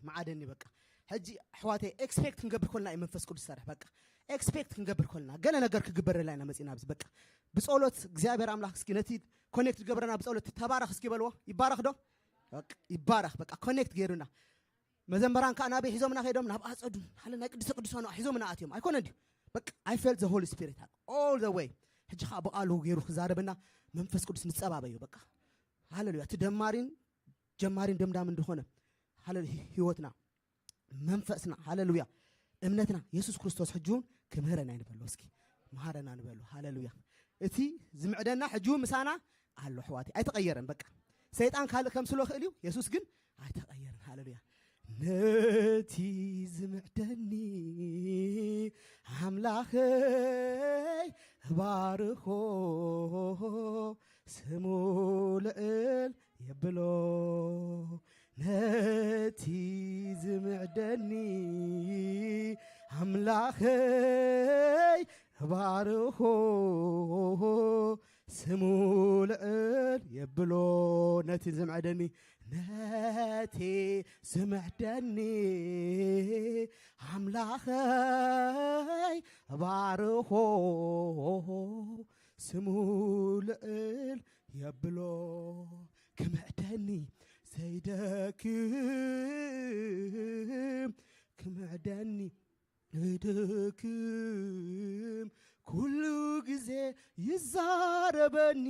ማዓደኒ በቃ ሕጂ ሕዋተይ ኤክስፔክት ክንገብር ኮልና መንፈስ ቅዱስ ሰርሕ በቃ ኤክስፔክት ክንገብር ኮልና ገለ ነገር ክግበረላይና መፂና ብዚ በቃ ብጸሎት እግዚአብሔር አምላክ እስኪ ነቲ ኮኔክት ገበረና ብጸሎት ተባረኽ እስኪ በልዎ ይባረኽ ዶ በቃ ይባረኽ በቃ ኮኔክት ገይሩና መዘምራን ከዓ ናበይ ሒዞምና ኸይዶም ናብ ኣጸዱ ሃለ ናይ ቅዱስ ቅዱሳን ሒዞምና ኣትዮም ኣይኮነ እንዲ በቃ አይ ፌልት ዘ ሆሊ ስፒሪት ኦል ዘ ዌይ ሕጂ ከዓ በቃሉ ገይሩ ክዛረብና መንፈስ ቅዱስ ንጸባበዩ በቃ ሃሌሉያ ትደማሪን ጀማሪን ደምዳም እንደሆነ ሃሌሉያ ህይወትና መንፈስና ሃሌሉያ እምነትና ኢየሱስ ክርስቶስ ሕጁን ክምህረና ይንበሎ እስኪ መሃረና ንበሎ ሃሌሉያ እቲ ዝምዕደና ሕጁን ምሳና አሎ ሕዋቴ ኣይተቀየረን በቃ ሰይጣን ካልእ ከምስሎ ክእል እዩ ኢየሱስ ግን ኣይተቀየረን ሃሌሉያ ነቲ ዝምዕደኒ አምላኸይ ባርኾ ስሙ ልዕል የብሎ ነቲ ዝምዕደኒ አምላኸይ ባርኾ ስሙ ልዕል የብሎ ነቲ ዝምዕደኒ አምላኸይ ባርኾ ስሙ ልዕል የብሎ ክምዕደኒ ዘይደክም ክምዕደኒ ዘይደክም ኩሉ ጊዜ ይዛረበኒ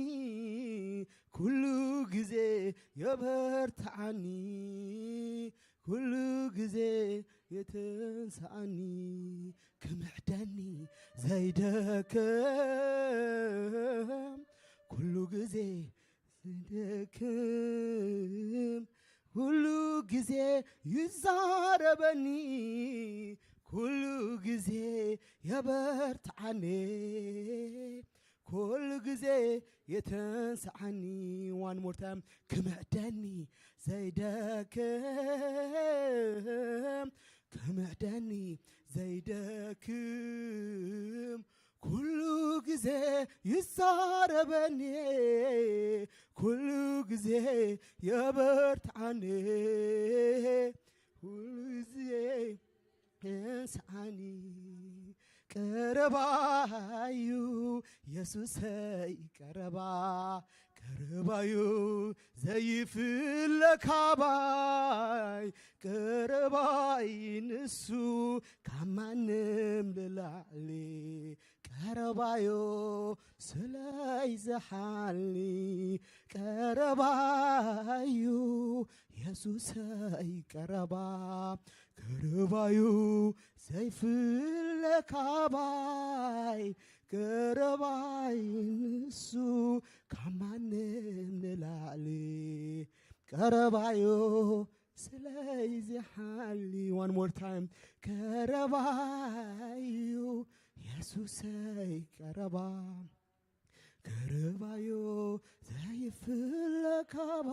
ኩሉ ጊዜ የበርታዓኒ ኩሉ ጊዜ የተንሳአኒ ክምዕደኒ ዘይደክም ኩሉ ጊዜ ዘይደክም ኩሉ ጊዜ ይዛረበኒ ኩሉ ጊዜ የበርታዓኒ ኩሉ ግዜ የተንስዓኒ ዋን ሞር ታይም ክምዕደኒ ዘይደክም ክምዕደኒ ዘይደክም ኩሉ ግዜ ይዛረበኒ ኩሉ ግዜ የበርትዓኒ ኩሉ ግዜ የንስዓኒ ቀረባዩ ኢየሱሰይ ቀረባ ቀረባዩ ዘይፍለካባይ ቀረባይ ንሱ ካማንም ልላዕሊ ቀረባዮ ስለይ ዝሓልኒ ቀረባዩ ኢየሱሰይ ቀረባ ቀረባዩ ዘይፍለካባይ ቀረባይ ንሱ ካማንም ንላዕሊ ቀረባዮ ስለይ ዝሓሊ one more time ቀረባዩ ኢየሱሰይ ቀረባ ቀረባዮ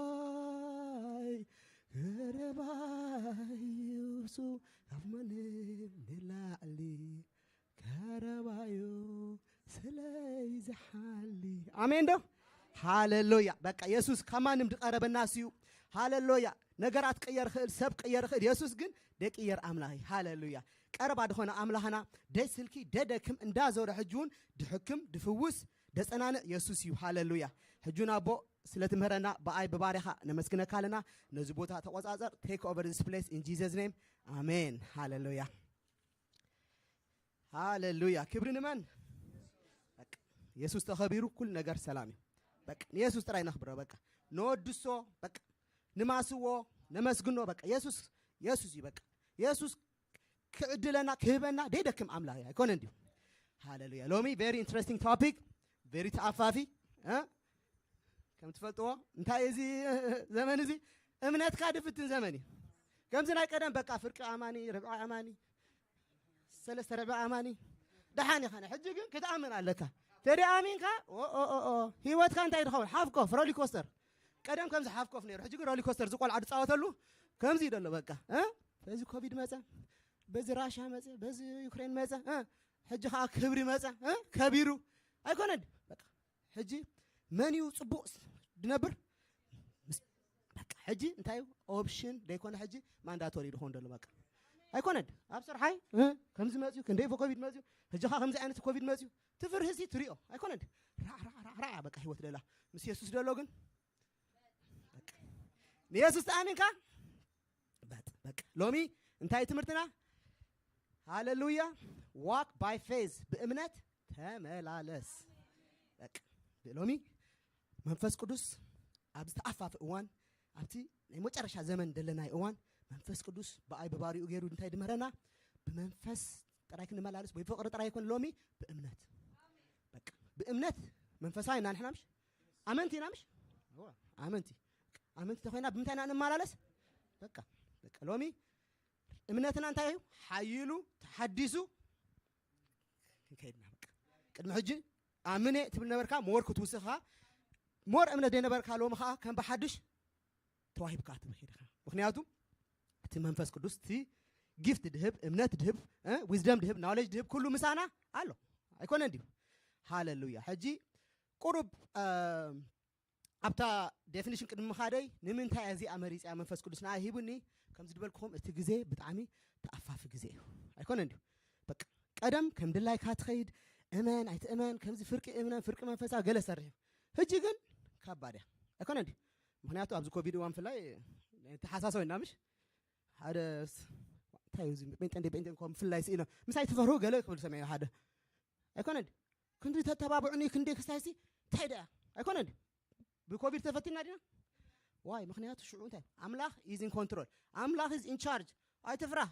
ዘይፍለካባይ ቀረባዩ ሱ ካማንም ንላዕሊ ቀረባዮ ስለይ ዝሓሊ አሜን ዶ ሃሌሉያ በቃ ኢየሱስ ከማንም ድቀረበና ሲዩ ሃሌሉያ ነገራት ቀየር ክእል ሰብ ቀየር ክእል ኢየሱስ ግን ደቂየር አምላኺ ሃሌሉያ ቀረባ ድኾነ አምላኽና ደስልኪ ደደክም እንዳዞረ ሕጁን ድሕክም ድፍውስ ደጸናነ ኢየሱስ እዩ ሃሌሉያ ሕጁን አቦ ስለትምህረና በአይ በባሪኻ ነመስግነካ ኣለና ነዚ ቦታ ተቆጻጸር ቴክ ኦቨር ዚስ ፕሌስ ኢን ጂሰስ ኔም አሜን ሃሌሉያ ሃሌሉያ ክብሪ ንመን በቃ ኢየሱስ ተኸቢሩ ኩል ነገር ሰላም እዩ በቃ ኢየሱስ ጥራይ ነኽብሮ በቃ ነወድሶ በቃ ንማስዎ ነመስግኖ በቃ ኢየሱስ ኢየሱስ እዩ በቃ ኢየሱስ ክዕድለና ክህበና ደይደክም አምላኽ አይኮነ እንዲሁ ሃሌሉያ ሎሚ ቬሪ ኢንትረስቲንግ ቶፒክ ቬሪ ተአፋፊ ከም ትፈልጥዎ እንታይ እዚ ዘመን እዚ እምነትካ ድፍትን ዘመን እዩ ከምዚ ናይ ቀደም በቃ ፍርቂ አማኒ ርብዓ አማኒ ሰለስተ ርብዓ አማኒ ደሓን ኢኻ ሕጂ ግን ክትኣምን ኣለካ ተዲ ኣሚንካ ሂወትካ እንታይ ድኸውን ሓፍኮፍ ሮሊኮስተር ቀደም ከምዚ ሓፍኮፍ ነይሩ ሕጂ ግን ሮሊኮስተር ዝቆልዓ ድፃወተሉ ከምዚ ይደሎ በቃ በዚ ኮቪድ መፀ በዚ ራሽያ መፀ በዚ ዩክሬን መፀ ሕጂ ከዓ ክብሪ መፀ ከቢሩ ኣይኮነን በቃ ሕጂ መንዩ ጽቡቕ ድነብር በቃ ሕጂ እንታይ ኦፕሽን ደይኮነ ሕጂ ማንዳቶሪ ድኾን ደሎ በቃ ኣይኮነን ኣብ ስርሓይ ከምዚ መፅዩ ክንደይ ኮቪድ መፅዩ ሕጂ ከዓ ከምዚ ዓይነት ኮቪድ መፅዩ ትፍርህሲ ትሪኦ ኣይኮነን ራዕራዕ በቃ ሂወት ደላ ምስ ኢየሱስ ደሎ ግን በቃ ንኢየሱስ ተኣሚንካ በቃ ሎሚ እንታይ ትምህርትና ሃሌሉያ ዋክ ባይ ፌዝ በእምነት ተመላለስ በቃ ሎሚ መንፈስ ቅዱስ ኣብ ዝተኣፋፍ እዋን ኣብቲ ናይ መጨረሻ ዘመን ደለናይ እዋን መንፈስ ቅዱስ በአይ በባሪኡ ገይሩ እንታይ ድመረና በመንፈስ ጥራይ ክንመላለስ ወይ ፍቅሪ ጥራይ ይኮን ሎሚ በእምነት በቃ በእምነት መንፈሳዊ እና ንሕና ምሽ አመንቲ ኢና ምሽ አመንቲ ተኾይና ብምንታይና እንመላለስ በቃ ሎሚ እምነትና እንታይ እዩ ሓይሉ ተሓዲሱ ከይድና በቃ ቅድሚ ሕጂ ኣምነ ትብል ነበርካ ሞር ክትውስኻ ሞር እምነት ደይነበርካ ሎሚ ከዓ ከም ብሓድሽ ተዋሂብካ ትብሂድኻ ምክንያቱ እቲ መንፈስ ቅዱስ እቲ ጊፍት ድህብ እምነት ድህብ ዊዝደም ድህብ ናውሌጅ ድህብ ኩሉ ምሳና ኣሎ ኣይኮነ እንዲሁ ሃሌሉያ ሕጂ ቁሩብ ኣብታ ዴፊኒሽን ቅድሚ ምኻደይ ንምንታይ እዚኣ መሪፅያ መንፈስ ቅዱስ ንኣይ ሂቡኒ ከምዚ ድበልክኹም እቲ ግዜ ብጣዕሚ ተኣፋፊ ግዜ እዩ ኣይኮነ እንዲሁ በቃ ቀደም ከም ድላይካ ትኸይድ እመን ኣይትእመን ከምዚ ፍርቂ እምነን ፍርቂ መንፈሳዊ ገለ ሰርሕ ሕጂ ግን ከባድ እያ ኣይኮነ እንዲሁ ምክንያቱ ኣብዚ ኮቪድ እዋን ፍላይ ተሓሳሰብ ኢና ምሽ ሓደ እንታይ እዚ ጴንጤ ኮም ፍላይ ሲኢና ምሳይ ትፈርሁ ገለ ክብል ሰማይ ሓደ ኣይኮነ እንዲሁ ክንዲ ተተባብዑኒ ክንዲ ክስታይሲ እንታይ ደያ ኣይኮነ እንዲሁ ብኮቪድ ተፈቲና ዲና ዋይ ምክንያቱ ሽዑ እንታይ ኣምላኽ ኢዝ ኢን ኮንትሮል ኣምላኽ ኢዝ ኢን ቻርጅ ኣይትፍራህ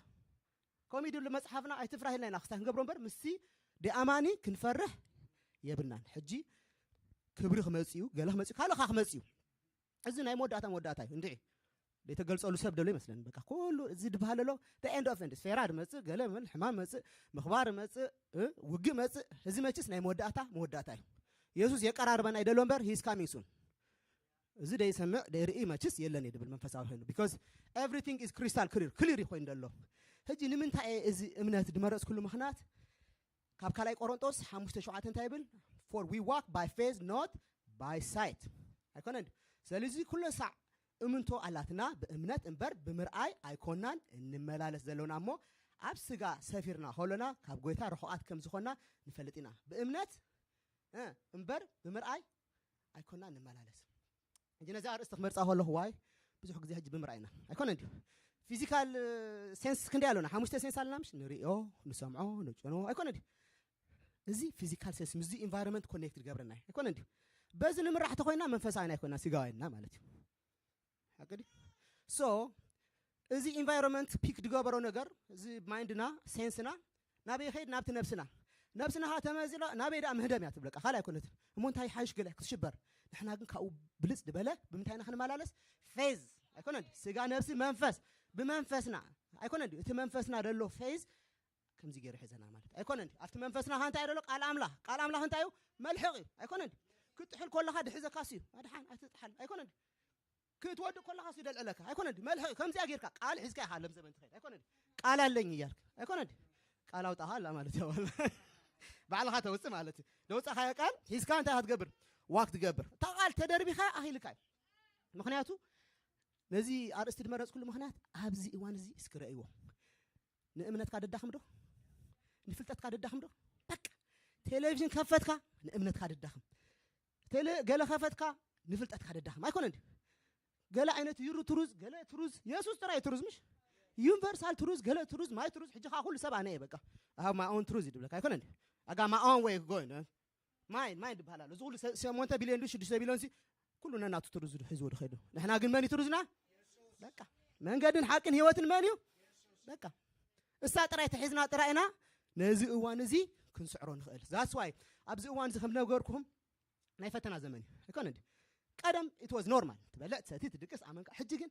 ኮሚድ ለመጽሐፍና ኣይትፍራህ ኢልና ክስታ ክንገብሮ እምበር ምስቲ ደኣማኒ ክንፈርህ የብልናን ሕጂ ክብሪ ክመጽዩ ገለ ክመጽዩ ካልኻ ክመጽዩ እዚ ናይ መወዳእታ እዩ እንድዒ ደይተገልጸሉ ሰብ ደሎ ይመስለን በቃ ኩሉ እዚ ድበሃለሎ the end of endless ፌራ ድመጽእ ገለ ምን ሕማም መጽእ ምኽባር መጽእ ውግእ መጽእ እዚ መችስ ናይ መወዳእታ እዩ ኢየሱስ የቀራርበን አይደለም እምበር he is coming soon እዚ ደይ ሰምዕ ደይ ርኢ መችስ የለን ይድብል መንፈሳዊ ሆይኑ because everything is crystal clear ይኮን እንደሎ ሕጂ ንምንታይ እዚ እምነት ድመረጽ ኩሉ ምኽንያት ካብ ካልኣይ ቆሮንጦስ 5:7 እንታይ ይብል for we walk by faith not by sight አይኮነን ስለዚህ ኩሉ ሰዕ እምንቶ አላትና በእምነት እምበር ብምርአይ አይኮናን እንመላለስ ዘለውና እሞ ኣብ ስጋ ሰፊርና ሆለና ካብ ጎይታ ረኹዓት ከም ዝኾና ንፈልጥና በእምነት እምበር ብምርአይ አይኮናን እንመላለስ እንጂ ነዛ አርእስተ ክመርጻ ሆለሁ ዋይ ብዙሕ ግዜ ሕጂ ብምርአይና አይኮነን ፊዚካል ሴንስ ክንዲ ያለውና ሓሙሽተ ሴንስ አለና ምሽ ንሪኦ ንሰምዖ ንጭኖ አይኮነን እዚ ፊዚካል ሴንስ ምዚ ኢንቫይሮንመንት ኮኔክትድ ገብረና አይኮነን በዚ ንምራሕ ተኮይና መንፈሳዊና አይኮና ሲጋዋይና ማለት እዩ አቅዲ ሶ እዚ ኢንቫይሮንመንት ፒክ ድገበሮ ነገር እዚ ማይንድና ሴንስና ናበይ ኸይድ ናብቲ ነብስና ها ተመዝላ ናበይ ዳ ምህደም ያ ትብለቃ ካላይ ኮነት እሞንታይ ሓይሽ ገለ ክትሽበር ንሕና ግን ካኡ ብልጽ ድበለ ብምንታይና ክንመላለስ ፌዝ አይኮነን ስጋ ነብሲ መንፈስ ብመንፈስና አይኮነን እቲ መንፈስና ደሎ ፌዝ ከምዚ ገይሩ ሒዘና ማለት አይኮነን ኣብቲ መንፈስና ሃንታይ ደሎ ቃል አምላኽ እንታዩ መልሕቕ አይኮነን ክትሕል ኮለኻ ድሕዘካሲ ኣድሓን ኣትጥሓል አይኮነን ክትወድ ኮለኻ ሲደልዕለካ አይኮነን መልሕቕ ከምዚ ኣገርካ ቃል ሒዝካ ይሓለም ዘመን ትኸይድ አይኮነን ቃል ኣለኝ እያልክ አይኮነን ቃል አውጣሃ ማለት ያው ባዕልኻ ተውጽእ ማለት ደውጻኻ ቃል ሒዝካ እንታይ ትገብር ዋክ ትገብር ታቃል ተደርቢኻ ኣሂልካ ምክንያቱ ነዚ አርእስቲ ድመረጽ ኩሉ ምክንያት ኣብዚ እዋን እዚ እስክረእይዎ ንእምነትካ ደዳኽም ዶ ንፍልጠትካ ደዳኽም ዶ በቃ ቴሌቪዥን ከፈትካ ንእምነትካ ደዳኽም ገለ ከፈትካ ንፍልጠትካ ደዳኽም አይኮነን ገለ ዓይነት ይሩ ትሩዝ ገለ ትሩዝ ኢየሱስ ጥራይ ትሩዝ ምሽ ዩኒቨርሳል ትሩዝ ገለ ትሩዝ ማይ ትሩዝ ሕጂኻ ኩሉ ሰብ ኣነ በቃ አው ማይ ኦን ትሩዝ ይድብለካ አይኮነን አጋ ማይ ኦን ዌይ ጎይን ማይ ድባላል እዚ ኩሉ 8 ቢልዮን 6 ቢልዮን ሲ ኩሉ ነናቱ ትሩዝ ሒዝዎ ድኸይዱ ንሕና ግን መን ትሩዝና በቃ መንገድን ሓቅን ህይወትን መን እዩ በቃ እሳ ጥራይ ተሒዝና ጥራይና ነዚ እዋን እዚ ክንስዕሮ ንኽእል ዛስ ዋይ ኣብዚ እዋን እዚ ከም ነገርኩም ናይ ፈተና ዘመን አይኮነን ቀደም it was normal ትበለዕ ሰቲ ትድቅስ ኣመንካ ሕጂ ግን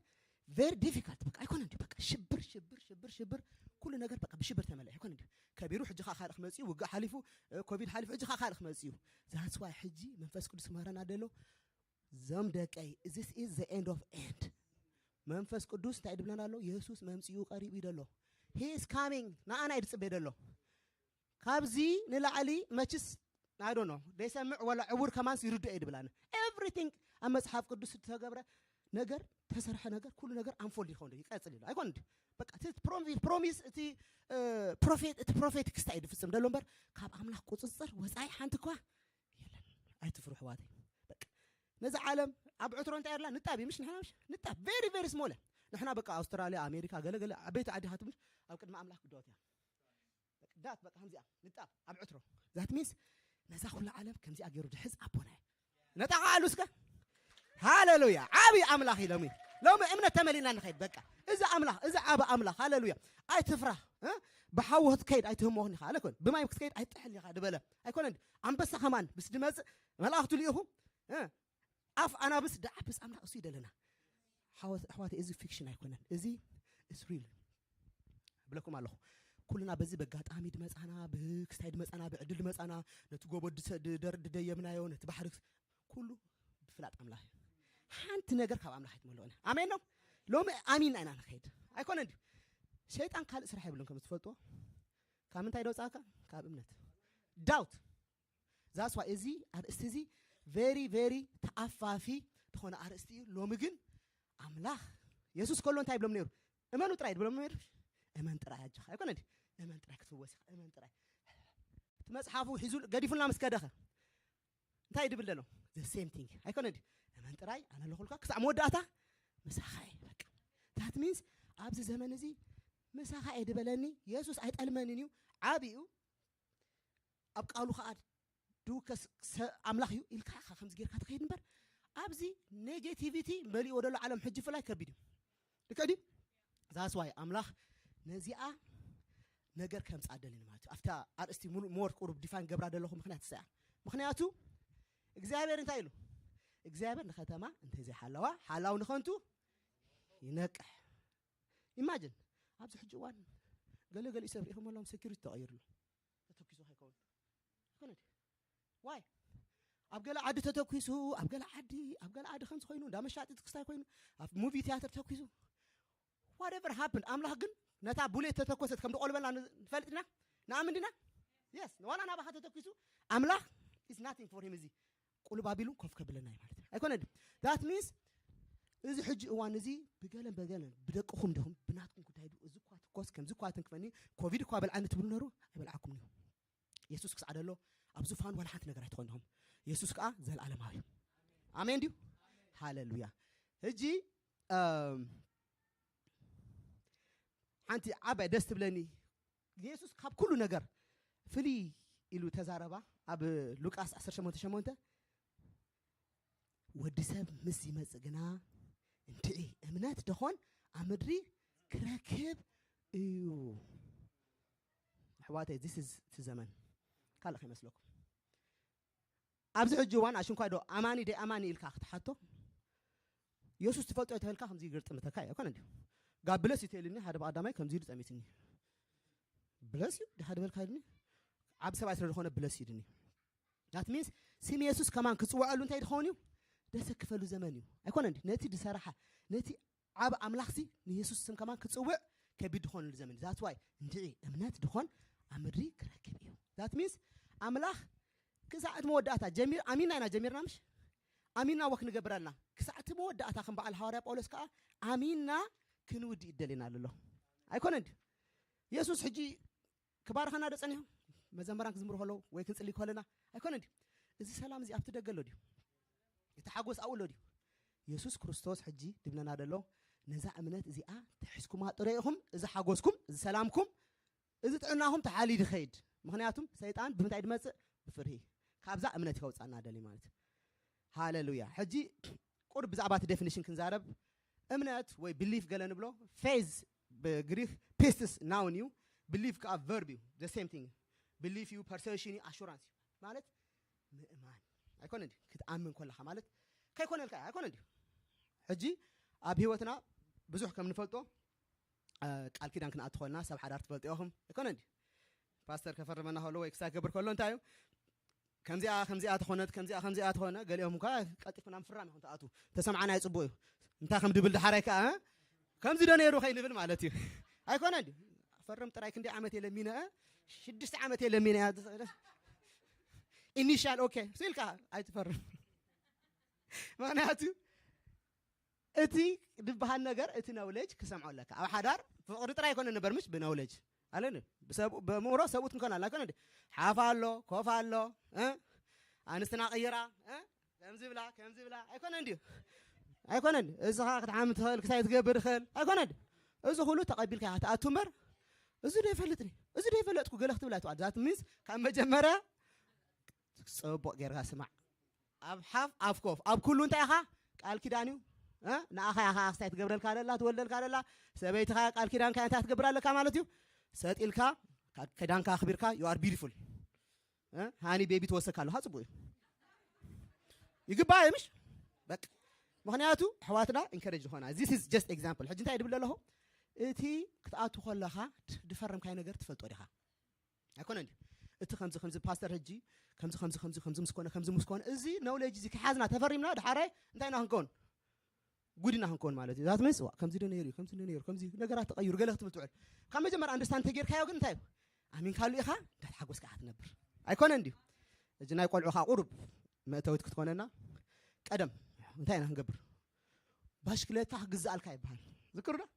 very difficult በቃ አይኮነን በቃ ሽብር ኩሉ ነገር በቃ ብሽብር ተመልአ አይኮነን ከቢሩ ሕጂኻ ካልእ ክመጽኡ ውግእ ሓሊፉ ኮቪድ ሓሊፉ ሕጂኻ ካልእ ክመጽኡ ዛስ ዋይ ሕጂ መንፈስ ቅዱስ መረና ደሎ ዘም ደቀይ this is the end of end መንፈስ ቅዱስ እንታይ ድብለና ኣሎ ኢየሱስ መምጽኡ ቀሪቡ ይደሎ he is coming ናኣና ይድጽበ ደሎ ካብዚ ንላዕሊ መችስ I don't know ደሰምዕ ወላ ዕቡር ከማንስ ይርዱ ይድብላና everything ኣብ መጽሓፍ ቅዱስ ተገብረ ነገር ተሰርሐ ነገር ኩሉ ነገር አንፎልድ ይኾን ይቀጽል ይላል አይኮን በቃ ፕሮሚስ እቲ ፕሮፌቲክ ስታይል ፍጽም ደሎ እምበር ካብ አምላኽ ቁጽጽር ወጻይ ሓንቲ ኳ የለን ኣይትፍሩ ሕዋተይ በቃ ነዚ ዓለም ኣብ ዕትሮ እንታይ ያርላ ንጣብ ምሽ ንሕና ምሽ ንጣብ very very small ንሕና በቃ አውስትራሊያ ኣሜሪካ ገለገለ ዓበይቲ ዓዲታት ምሽ ኣብ ቅድሚ አምላኽ ግዳውት ያ በቃ ዳት በቃ ከምዚኣ ንጣብ ኣብ ዕትሮ ዛት ሚንስ ነዛ ኩሉ ዓለም ከምዚኣ ገይሩ ድሕዝ ኣቦና ነጣቃሉስከ ሃሌሉያ ዓቢ አምላኽ ኢሎሚ ሎሚ እምነት ተመሊና ንኸይድ በቃ እዚ አምላኽ እዚ ዓቢ አምላኽ ሃሌሉያ ኣይትፍራህ ብሓውት ከይድ ኣይትህሞኽኒ ኻ ኣለኮን ብማይ ክትከይድ ኣይትጥሕል ኢኻ ድበለ ኣይኮነን አንበሳ ኸማን ብስ ድመጽእ መላእኽቱ ልኢኹ ኣፍ ኣናብስ ዳዓብስ አምላኽ እሱ ይደለና ኣሕዋተይ እዚ ፊክሽን ኣይኮነን እዚ is real ብለኩም ኣለኹ ኩልና በዚ በጋጣሚ ድመጻና ብክስታይ ድመጻና ብዕድል ድመጻና ነቲ ጎቦ ደየምናዮ ነቲ ባሕሪ ኩሉ ብፍላጥ አምላኽ ሓንቲ ነገር ካብ አምላኽ ይትመልኦና አሜን ነው ሎሚ አሚን አይና ንኸይድ ኣይኮነን ሸይጣን ካልእ ስራሕ ይብልን ከም ትፈልጦ ካብ ምንታይ ደውጻካ ካብ እምነት ዳውት ዛስ ዋይ እዚ አርእስቲ እዚ ቬሪ ቬሪ ተኣፋፊ ተኾነ አርእስቲ እዩ ሎሚ ግን አምላኽ ኢየሱስ ከሎ እንታይ ብሎም ነይሩ እመኑ ጥራይ ብሎም ነይሩ እመን ጥራይ ኣጃኻ ኣይኮነን እመን ጥራይ ክትፍወስ እመን ጥራይ እቲ መጽሓፉ ሒዙ ገዲፉልና ምስ ከደኸ እንታይ ድብል ደሎ the same thing ኣይኮነን እመን ጥራይ ኣነ ለኹልካ ክሳዕ መወዳእታ ምሳኻይ በቃ that means ኣብዚ ዘመን እዚ ምሳኻይ ድበለኒ ኢየሱስ ኣይጠልመንን እዩ ዓቢኡ ኣብ ቃሉ ከዓ ዱከስ አምላኽ እዩ ኢልካ ከምዚ ጌርካ ትኸይድ እምበር ኣብዚ ኔጌቲቪቲ መሊኦ ደሎ ዓለም ሕጂ ፍላይ ከቢድ እዩ ልከዲ ዛስ ዋይ አምላኽ ነዚኣ ነገር ከምጻደልን ማለት ኣፍታ አርእስቲ ሞር ቁሩብ ዲፋይን ገብራ ደለኹ ምክንያት ሰያ ምክንያቱ እግዚአብሔር እንታይ ኢሉ እግዚአብሔር ንኸተማ እንተዘይሓለዋ ሓላው ንኸንቱ ይነቅሕ ኢማጂን ኣብዚ ሕጂ እዋን ገለገለ ሰብ ሪኢኹም ኣለዎም ሴኩሪቲ ተቐይሩሉ ተተኪሶ ኣይከውን ኣይኮነን ዋይ أبقى عادي تتكويسو أبقى عادي خمس خوينو دام الشاطئ تكستاي خوينو موفي تياتر تكويسو whatever happened أملاح جن نتا بولي تتكويست كم تقول بنا فلتنا نعم دينا yes ولا أنا بحث تتكويسو أملاح is nothing for him زي قولوا بابيلون كوف كبلنا مالته أيكون that means إذا حج وان زي بقالن بدقهم دهم بناتكم كتايدو إذا قات كوس كم زي قاتن كفني كوفيد قابل عند تبرنرو يبلعكم يسوع كس عدلو أبزو فان ولا حد نقرأ تخونهم يسوع كأ زل العالم هاي آمين ديو هاللويا هجي أنت عبا دست بلني يسوع كاب كله نجار فلي إلو تزاربا أب لوكاس أسر شمونته ودسب مسي مسجنا انتي أمنات دخون أمدري كراكب إيو حواتي this is زمان قال خي مسلوك أبزع الجوان عشان كادو أماني دي أماني الكاخ تحطه يسوع تفلتوا تهلكا خمزي قرط متكاي أكون عندي قال بلس يتيلني هذا بعد ما كم زيد أميتني بلس ده هذا بالكايني عب سبعة سنين خونه بلس يدني that means سيم يسوع كمان كسوة قالوا انتي دخونيو ده سكفلوا زمانيو أكون عندي نتي دي صراحة نتي عب أملاخسي يسوع سم كمان كسوة كبيد دخون الزمن that's why انتي أمنات دخون أمري كراكبيو that means أملاخ كساعة مودعتها جميل أمينا أنا جميل نامش أمينا وقت نجبرنا كساعة مودعتها خم بعد الحواري بقولس كا أمينا كنودي دلنا لله أيكون عندي يسوع حجي كبار خنا دسنيهم مزمرانك زمره هلو ويكن سليك هلنا أيكون عندي إذا سلام زي أبتدأ قالوا ديو يتحقوس أول ديو يسوع كريستوس حجي دبنا لله نزع أمنات زي تحسكم هطريقهم إذا حقوسكم إذا سلامكم إذا تعناهم تعالي دخيد مخنياتهم سيطان بمتى يدمس بفرهي كابزا أمنات كوتس أنا دلي مالت هاللويا حجي قرب زعبات definition كنزارب أمنات وي belief قالن بلو phase بغريك pistis noun you belief كا verb you the same thing belief you perception assurance مالت مؤمن أيكون عندي كتأمن كلها مالت كيكون الكا أيكون عندي حجي أبي وتنا بزوح كم نفلتو قال كده كنا أدخلنا سب حدار تفلتيهم يكون عندي باستر كفر منا هلو إكسا كبر كلون تايو خمزي أدخلنا خمزي أدخلنا قال يوم كا قطفنا مفرام هون تأتو تسمعنا يصبوا أنت خم دبل حركة خمزي دنيا روح يلفل مالتي يكون عندي فرم تراي كندي عمتي لمينا شدست عمتي لمينا initial أوكي سيلكا أي تفرم معناته أتي دبها النجار أتي نولج كسمعوا لك أو حدار فقرت رأي كنا نبرمش بنولج علينا بسبب بمورا سويت مكان لا كنا حافالو كوفالو أنا استناقيرا كم زبلا أيكون عندي إذا هاك عامل خل كسيت جبر خل أيكون عندي إذا خلوا تقبل كه تأتمر إذا ده فلتني إذا ده فلتكو قلت ولا توعد ذات ميز كم مجمرة صوب غيرها سمع أب حاف أب كوف أب كلون تأخا قال كدانيو نأخا استيت قبر الكارلا تولد الكارلا سبيتها قال كدان كانت تقبر لك مالتيو سات إلكا كدان كأخبرك you are beautiful هاني بيبي توسكالو هاتبوي يقبل مش بك مخنياتو حواتنا encourage هنا this is just example حجنتا يدبل له إتي كتأتو خلها دفرم كاي نجار تفلتوا لها أكون عندي إت خمسة باستر هجي خمسة مسكون إزي نولج زي كحزنا تفرمنا دحارة انتينا هنكون قودنا هنكون مالتي ذات ميس كمزي دنيري كمزي نجارات تغير قالها تفلتوا كم جمر understand تغير كايو قن تايب أمين كالو إخا ده حقوس كحت نبر أكون عندي جنا يقول عها قرب ما تويت كتكوننا قدم انتينا هنقبر باشكلتا حجز الكايب بحال ذكرنا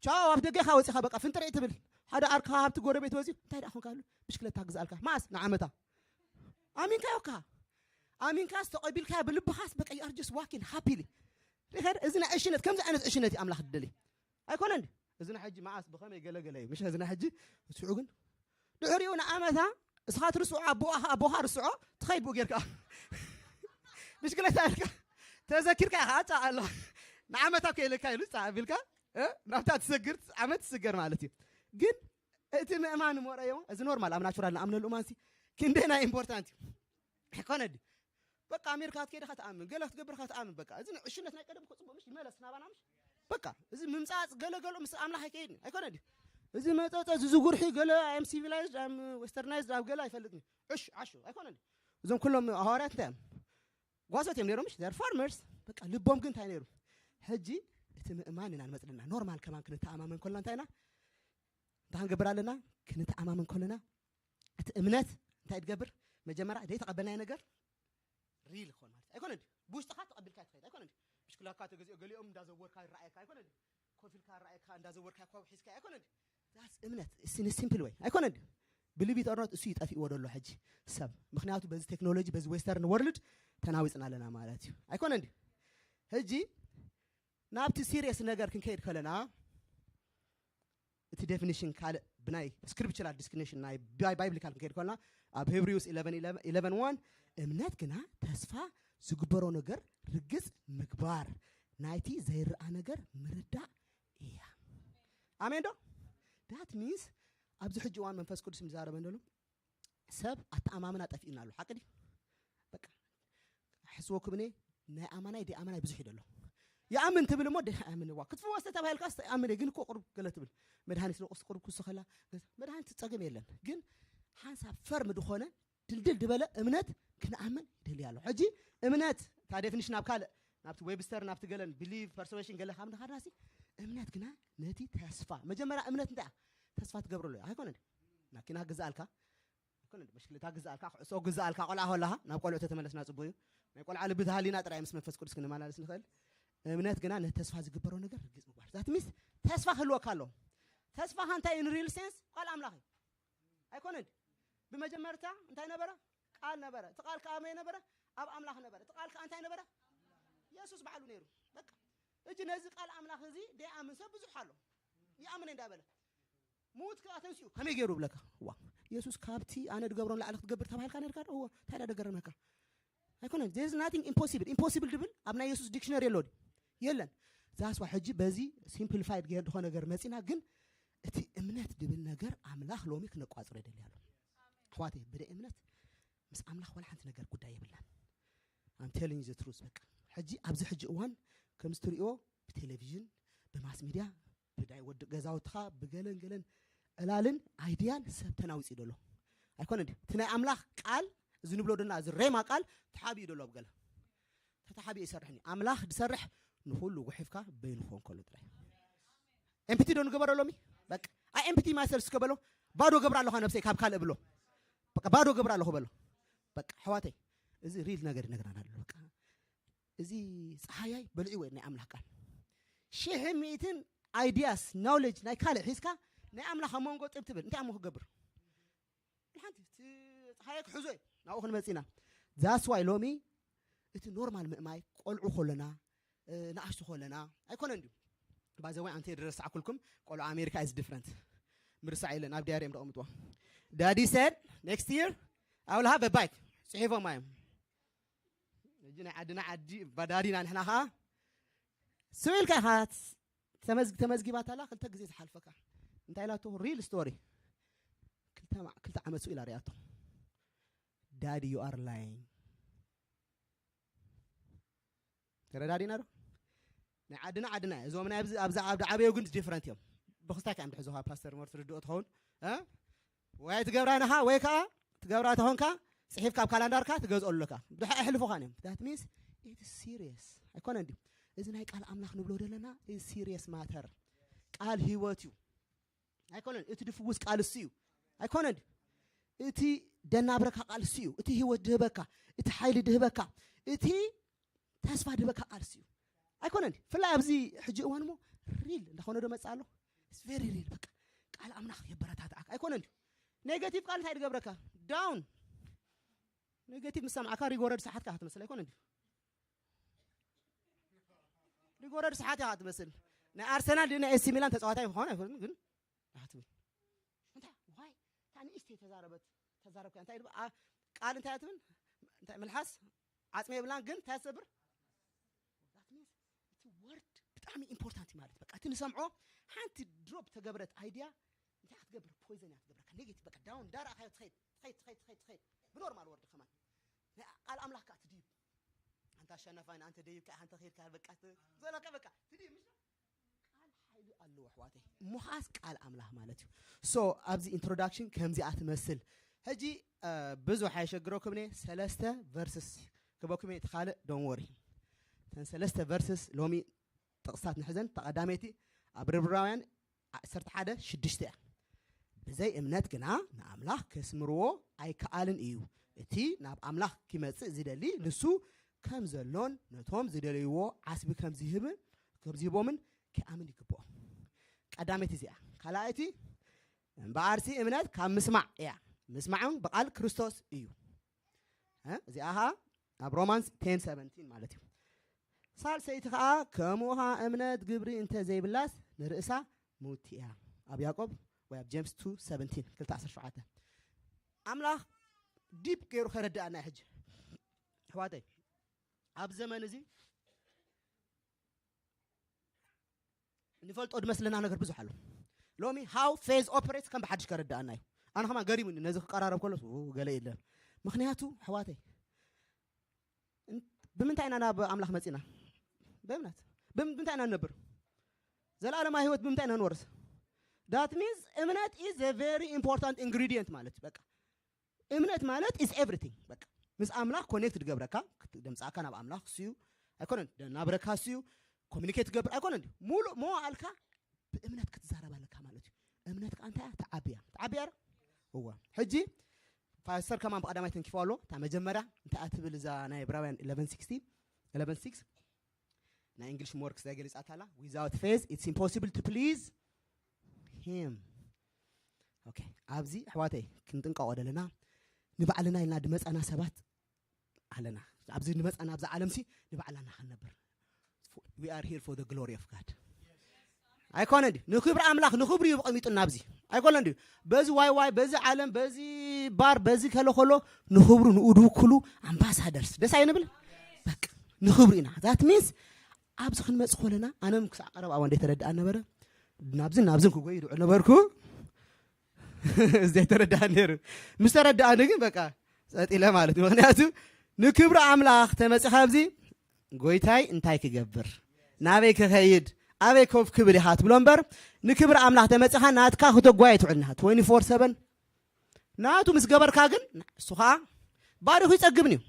شاو أبدأ خاوس خابق أفنت رأيت بال هذا أركها بتجور بيت وزي تايد أخون قالوا باشكلتا حجز الكا ماس نعمتها آمين كاوكا آمين كاس تقبل كا باللب خاص بك أي أرجس واكين happily غير إذن عشنت كم زي أنا عشنتي أملاح الدلي أيكون عندي إذن حجي معاس بخمي قلا مش إذن حجي سعوقن دعوريونا أمتها إسخات رسوع أبوها رسوع تخيبوا غيرك مشكلة ذلك تذكرك هاتا الله نعمتها كيلك كيلو تعبيلك نعمتها تسجرت عمت تسجر مالتي جن أتم أمان مورا يوم إذا نورمال أمنا شورا أمن الأمانسي كندنا إمبورتانت هكوندي بقى أمريكا كده خاتأمن قالت قبل خاتأمن بقى إذا عشنا تنقدم خصوصا مش مالس نابنا مش بقى إذا ممساس قالوا مس أملا هيكين هكوندي إذا ما تزوجور حي قال I'm civilized I'm westernized أو قال يفلتني عشو هكوندي እዞም ኩሎም ሐዋርያት እንታዮም ጓሶት እዮም ነይሮምሽ they're farmers በቃ ልቦም ግን እንታይ ነይሩ ሕጂ እቲ ምእማን ኢና ንመጽለና ኖርማል ከማን ክንተኣማመን ከለና እንታይና ታንገብራለና ክንተኣማመን ከለና እቲ እምነት እንታይ ትገብር መጀመሪያ ደይ ተቀበልናይ ነገር ሪል ይኾን ማለት ኣይኮነን ብውሽጥኻ ተቀብልካ ትኸይድ ኣይኮነን ምሽክላካ ተገዚኦ ገሊኦም እንዳዘወርካ ይራኣየካ ኣይኮነን ኮፊልካ ይራኣየካ እንዳዘወርካ ሒዝካ ኣይኮነን ዳስ እምነት እስን ሲምፕል ወይ ኣይኮነን ብልቢት ኦርኖት እሱ ይጠፊእዎ ደሎ ሕጂ ሰብ ምክንያቱ በዚ ቴክኖሎጂ በዚ ዌስተርን ወርልድ ተናዊፅና ኣለና ማለት እዩ ኣይኮነን ሕጂ ናብቲ ሲሪየስ ነገር ክንከይድ ከለና እቲ ዴፊኒሽን ካልእ ብናይ ስክሪፕቸራል ዲስክሪፕሽን ናይ ባይብሊካል ክንከይድ ከለና ኣብ ሄብሪውስ 11:1 እምነት ግና ተስፋ ዝግበሮ ነገር ርግጽ ምግባር ናይቲ ዘይርአ ነገር ምርዳእ እያ ኣሜን ዶ ዳት ሚንስ ኣብዚ ሕጂ እዋን መንፈስ ቅዱስ ምዛረበ እንደሎ ሰብ ኣተኣማምና ጠፊእና ኣሎ ሓቅዲ በቃ ሕስወኩም እኔ ናይ ኣማናይ ዲ ኣማናይ ብዙሕ ይደሎ يأمن تبل مود يأمن واقع كتفوسته تبع الكاست يأمن يجين كو قرب قلة تبل مدهاني سلوقس قرب كوسخلا مدهاني تتساقم يلن جن حانسا فرم دخونه دلدل دبلة أمنات كنا أمن دليالو حجي أمنات تعرف نش نابكال نابت ويبستر نابت قالن believe persuasion قال خامن خاراسي أمنات كنا نتي تسفى مجمرة أمنات نتا تسفى تقبروا له هاي كونن لكن هجزالك كونن مشكلة هجزالك سو جزالك قلعه لها نقول تتملس ناس بوي نقول على بدها لينا ترى مسمى فسكورس كنا ما نالس نخل እምነት ገና ለተስፋ ዝግበረው ነገር ግጽ ምግባር ዛት ሚስ ተስፋ ህልዎ ካሎ ተስፋ ሃንታ ኢን ሪል ሴንስ ቃል አምላክ አይኮነን በመጀመርታ እንታይ ነበረ ቃል ነበረ ተቃል ካመ ነበረ አብ አምላክ ነበረ ተቃል ካንታይ ነበረ ኢየሱስ ባዕሉ ነይሩ በቃ እጂ ነዚ ቃል አምላክ እዚ ዲአምን ሰብ ብዙ ሓሎ ይአምን እንዳበለ ሙት ካተንሲው ከመይ ገይሩ ብለካ ዋ ኢየሱስ ካብቲ አነ ድገብሮን ለዓለ ክትገብር ተባልካ ነርካ ኦ ታዳ ደገረመካ አይኮነን there is nothing impossible ድብል አብና ኢየሱስ ዲክሽነሪ የለውዲ يلن زاسوا حجي بزي simplified غير دخو ነገር መጽና ግን እቲ እምነት ድብል ነገር አምላክ ሎሚ ክነቋጽረ ይደል ያለው ኋቴ በደ እምነት ምስ አምላክ ወላ ሓንቲ ነገር ጉዳይ ይብላል I'm telling you the truth በቃ ሕጂ ኣብዚ ሕጂ እዋን ከምስትሪኦ በቴሌቪዥን በማስ ሚዲያ በዳይ ወድ ገዛውትኻ በገለን እላልን አይዲያን ሰብ ተናውጽ ይደሎ አይኮን እንዴ ትናይ አምላክ ቃል ዝንብሎ ደና ዝሬማ ቃል ተሓቢ ይደሎ በገለ ተተሓቢ ይሰርሕኒ አምላክ ድሰርሕ نقول له وحفكا بينهم كله ترى امبتي دون قبر لومي بق اي امبتي ما سيلس قبله بادو قبر الله نفسي كاب كال قبله بق بادو قبر الله قبله بق حواتي ازي ريل نغير نغرانا بق ازي صحاياي بلعي وين املاح قال شهميتن ايدياس نوليدج ناي كال حيسكا ناي املاح مونغو طبتبل انت امو قبر الحانت صحاياك حزوي ناوخن مصينا ذاتس واي لومي ات نورمال ماي قلعو خلنا نعشت خلنا أيكون عندي بعد زمان أنت درس عقلكم قالوا أمريكا is different مرسى إلنا أبدي أريم رأمتوا Daddy said next year I will have a bike صحيفة مايم جينا عدنا عدي بدارينا نحنا ها سؤال كهات تمزج باتلا خلت تجزي حلفك أنت لا تو real story كلتا عمل سؤال رياضه Daddy you are lying ترى دادي نارو عدنا زومنا أبز عبيه وقنت different يوم بخستك عم تحزوها باستر مرت ردوت هون ها وين تجبرنا ها ويكا تجبرات هون كا صحيف كاب كالندر كا تجوز أقول لك ده أحلفه خانم that means it is serious أكون عندي إذا هيك قال أملاك نبلو لنا is serious matter قال he what you أكون عندي إتدفوس قال السيو أكون عندي إتي دنابرك قال السيو إتي هو دهبك إتي حيل دهبك إتي تسفى دبك أرسيو أيكون عندي فلا أبزي حجي وانمو ريل دخونا دو مسألة it's very real بك قال أمنا يبرت هذا أيكون عندي negative قال هاي دقبرك down negative مسمع كاري جورد ساعات كهات مثلا أيكون عندي ريجورد ساعات كهات مثلا نا أرسنال دينا إس ميلان تسواتها هون أيكون قل هاتمي أنت واي تاني إستي تجارب أنت قال أنت هاتمن أنت ملحس عزمي بلان قل تسبر word بتعمل important مالت بقى تنسمعه حانت دروب تجبرت idea انت هتجبر poison هتجبر كنيجي بقى down دار اخي تخيط بنورمال word كمان قال املاك تديب انت شنفان انت ديب انت خير كان بقى زلك بقى تديب مش قال حيل الله وحواتي محاس قال املاك مالتي so ابزي introduction كمزي اتمثل ሕጂ ብዙሕ ኣይሸግረኩምኒ 3 ቨርስስ ክበኩም ትኻልእ ዶንት ወሪ ተን 3 ቨርስስ ሎሚ ጥቕሳት ንሕዘን ተቐዳመይቲ ኣብ ዕብራውያን 11:6 እያ ብዘይ እምነት ግና ንኣምላኽ ከስምርዎ ኣይከኣልን እዩ እቲ ናብ ኣምላኽ ክመጽእ ዝደሊ ንሱ ከም ዘሎን ነቶም ዝደልይዎ ዓስቢ ከም ዝህቦምን ክኣምን ይግብኦ ቀዳመይቲ እዚኣ ካልኣይቲ እምበኣርሲ እምነት ካብ ምስማዕ እያ ምስማዕን በቃል ክርስቶስ እዩ እዚኣኻ ኣብ ሮማንስ 10:17 ማለት እዩ ሳልሰይቲ ከዓ ከምኡኻ እምነት ግብሪ እንተዘይብላስ ንርእሳ ሙቲ እያ ኣብ ያዕቆብ ወይ ኣብ ጄምስ 2:17 2:17 ኣምላኽ ዲፕ ገይሩ ከረዳእና ሕጂ ኣሕዋተይ ኣብ ዘመን እዚ ንፈልጦ ድመስለና ነገር ብዙሕ ኣሎ ሎሚ ሃው ፌዝ ኦፕሬትስ ከም ብሓድሽ ከረዳእና እዩ ኣነ ከማ ገሪሙኒ ነዚ ክቀራረብ ከሎ ገለ የለን ምክንያቱ ኣሕዋተይ ብምንታይ ኢና ናብ ኣምላኽ መፂና በእምነት ብምንታይ ኢና ንነብር ዘለኣለማ ህይወት ብምንታይ ኢና ንወርስ that means እምነት is a very important ingredient ማለት በቃ እምነት ማለት is everything በቃ ምስ ኣምላኽ ኮኔክት ትገብረካ ደምፃካ ናብ ኣምላኽ ስዩ ኣይኮነን ናብረካ ስዩ ኮሚኒኬት ትገብር ኣይኮነን ሙሉእ መዋዕልካ ብእምነት ክትዛረባለካ ማለት እዩ እምነት ከዓ እንታይ ተዓብያ እዋ ሕጂ ፓስተር ከማን በቀዳማይ ተንኪፎ ኣሎ እታ መጀመርያ እንታይ ኣትብል እዛ ናይ ዕብራውያን 11:6 ናይ እንግሊሽ ሞርክስ ዘገሊጻት ኣላ without faith it's impossible to please him ኦኬ ኣብዚ ኣሕዋተይ ክንጥንቀቆ ደለና ንባዕልና ኢልና ድመፃና ሰባት ኣለና ኣብዚ ንመፃና ኣብዚ ዓለምሲ ንባዕልና ክንነብር we are here for the glory of God ኣይኮነ እንዲ ንክብሪ ኣምላኽ ንክብሪ ይብቀሚጡና ኣብዚ ኣይኮነ እንዲ በዚ ዋይ በዚ ዓለም በዚ ባር በዚ ከለኸሎ ንክብሩ ንኡዱ ኩሉ ኣምባሳደርስ ደስ ኣይንብል በቃ ንክብሪ ኢና that means ኣብዚ ክንመጽ ኮለና ኣነም ክሳዕ ቀረብ ኣወ እንደ ተረዳእ ነበረ ናብዝን ክጎይ ይድዑ ነበርኩ እዚህ ተረዳእ ነይሩ ምስ ተረዳእኒ ግን በቃ ጸጢለ ማለት ምክንያቱ ንክብሪ ኣምላኽ ተመጽኻ ኣብዚ ጎይታይ እንታይ ክገብር ናበይ ክኸይድ ኣበይ ኮፍ ክብል ኢኻ ትብሎ እምበር ንክብሪ ኣምላኽ ተመጽኻ ናትካ ክትጓየ ትውዕልና 24/7 ናቱ ምስ ገበርካ ግን እሱ ከዓ ባሪኹ ይጸግብን እዩ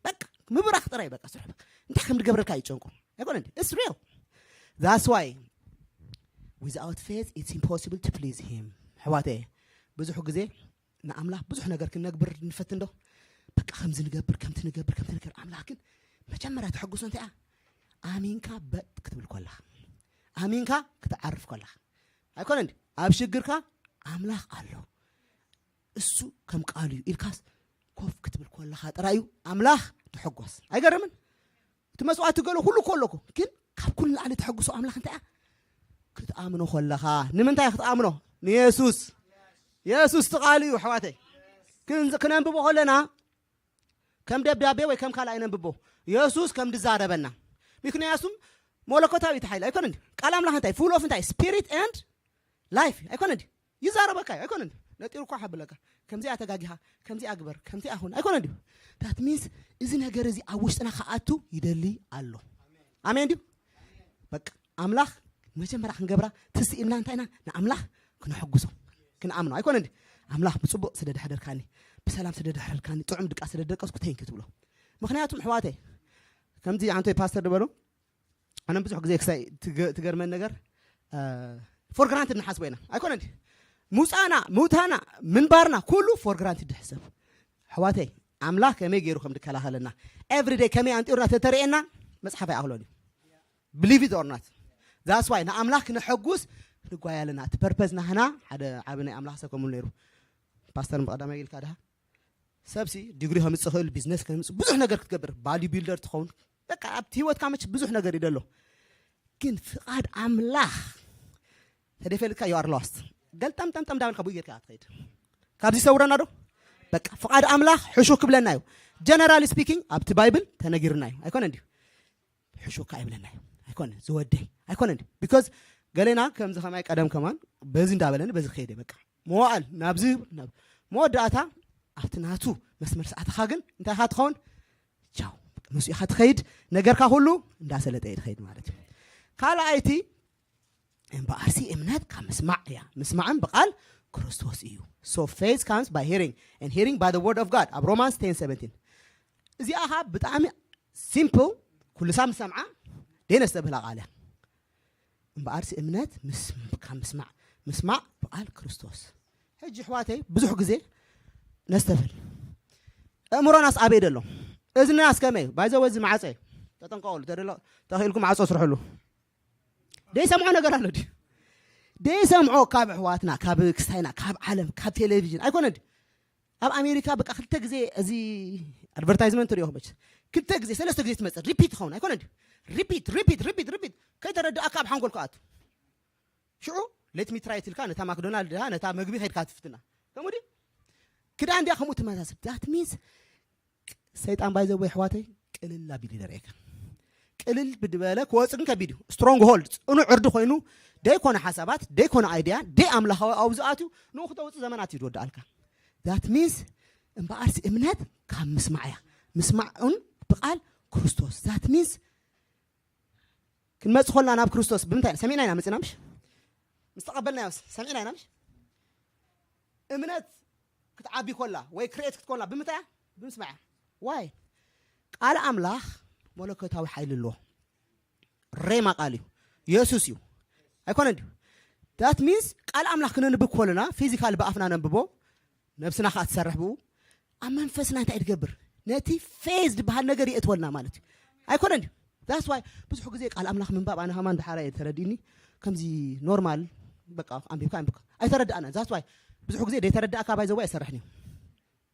በቃ ምብራኽ ጥራይ በቃ ስራሕ እንታይ ከም ትገብረካ ይጨንቁ ኣይኮነ እንዴ it's real that's why without faith it's impossible to please him ሕዋተይ ብዙሕ ግዜ ንኣምላኽ ብዙሕ ነገር ክንነግብር ንፈትን ዶ በቃ ከምዚ ንገብር ከምቲ ንገብር ኣምላኽ ግን መጀመርያ ተሐጉሶ እንታይ ኣሚንካ በጥ ክትብል ኮለኻ ኣሚንካ ክትዓርፍ ኮለኻ ኣይኮነ እንዴ ኣብ ሽግርካ ኣምላኽ ኣሎ እሱ ከም ቃሉ እዩ ኢልካስ ኮፍ ክትብል ኮለኻ ጥራዩ ኣምላኽ ትሐጎስ ኣይገርምን እቲ መስዋዕት ትገሎ ሁሉ ኮለኩ ግን ካብ ኩሉ ላዕሊ ተሐጉሶ ኣምላኽ እንታይ ክትኣምኖ ኮለኻ ንምንታይ ክትኣምኖ ንየሱስ የሱስ ትቃል እዩ ሕዋተይ ክነንብቦ ኮለና ከም ደብዳቤ ወይ ከም ካልኣይ ነንብቦ የሱስ ከም ድዛረበና ምክንያቱም መለኮታዊ ተሓይል ኣይኮነ እንዲ ቃል ኣምላኽ እንታይ ፉል ኦፍ እንታይ ስፒሪት ኤንድ ላይፍ ኣይኮነ እንዲ ይዛረበካ ኣይኮነ እንዲ ነጢሩኳ ሓብለካ ከምዚኣ ተጋጊኻ ከምዚኣ ግበር ከምዚኣ ሁን ኣይኮነ እንዲ that means እዚ ነገር እዚ ኣብ ውሽጥና ከኣቱ ይደሊ ኣሎ ኣሜን እንዲ በቃ ኣምላኽ መጀመርያ ክንገብራ ትስኢልና እንታይና ንኣምላኽ ክንሕጉሶ ክንኣምኖ ኣይኮነ እንዲ ኣምላኽ ብፅቡቅ ስለደሕደርካኒ ብሰላም ስለደሕደርካኒ ጥዑም ድቃ ስለደቀስኩ ተንኪ ትብሎ ምክንያቱም ሕዋተይ ከምዚ አንቶይ ፓስተር ድበሉ ኣነ ብዙሕ ግዜ ክሳይ ትገርመን ነገር ፎር ግራንትድ ንሓስቦ ኢና ኣይኮነ እንዲ ሙፃና ሙታና ምንባርና ኩሉ ፎር ግራንትድ ድሕሰብ ሕዋተይ ኣምላኽ ከመይ ገይሩ ከም ድከላኸለና ኤቭሪ ዴይ ከመይ ኣንጢሩና ተተሪኤና መፅሓፍ ኣይኣኽሎን እዩ ብሊቭ ኢት ኦር ናት that's why ንኣምላኽ ክንሐጉስ ክንጓያ ኣለና እቲ ፐርፐዝ ናህና ሓደ ዓብ ናይ ኣምላኽ ሰብ ከምሉ ነይሩ ፓስተር በቀዳማይ ኢልካ ድሃ ሰብሲ ዲግሪ ከምፅእ ክእል ቢዝነስ ከምፅእ ብዙሕ ነገር ክትገብር ባዲ ቢልደር ትኸውን በቃ ኣብቲ ሂወትካ መች ብዙሕ ነገር ይደሎ ግን ፍቓድ ኣምላኽ ተደፈልካ you are lost ገልጠምጠምጠም ዳብልካ ቡይ ጌርካ ትኸይድ ካብዚ ሰውረና ዶ በቃ ፍቓድ ኣምላኽ ሕሹክ ክብለና እዩ ጀነራሊ ስፒኪንግ ኣብቲ ባይብል ተነጊርና እዩ ኣይኮነ እንዲ ሕሹክ ኣይብለና እዩ ኣይኮነ ዝወደይ ኣይኮነ እንዲ ቢኮዝ ገሌና ከምዚ ከማይ ቀደም ከማን በዚ እንዳበለኒ በዚ ከይደ በቃ መዋዕል ናብዚ መወዳእታ ኣብቲ ናቱ መስመር ሰዓትኻ ግን እንታይ ካ ትኸውን ቻው ምስ ኢኻ ትኸይድ ነገርካ ሁሉ እንዳሰለጠ ትኸይድ ማለት እዩ ካልኣይቲ እምበኣርሲ እምነት ካብ ምስማዕ እያ ምስማዕን ብቃል ክርስቶስ እዩ so faith comes by hearing and hearing by the word of God ab Romans 10:17 እዚኣ ኻ ብጣዕሚ simple ኩሉ ሳም ሰምዓ ደነስ ተብላ ቃለ እምበኣርሲ እምነት ምስማዕ በቃል ክርስቶስ ሕጂ ሕዋተይ ብዙሕ ግዜ ነስተፍል እምሮናስ ኣበይ ደሎ እዝናስ ከመይ ባይዘወዝ ማዓፀ ተጠንቀቁሉ ተኺልኩም ማዓፀ ስርሕሉ ደይ ሰምዖ ነገር ኣሎ ዲ ደይ ሰምዖ ካብ ሕዋትና ካብ ክስታይና ካብ ዓለም ካብ ቴሌቪዥን ኣይኮነድ ኣብ ኣሜሪካ በቃ ክልተ ግዜ እዚ ኣድቨርታይዝመንት ሪኦም መች ክልተ ግዜ ሰለስተ ግዜ ትመጽ ሪፒት ኸውን ኣይኮነድ ሪፒት ከይተረዳእካ ኣብ ሓንጎልካ ኣቱ ሽዑ ሌት ሚ ትራይ ትልካ ነታ ማክዶናልድ ነታ መግቢ ኸይድካ ትፍትና ከምኡዲ ክዳን እንዲያ ከምኡ ትመሳሰብ ዛት ሚንስ ሰይጣን ባይዘወይ ሕዋተይ ቅልል ኣቢሉ ይደርአካ ቅልል ብድበለ ክወፅግን ከቢድ እዩ ስትሮንግ ሆልድ ጽኑዕ ዕርዲ ኮይኑ ደይኮነ ሓሳባት ደይኮነ ኣይድያ ደይ ኣምላኻዊ ኣብዝኣትዩ ንኡ ክተውፅእ ዘመናት እዩ ዝወዳእልካ ዛት ሚንስ እምበኣርሲ እምነት ካብ ምስማዕ እያ ምስማዕን ብቃል ክርስቶስ ዛት ሚንስ ክንመጽእ ኾልና ናብ ክርስቶስ ብምንታይ ሰሚዕና ኢና መጽና ምሽ ምስ ተቐበልናዮ ሰሚዕና ኢና ምሽ እምነት ክትዓቢ ኮላ ወይ ክሬት ክትኮላ ብምንታይ ብምስማዕ ዋይ ቃል ኣምላኽ መለኮታዊ ሓይሊ ኣለዎ ሬማ ቃል እዩ ኢየሱስ እዩ ኣይኮነን ዳት ሚንስ ቃል ኣምላኽ ክነንብብ ኮለና ፊዚካል በኣፍና ነንብቦ ነብስና ኸ ትሰርሕ ብኡ ኣብ መንፈስና እንታይ ትገብር ነቲ ፌዝ ዝበሃል ነገር ይእትወልና ማለት እዩ ኣይኮነን ዳትስ ዋይ ብዙሕ ግዜ ቃል ኣምላኽ ምንባብ ኣነ ሃማን ድሓራይ ተረዲእኒ ከምዚ ኖርማል በቃ ኣንቢብካ ኣይተረዳእና ዳትስ ዋይ ብዙሕ ግዜ ደይተረዳእካ ባይዘዋ ኣይሰርሕን እዩ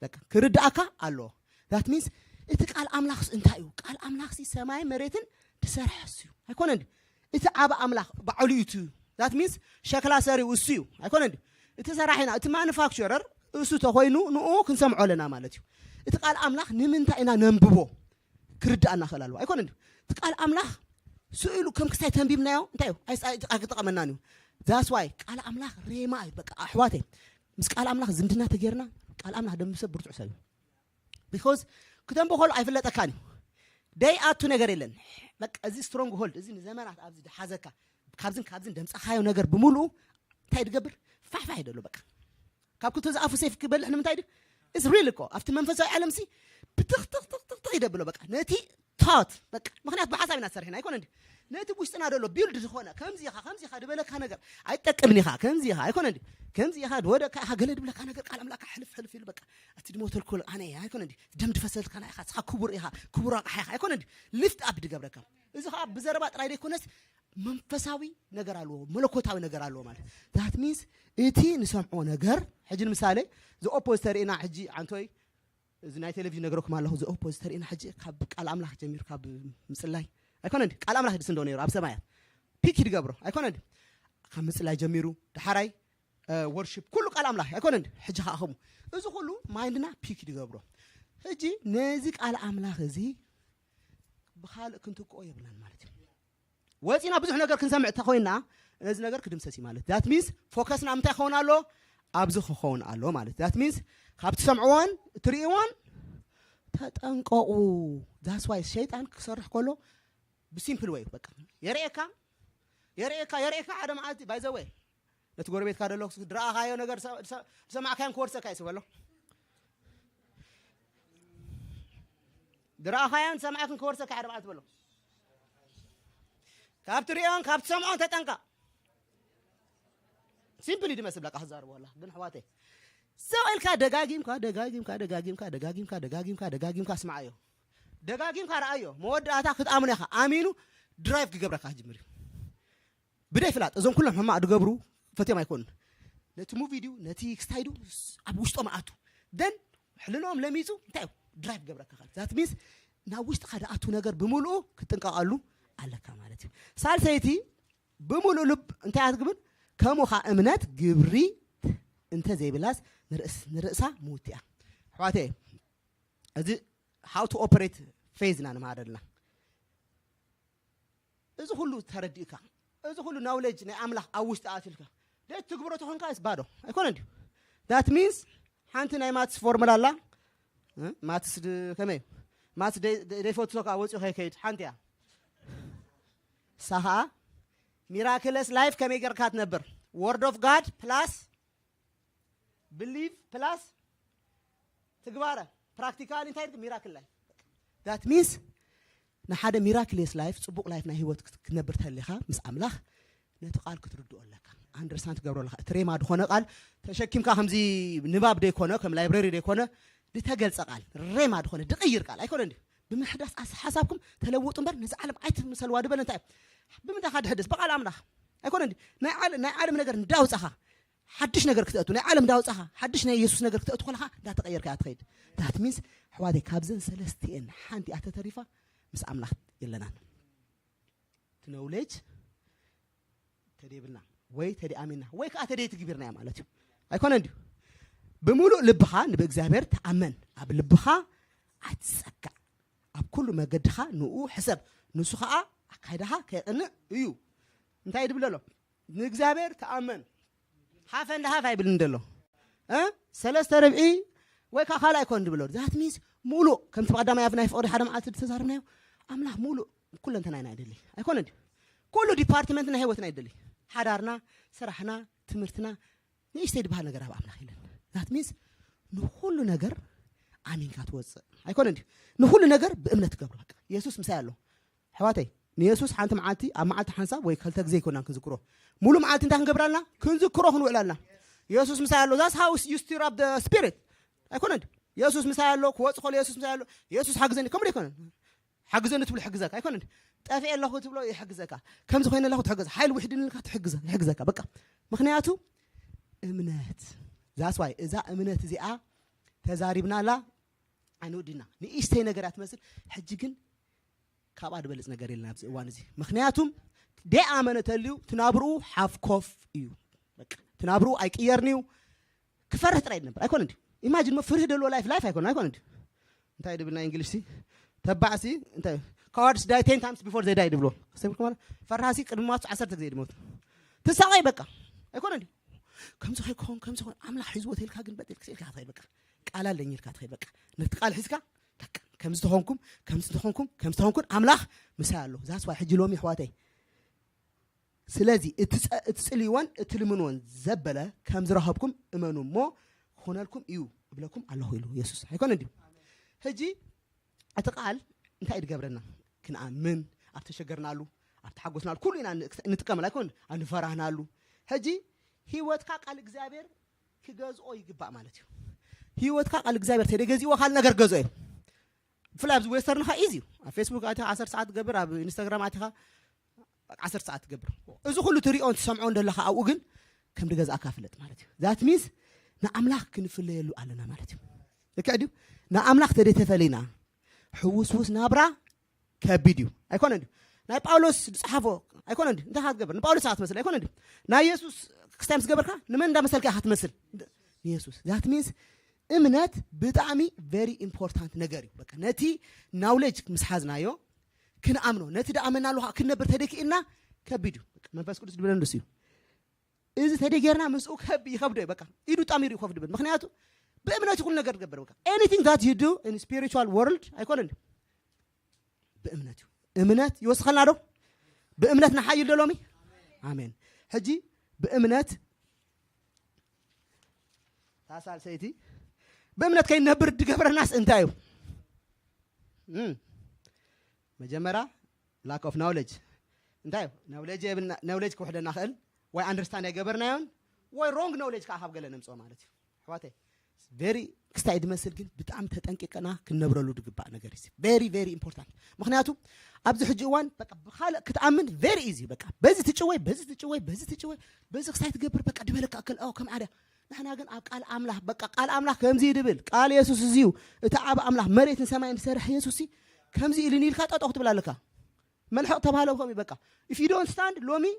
በቃ ክርዳእካ ኣለዎ ዳት ሚንስ እቲ ቃል ኣምላኽስ እንታይ እዩ ቃል ኣምላኽሲ ሰማይ መሬትን ትሰርሐስ እዩ ኣይኮነን እቲ ዓብ ኣምላኽ ባዕሉ እዩ ዳት ሚንስ ሸክላ ሰሪኡ እሱ እዩ ኣይኮነን እቲ ሰራሒና እቲ ማኑፋክቸረር እሱ ተኾይኑ ንኡ ክንሰምዖ ኣለና ማለት እዩ እቲ ቃል ኣምላኽ ንምንታይ ኢና ነንብቦ ክርዳእና ክእል ኣለዎ ኣይኮነን እቲ ቃል ኣምላኽ ስእሉ ከም ክስታይ ተንቢብናዮ እንታይ እዩ ኣይክጠቐመናን እዩ ዛስ ዋይ ቃል ኣምላኽ ሬማ እዩ በቃ ኣሕዋተይ ምስ ቃል ኣምላኽ ዝምድና ተጌርና ቃል ኣምላኽ ደምሰብ ብርቱዕ ሰብ እዩ ቢኮዝ ክተንቦ ኸሉ ኣይፍለጠካን እዩ ደይ ኣቱ ነገር የለን በቃ እዚ ስትሮንግ ሆልድ እዚ ንዘመናት ኣብዚ ድሓዘካ ካብዝን ደምፀኻዮ ነገር ብምሉኡ እንታይ ትገብር ፋሕፋሕ ይደሎ በቃ ካብ ክልተ ዝኣፉ ሰይፍ ክበልሕ ንምንታይ ድ እዚ ሪል እኮ ኣብቲ መንፈሳዊ ዓለም ሲ ብትኽ ይደብሎ በቃ ነቲ ታት በቃ ምክንያት ብሓሳብ ኢና ዝሰርሕና ኣይኮነን ነቲ ውሽጥና ደሎ ቢልድ ዝኾነ ከምዚ ኢኻ ድበለካ ነገር ኣይጠቅምን ኢኻ ከምዚ ኢኻ ኣይኮነን ከምዚ ኢኻ ወደካ ኢኻ ገለ ድብለካ ነገር ቃል ኣምላኽ ሕልፍ ኢሉ በቃ እቲ ድሞተልኩል ኣነ ኣይኮነን ደም ድፈሰልካ ኢኻ ስኻ ክቡር ኢኻ ክቡር ኣቕሓ ኢኻ ኣይኮነን ሊፍት ኣፕ ድገብረካ እዚ ኸዓ ብዘረባ ጥራይ ደይኮነስ መንፈሳዊ ነገር ኣለዎ መለኮታዊ ነገር ኣለዎ ማለት ዛት ሚንስ እቲ ንሰምዖ ነገር ሕጂ ንምሳሌ ዝኦፖዝ ተርእና ሕጂ ዓንቶይ እዚ ናይ ቴሌቪዥን ነገረኩም ኣለኹ ዝኦፖዝ ተርእና ሕጂ ካብ ቃል ኣምላኽ ጀሚሩ ካብ ምጽላይ ኣይኮነን ቃል ኣምላኽ ድስ እንደው ነይሩ ኣብ ሰማያት ፒክ ይድገብሮ ኣይኮነን ካብ ምጽላይ ጀሚሩ ድሓራይ ወርሺፕ ኩሉ ቃል ኣምላኽ ኣይኮነን ሕጂ ኸ ኣኸሙ እዚ ኩሉ ማይንድና ፒክ ይድገብሮ ሕጂ ነዚ ቃል ኣምላኽ እዚ ብኻልእ ክንትክኦ የብላን ማለት እዩ ወፂና ብዙሕ ነገር ክንሰምዕ ተኾይና ነዚ ነገር ክድምሰስ እዩ ማለት ዳት ሚንስ ፎከስና ምንታይ ክኸውን ኣሎ ኣብዚ ክኸውን ኣሎ ማለት ዳት ሚንስ ካብቲ ሰምዕዎን እትርእይዎን ተጠንቀቑ ዳትስ ዋይ ሸይጣን ክሰርሕ ከሎ ብሲምፕል ወይ በቃ የርእየካ ሓደ መዓልቲ ባይዘወይ ነቲ ጎረቤትካ ደሎ ድረኣኻዮ ነገር ሰማዕካዮን ክወርሰካ ይስበሎ ድረኣኻዮን ሰማዕክን ክወርሰካ ሓደ መዓልቲ በሎ ካብቲ ርእዮን ካብቲ ሰምዖን ተጠንቀቕ ሲምፕል ይድመስል ለካ ክዛርቦ ኣላ ግን ሕዋተይ ሰው ኢልካ ደጋጊምካ ስማዓዮ ደጋጊምካ ረኣዮ መወዳእታ ክትኣምኑ ኢኻ ኣሚኑ ድራይቭ ክገብረካ ክጅምር እዩ ብደይ ፍላጥ እዞም ኩሎም ሕማቅ ድገብሩ ፈትዮም ኣይኮኑን ነቲ ሙቪ ድዩ ነቲ ክስታይ ድዩ ኣብ ውሽጦም ኣቱ ደን ሕልልኦም ለሚፁ እንታይ እዩ ድራይቭ ገብረካ ዛት ሚንስ ናብ ውሽጥካ ድኣቱ ነገር ብምልኡ ክትጥንቀቐሉ ኣለካ ማለት እዩ ሳልሰይቲ ብምሉእ ልብ እንታይ ኣትግብል ከምኡኻ እምነት ግብሪ እንተዘይብላስ ንርእሳ ምውት እያ ሕዋተይ እዚ how to operate ፌዝና ንማሃደልና እዚ ሁሉ ተረዲእካ እዚ ሁሉ ናውሌጅ ናይ ኣምላኽ ኣብ ውሽጢ ኣትልካ ደት ትግብሮ ተኾንካ ይስባዶ ኣይኮነን ድዩ ዳት ሚንስ ሓንቲ ናይ ማትስ ፎርሙላ ኣላ ማትስ ከመይ ማትስ ደይፈትሶካ ወፂኡ ከይከይድ ሓንቲ እያ ሳኻ ሚራክለስ ላይፍ ከመይ ጌርካ ትነብር ወርድ ኦፍ ጋድ ፕላስ believe plus تجباره practical እንታይ miracle life that means نحدا miraculous life ጽቡቕ life ናይ ህይወት ክነብር ተለኻ ምስ ኣምላኽ ነቲ ቃል ክትርድኦ ኣለካ understand ትገብሮ ኣለካ ትሬማ ድኾነ ቃል ተሸኪምካ ከምዚ ንባብ ደይኮነ ከም ላይብረሪ ደይኮነ ድተገልጸ ቃል ሬማ ድኾነ ድቕይር ቃል ኣይኮነ እንዴ ብምሕዳስ ሓሳብኩም ተለውጡ እምበር ነዚ ዓለም ኣይትምሰልዋ ድበል እንታይ ብምንታይ ካድሕድስ በቃል ኣምላኽ ኣይኮነ እንዴ ናይ ዓለም ነገር እንዳውፀኻ حدش نجار كتأتو نعلم داوز أخا حدش نيسوس نجار كتأتو خلها دا تغير كأتخيد that means حوادي كابزن سلستين حانتي أتتريفة مس أملاخ يلنا تنولج تدي بلنا وي تدي آمنا وي كأتدي تكبرنا يا مالتيو أيكون عندي بمولو لبخا نبي إجزابير تأمن أب لبخا أتسكع أب كل ما قدها نو حسب نسخة أكيدها كأنه يو نتاعي دبلله نجزابير تأمن حافظ ده هاي بلندلو سلسة ربعي ويك خالا يكون دبلور ذات ميز مولو كم تبغى دام يافنا يفقد حدا معاه تزارنا أملاح مولو كل أنت ناينا يدلي يكون عندي كله ديبارتمنتنا هي وتنا يدلي حدارنا سرحنا تمرتنا نيش تيجي بهالنجار هبا أملاح يلن ذات ميز نقول نجار عمين كاتوز يكون عندي نقول نجار بأمنة قبلك يسوع مسأله حواتي نيسوس حانت معاتي أما معات حنسا ويكلتك زي كنا كنذكره مولو معات انت هنقبرنا كنذكره ونقولنا يسوس مسأله that's how you stir up the spirit أكون عندي يسوس مسأله قوات خال يسوس مسأله يسوس حجزني كم يكون حجزني تبل حجزك أكون عندي تافع الله تبله يحجزك كم زخين الله تحجز حيل وحدين لك تحجزك بقى مخنياته أمنات that's why إذا أمنات زي تزاربنا لا عنودنا نيشتي نجارات مثل حجكن كاباد بلس نجاري لنا بس وانزي مخنياتهم دي آمنة تليو تنابرو حاف كوف إيو تنابرو أيك إيرنيو كفرة تريد نبر أيكون عندي imagine ما فرح دلوا life أيكون عندي أنت هيدا بالنا إنجليزي تبعسي أنت cards die 10 times before they die دبلو سيبك كمان فرحاسي كرمات 10 تجزي موت تساوي بقى أيكون عندي كم زخون عمل حزوة هيك هاجن بدل كسير كهذا بقى قال لي نير كهذا بقى نتقال حزكا كم ستهونكم أملاح مسألة زاس واحد يلومي حواتي سلازي اتسأليوان اتلمنون زبلة كم زرهبكم امانو مو خونالكم ايو بلاكم الله يلو يسوس هيكون عندي هجي اتقال انت ايد قبرنا كنا من ابتشجرنا له ابتحقسنا له كلنا نتكمل هيكون ان فرحنا له هجي هيوتك قال اغزابير كغزو يغبا معناتيو هيوتك قال اغزابير تدغزي وخال ነገር ገزو فلابز ويسترن خا ايزي فيسبوك اتها 10 ساعات قبر اب انستغرام اتها 10 ساعات قبر اذا كله تريون تسمعون دلخا او ግን كم دغز اكافلت معناتيو ذات ميز نا املاح كنفليلو علينا معناتيو لكاديو نا املاح تدي تفلينا حوسوس نابرا كبيديو ايكون عندي نا باولوس صحافو ايكون عندي انت هتقبر نا باولوس هتمثل ايكون عندي نا يسوس كستامس قبركا نمن دا مسلك هتمثل يسوس ذات ميز امنات بطعمي very important نجاري بقى نتي knowledge مسحازنايو كنامنو نتي دامنا له كنبر تدكينا كبيدو منفس قدس دبلن دسيو اذا تدغيرنا مسو يخبد بقى يدو طامير يخبد مخنياتو بامنات كل ነገር ገበር በቃ anything that you do in spiritual world አይኮን በእምነቱ እምነት ይወስኸልና ነው በእምነት ነሐይል ደሎሚ አሜን ሀጂ በእምነት ታሳል ሰይቲ በእምነት ከይነብር ድገብረናስ እንታዩ መጀመሪያ lack of knowledge እንታዩ knowledge ከወደና خل ወይ understand ያገበርናዮን ወይ wrong knowledge ካሃብ ገለንም ጾ ማለት ህዋቴ very excited መስል ግን በጣም ተጠንቀቀና ክነብረሉ ድግባ ነገር ይሲ very important ምክንያቱም አብዚ ሕጂዋን በቃ በኻለ ክትአምን very easy በቃ በዚህ ትጭወይ በዚህ excited ገበር በቃ ድበለካ አከል አው ከም ዓዳ نحن قن قال أملاح بقى قال أملاح كم زي دبل قال يسوع زيو تعب أملاح مريت سماين سرح يسوعي كم زي اللي نيلك أخذ بلا لك ملحق تبها له كم بقى if you don't stand لومي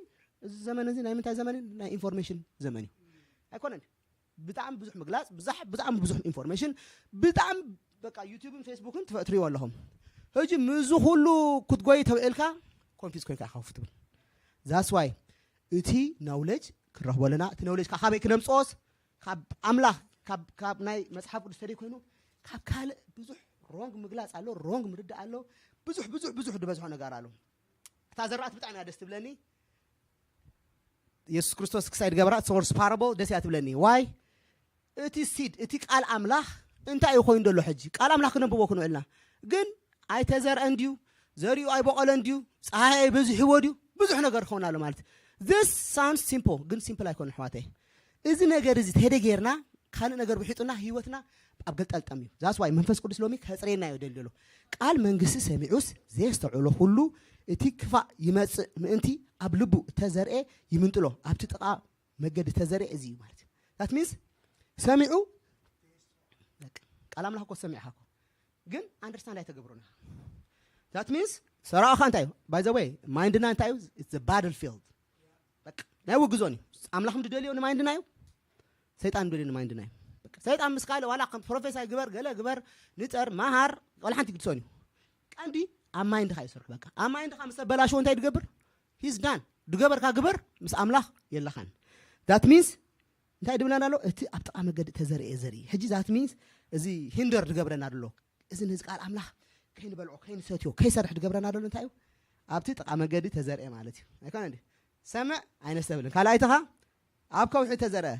الزمن زين أي متى زمن نا information زمني أكون بتعم بزح مجلس بتعم بزح information بتعم بقى يوتيوب فيسبوك أنت فتري والله هجي مزو كله كنت قوي تبقى confuse كويك أخاف تبل that's why إتي knowledge كره ولا نا knowledge كخابي كلام صوص كاب أملاح كاب ناي مسحاب السري كونه كاب كال بزح رونج مجلس على رونج مرد على بزح دبزح نجار على تازرعت بتاعنا هذا استبلني يسوع كريستوس كسائر جبرات source parable ده سيات بلني why እቲ ሲድ እቲ ቃል ኣምላኽ እንታይ እዩ ኮይኑ ደሎ ሕጂ ቃል ኣምላኽ ክነብቦ ክንውዕልና ግን ኣይተዘርአን ድዩ ዘሪኡ ኣይበቀለን ድዩ ፀሓይ ኣይበዝሕዎ ድዩ ብዙሕ ነገር ክኸውን ኣሎ ማለት this sounds simple ግን simple ኣይኮነን ሕዋተይ እዚ ነገር እዚ ተደጌርና ካልእ ነገር ብሒጡና ህይወትና ኣብ ገልጠልጠም እዩ that's why መንፈስ ቅዱስ ሎሚ ከፅሬና እዩ ደልደሎ ቃል መንግስቲ ሰሚዑስ ዘስተውዕሎ ሁሉ እቲ ክፋእ ይመጽእ ምእንቲ ኣብ ልቡ ተዘርኤ ይምንጥሎ ኣብቲ ጥቃ መገዲ ተዘርኤ እዚ እዩ ማለት that means ሰሚዑ ቃል ኣምላኽ እኮ ሰሚዕኻ እኮ ግን አንደርስታንድ ኣይተገብሮና that means ሰራእኻ እንታይ እዩ by the way ማይንድና እንታይ እዩ it's a battlefield በቃ ናይ ውግዞን እዩ ኣምላኽ ምድደልዮ ንማይንድና እዩ ሰይጣን ምድደልዮ ንማይንድና እዩ በቃ ሰይጣን ምስ ካለ ዋላ ፕሮፌሰር ግበር ገለ ግበር ንጠር ማሃር ቆልሓንቲ ግድሶን እዩ ቀንዲ ኣብ ማይንድኻ ይሰርሕ በቃ ኣብ ማይንድኻ ምስ በላሽዎ እንታይ ድገብር he's done ድገበርካ ግበር ምስ ኣምላኽ የለኻን that means እንታይ ድብለና ኣሎ እቲ ኣብ ጥቃ መገዲ ተዘርኤ ዘርኢ ሕጂ that means እዚ ሂንደር ድገብረና ኣሎ እዚ ነዚ ቃል ኣምላኽ ከይንበልዖ ከይንሰትዮ ከይሰርሕ ድገብረና ኣሎ እንታይ እዩ ኣብቲ ጥቃ መገዲ ተዘርኤ ማለት እዩ ኣይኮነ እንዴ ሰምዕ ኣይነስተብልን ካልኣይትኻ ኣብ ከውሒ ተዘርአ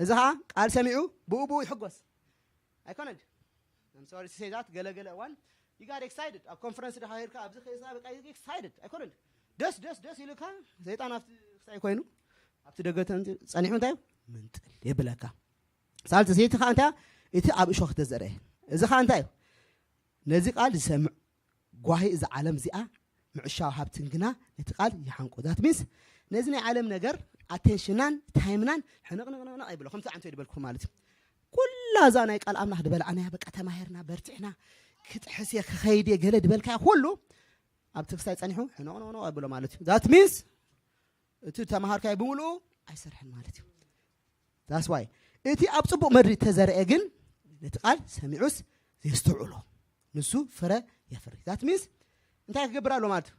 እዚ ኸዓ ቃል ሰሚዑ ብኡቡ ይሕጎስ ኣይኮነ እንዴ I'm sorry to say that ገለገለ እዋን you got excited ኣብ ኮንፈረንስ ዲኻ ሄድካ ኣብዚ ኸይሳ በቃ you get excited ኣይኮነ እንዴ ደስ ኢሉካ ሰይጣን ኣብቲ ክሳይ ኮይኑ ኣብቲ ደገተን ፀኒሑ እንታይ እዩ ምንጥል የብለካ ሳልቲ ሰይቲ ኸዓ እንታይ እቲ ኣብ እሾኽ ተዘርአ እዚ ኸዓ እንታይ እዩ ነዚ ቃል ዝሰምዕ ጓሂ እዚ ዓለም እዚኣ ምዕሻው ሃብትን ግና ነቲ ቃል ይሓንቆ ዛት ሚንስ ነዚ ናይ ዓለም ነገር ኣቴንሽናን ታይምናን ሕንቕንቕንቕንቕ ይብሎ ከምቲ ዓንቶ ይድበልኩም ማለት እዩ ኩላ እዛ ናይ ቃል ኣምላኽ ድበልዓናያ በቃ ተማሂርና በርቲዕና ክትሕስ እየ ክኸይድ እየ ገለ ድበልካያ ኩሉ ኣብቲ ክሳይ ፀኒሑ ሕንቕንቕንቕ ይብሎ ማለት እዩ ዛት ሚንስ እቲ ተማሃርካዮ ብምሉኡ ኣይሰርሕን ማለት እዩ ዛስ ዋይ እቲ ኣብ ፅቡቕ መድሪ ተዘርአ ግን ነቲ ቃል ሰሚዑስ ዘስተውዕሎ ንሱ ፍረ የፍሪ ዛት ሚንስ እንታይ ክገብር ኣሎ ማለት እዩ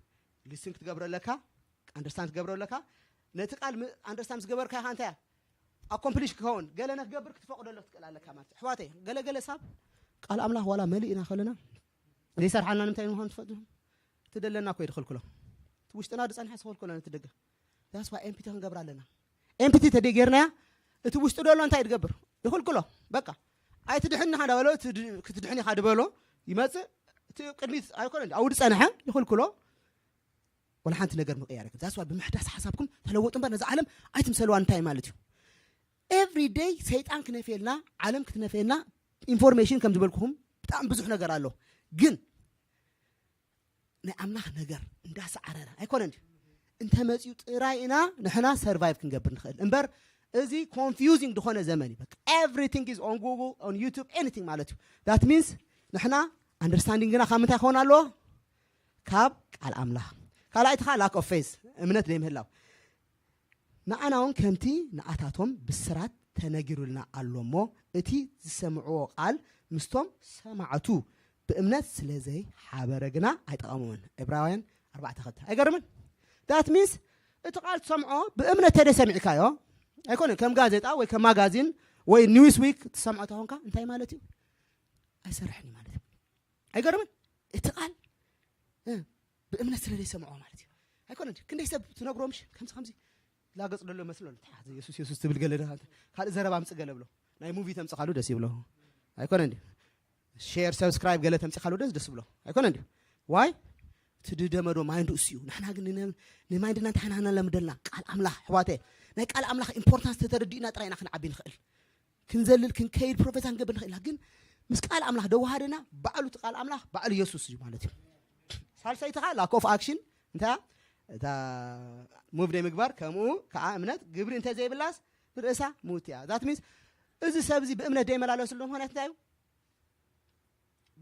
ሊስን ክትገብረለካ አንደርስታንድ ክትገብረለካ ነቲ ቃል አንደርስታንድ ዝገበርካ ኢኻ እንታይ ኣኮምፕሊሽ ክኸውን ገለ ነክገብር ክትፈቅደሎ ትክእል ኣለካ ማለት ሕዋተይ ገለገለ ሰብ ቃል ኣምላኽ ዋላ መሊእና ከለና ዘይሰርሓልና ንምንታይ ምዃኑ ትፈልጡ ትደለና እኮ ይድኽልክሎ እቲ ውሽጥና ድፀንሐ ዝኽልክሎ ነቲ ደገ ዛስ ዋይ ኤምፒቲ ክንገብር ኣለና ኤምፒቲ ተደጌርናያ እቲ ውሽጡ ደሎ እንታይ ድገብር ይኽልክሎ በቃ ኣይትድሕኒ ኢኻ ደበሎ ክትድሕኒ ኢኻ ድበሎ ይመጽእ እቲ ቅድሚት ኣይኮነ እንዴ ኣውድ ፀንሐ ይኽልክሎ ወላ ሓንቲ ነገር ምቕያር ይከ ዛስ ዋይ ብምሕዳስ ሓሳብኩም ተለወጡ እምበር ነዚ ዓለም ኣይትምሰልዋ እንታይ ማለት እዩ ኤቭሪ ዴይ ሰይጣን ክነፍየልና ዓለም ክትነፍየልና ኢንፎርሜሽን ከም ዝበልኩኹም ብጣዕሚ ብዙሕ ነገር ኣሎ ግን ናይ ኣምላኽ ነገር እንዳሰዓረና ኣይኮነ እንዴ እንተመፅኡ ጥራይ ኢና ንሕና ሰርቫይቭ ክንገብር ንኽእል እምበር እዚ ኮንፊውዚንግ ድኾነ ዘመን እዩ በቃ ኤቭሪቲንግ ኢዝ ኦን ጉግል ኦን ዩቱብ ኤኒቲንግ ማለት እዩ ዳት ሚንስ ንሕና አንደርስታንዲንግና ካብ ምንታይ ክኸውን ኣለዎ ካብ ቃል ኣምላኽ ካልኣይትኻ ላክ ኦፍ ፌዝ እምነት ዘይምህላው ንዓና እውን ከምቲ ንኣታቶም ብስራት ተነጊሩልና ኣሎ እሞ እቲ ዝሰምዕዎ ቃል ምስቶም ሰማዕቱ ብእምነት ስለዘይ ሓበረ ግና ኣይጠቐሙምን ዕብራውያን 4:2 ኣይገርምን ዳት ሚንስ እቲ ቃል ትሰምዖ ብእምነት ተደ ሰሚዕካዮ ኣይኮነ ከም ጋዜጣ ወይ ከም ማጋዚን ወይ ኒውስ ዊክ ትሰምዖ ተኾንካ እንታይ ማለት እዩ ኣይሰርሕኒ ማለት እዩ ኣይገርምን እቲ ቃል ብእምነት ስለዘይ ሰምዖ ማለት እዩ ኣይኮነ ክንደይ ሰብ ትነግሮምሽ ከምዚ ላገጽ ደሎ መስሎ ኢየሱስ ትብል ገለ ካልእ ዘረባ ምጽእ ገለ ብሎ ናይ ሙቪ ተምጽኻሉ ደስ ይብሎ ኣይኮነ እንዴ ሼር ሰብስክራይብ ገለ ተምጽኻሉ ደስ ብሎ ኣይኮነ እንዴ ዋይ ትድደመዶ ማይንዱ እሱ እዩ ንሕና ግን ንማይንድና እንታይ ሓናና ለምደልና ቃል ኣምላኽ ሕዋቴ ናይ ቃል ኣምላኽ ኢምፖርታንስ ተተረዲእና ጥራይና ክንዓቢ ንኽእል ክንዘልል ክንከይድ ፕሮፌሰር ክንገብር ንኽእል ግን ምስ ቃል ኣምላኽ ደዋሃደና ባዕሉ እቲ ቃል ኣምላኽ ባዕሉ ኢየሱስ እዩ ማለት እዩ ሳልሳይትኻ ላክ ኦፍ ኣክሽን እንታይ እታ ሙቭ ደይ ምግባር ከምኡ ከዓ እምነት ግብሪ እንተዘይብላስ ርእሳ ሙት እያ ዛት ሚንስ እዚ ሰብ እዚ ብእምነት ደይመላለስሉ ምክንያት እንታይ እዩ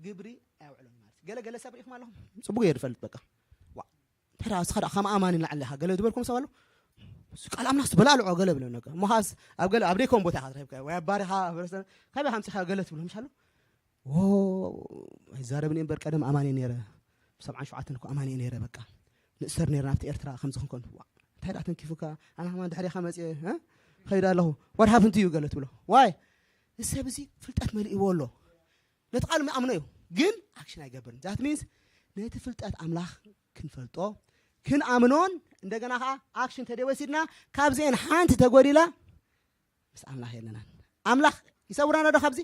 ግብሪ ኣይውዕሎም ማለት ገለገለ ሰብ ሪኢኹም ኣለኹም ፅቡቅ እየ ድፈልጥ በቃ ተራ ስኻ ከም ኣማኒ ንላዕሊ ኢኻ ገለ ድበልኩም ሰብ ኣሎ ቃል ኣምላኽ ትበላልዖ ገለ ብሎ ነገር እሞኻስ ኣብ ገለ ኣብ ደይኮም ቦታ ኢኻ ትረኺብካ ወይ ኣባሪኻ ካበይ ከምፂኻ ገለ ትብሎም ኣሎ ኣይዛረብኒ እምበር ቀደም ኣማኒ ነይረ 77 እኮ ኣማኒ ነይረ በቃ ንእሰር ነይርና ኣብቲ ኤርትራ ከምዚ ክንኮን እንታይ ዳ ተንኪፉካ ኣነ ከማን ድሕሪኻ መፅየ ከይዳ ኣለኹ ዋት ሃፕን ቱ ዩ ገለ ትብሎ ዋይ እዚ ሰብ እዚ ፍልጠት መሊእዎ ኣሎ ነቲ ቃል ኣምኖ እዩ ግን ኣክሽን ኣይገብርን ዛት ሚንስ ነቲ ፍልጠት ኣምላኽ ክንፈልጦ ክንኣምኖን እንደገና ከዓ ኣክሽን ተደወሲድና ካብዚአን ሓንቲ ተጎዲላ ምስ ኣምላኽ የለናን ኣምላኽ ይሰውራና ዶ ካብዚ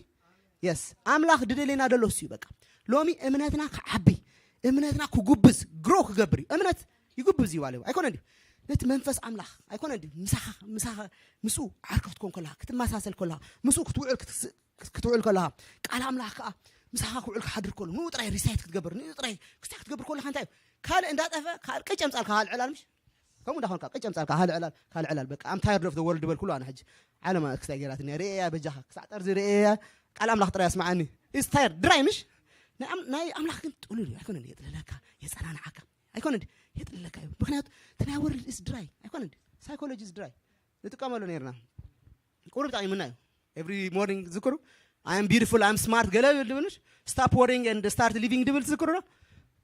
የስ ኣምላኽ ድደለና ደሎ እሱ በቃ ሎሚ እምነትና ከዓቢ እምነትና ክጉብዝ ግሮ ክገብር እምነት ይጉብዝ ይዋለው ኣይኮነ እንዴ ነቲ መንፈስ ኣምላኽ ኣይኮነ እንዴ ምሳኻ ምስኡ ዓርከት ኮን ከላ ክትማሳሰል ከላ ምስኡ ክትውዕል ከላ ቃል ኣምላኽ ከዓ ምሳኻ ክውዕል ክሓድር ከሎ ንኡ ጥራይ ሪሳይት ክትገብር ንኡ ጥራይ ክስታ ክትገብር ከለኻ እንታይ ካልእ እንዳጠፈ ካልእ ቀጭ ኣምፃልካ ሃልዕላል ምሽ ከምኡ እንዳኾንካ ቀጭ ኣምፃልካ ሃልዕላል በቃ ኣም ታየርድ ኦፍ ዘ ወርልድ በል ኩሉ ኣነ ሕጂ ዓለማ ክስታይ ገይራትኒ ርእያ በጃኻ ክሳዕ ጠርዚ ርእያ ቃል ኣምላኽ ጥራይ ኣስማዓኒ ኢዝ ታየርድ ድራይ ምሽ ናይ ኣምላኽ ግን ጥሉል እዩ ኣይኮነ የጥለለካ የፀናንዓካ ኣይኮነ የጥለለካ እዩ ምክንያቱ ተናይ ወርልድ ኢዝ ድራይ ኣይኮነ ሳይኮሎጂ ኢዝ ድራይ ንጥቀመሉ ነርና ቁርብ ጠቂሙና እዩ ኤቭሪ ሞርኒንግ ዝክሩ I am beautiful, I am smart. Stop worrying and start living.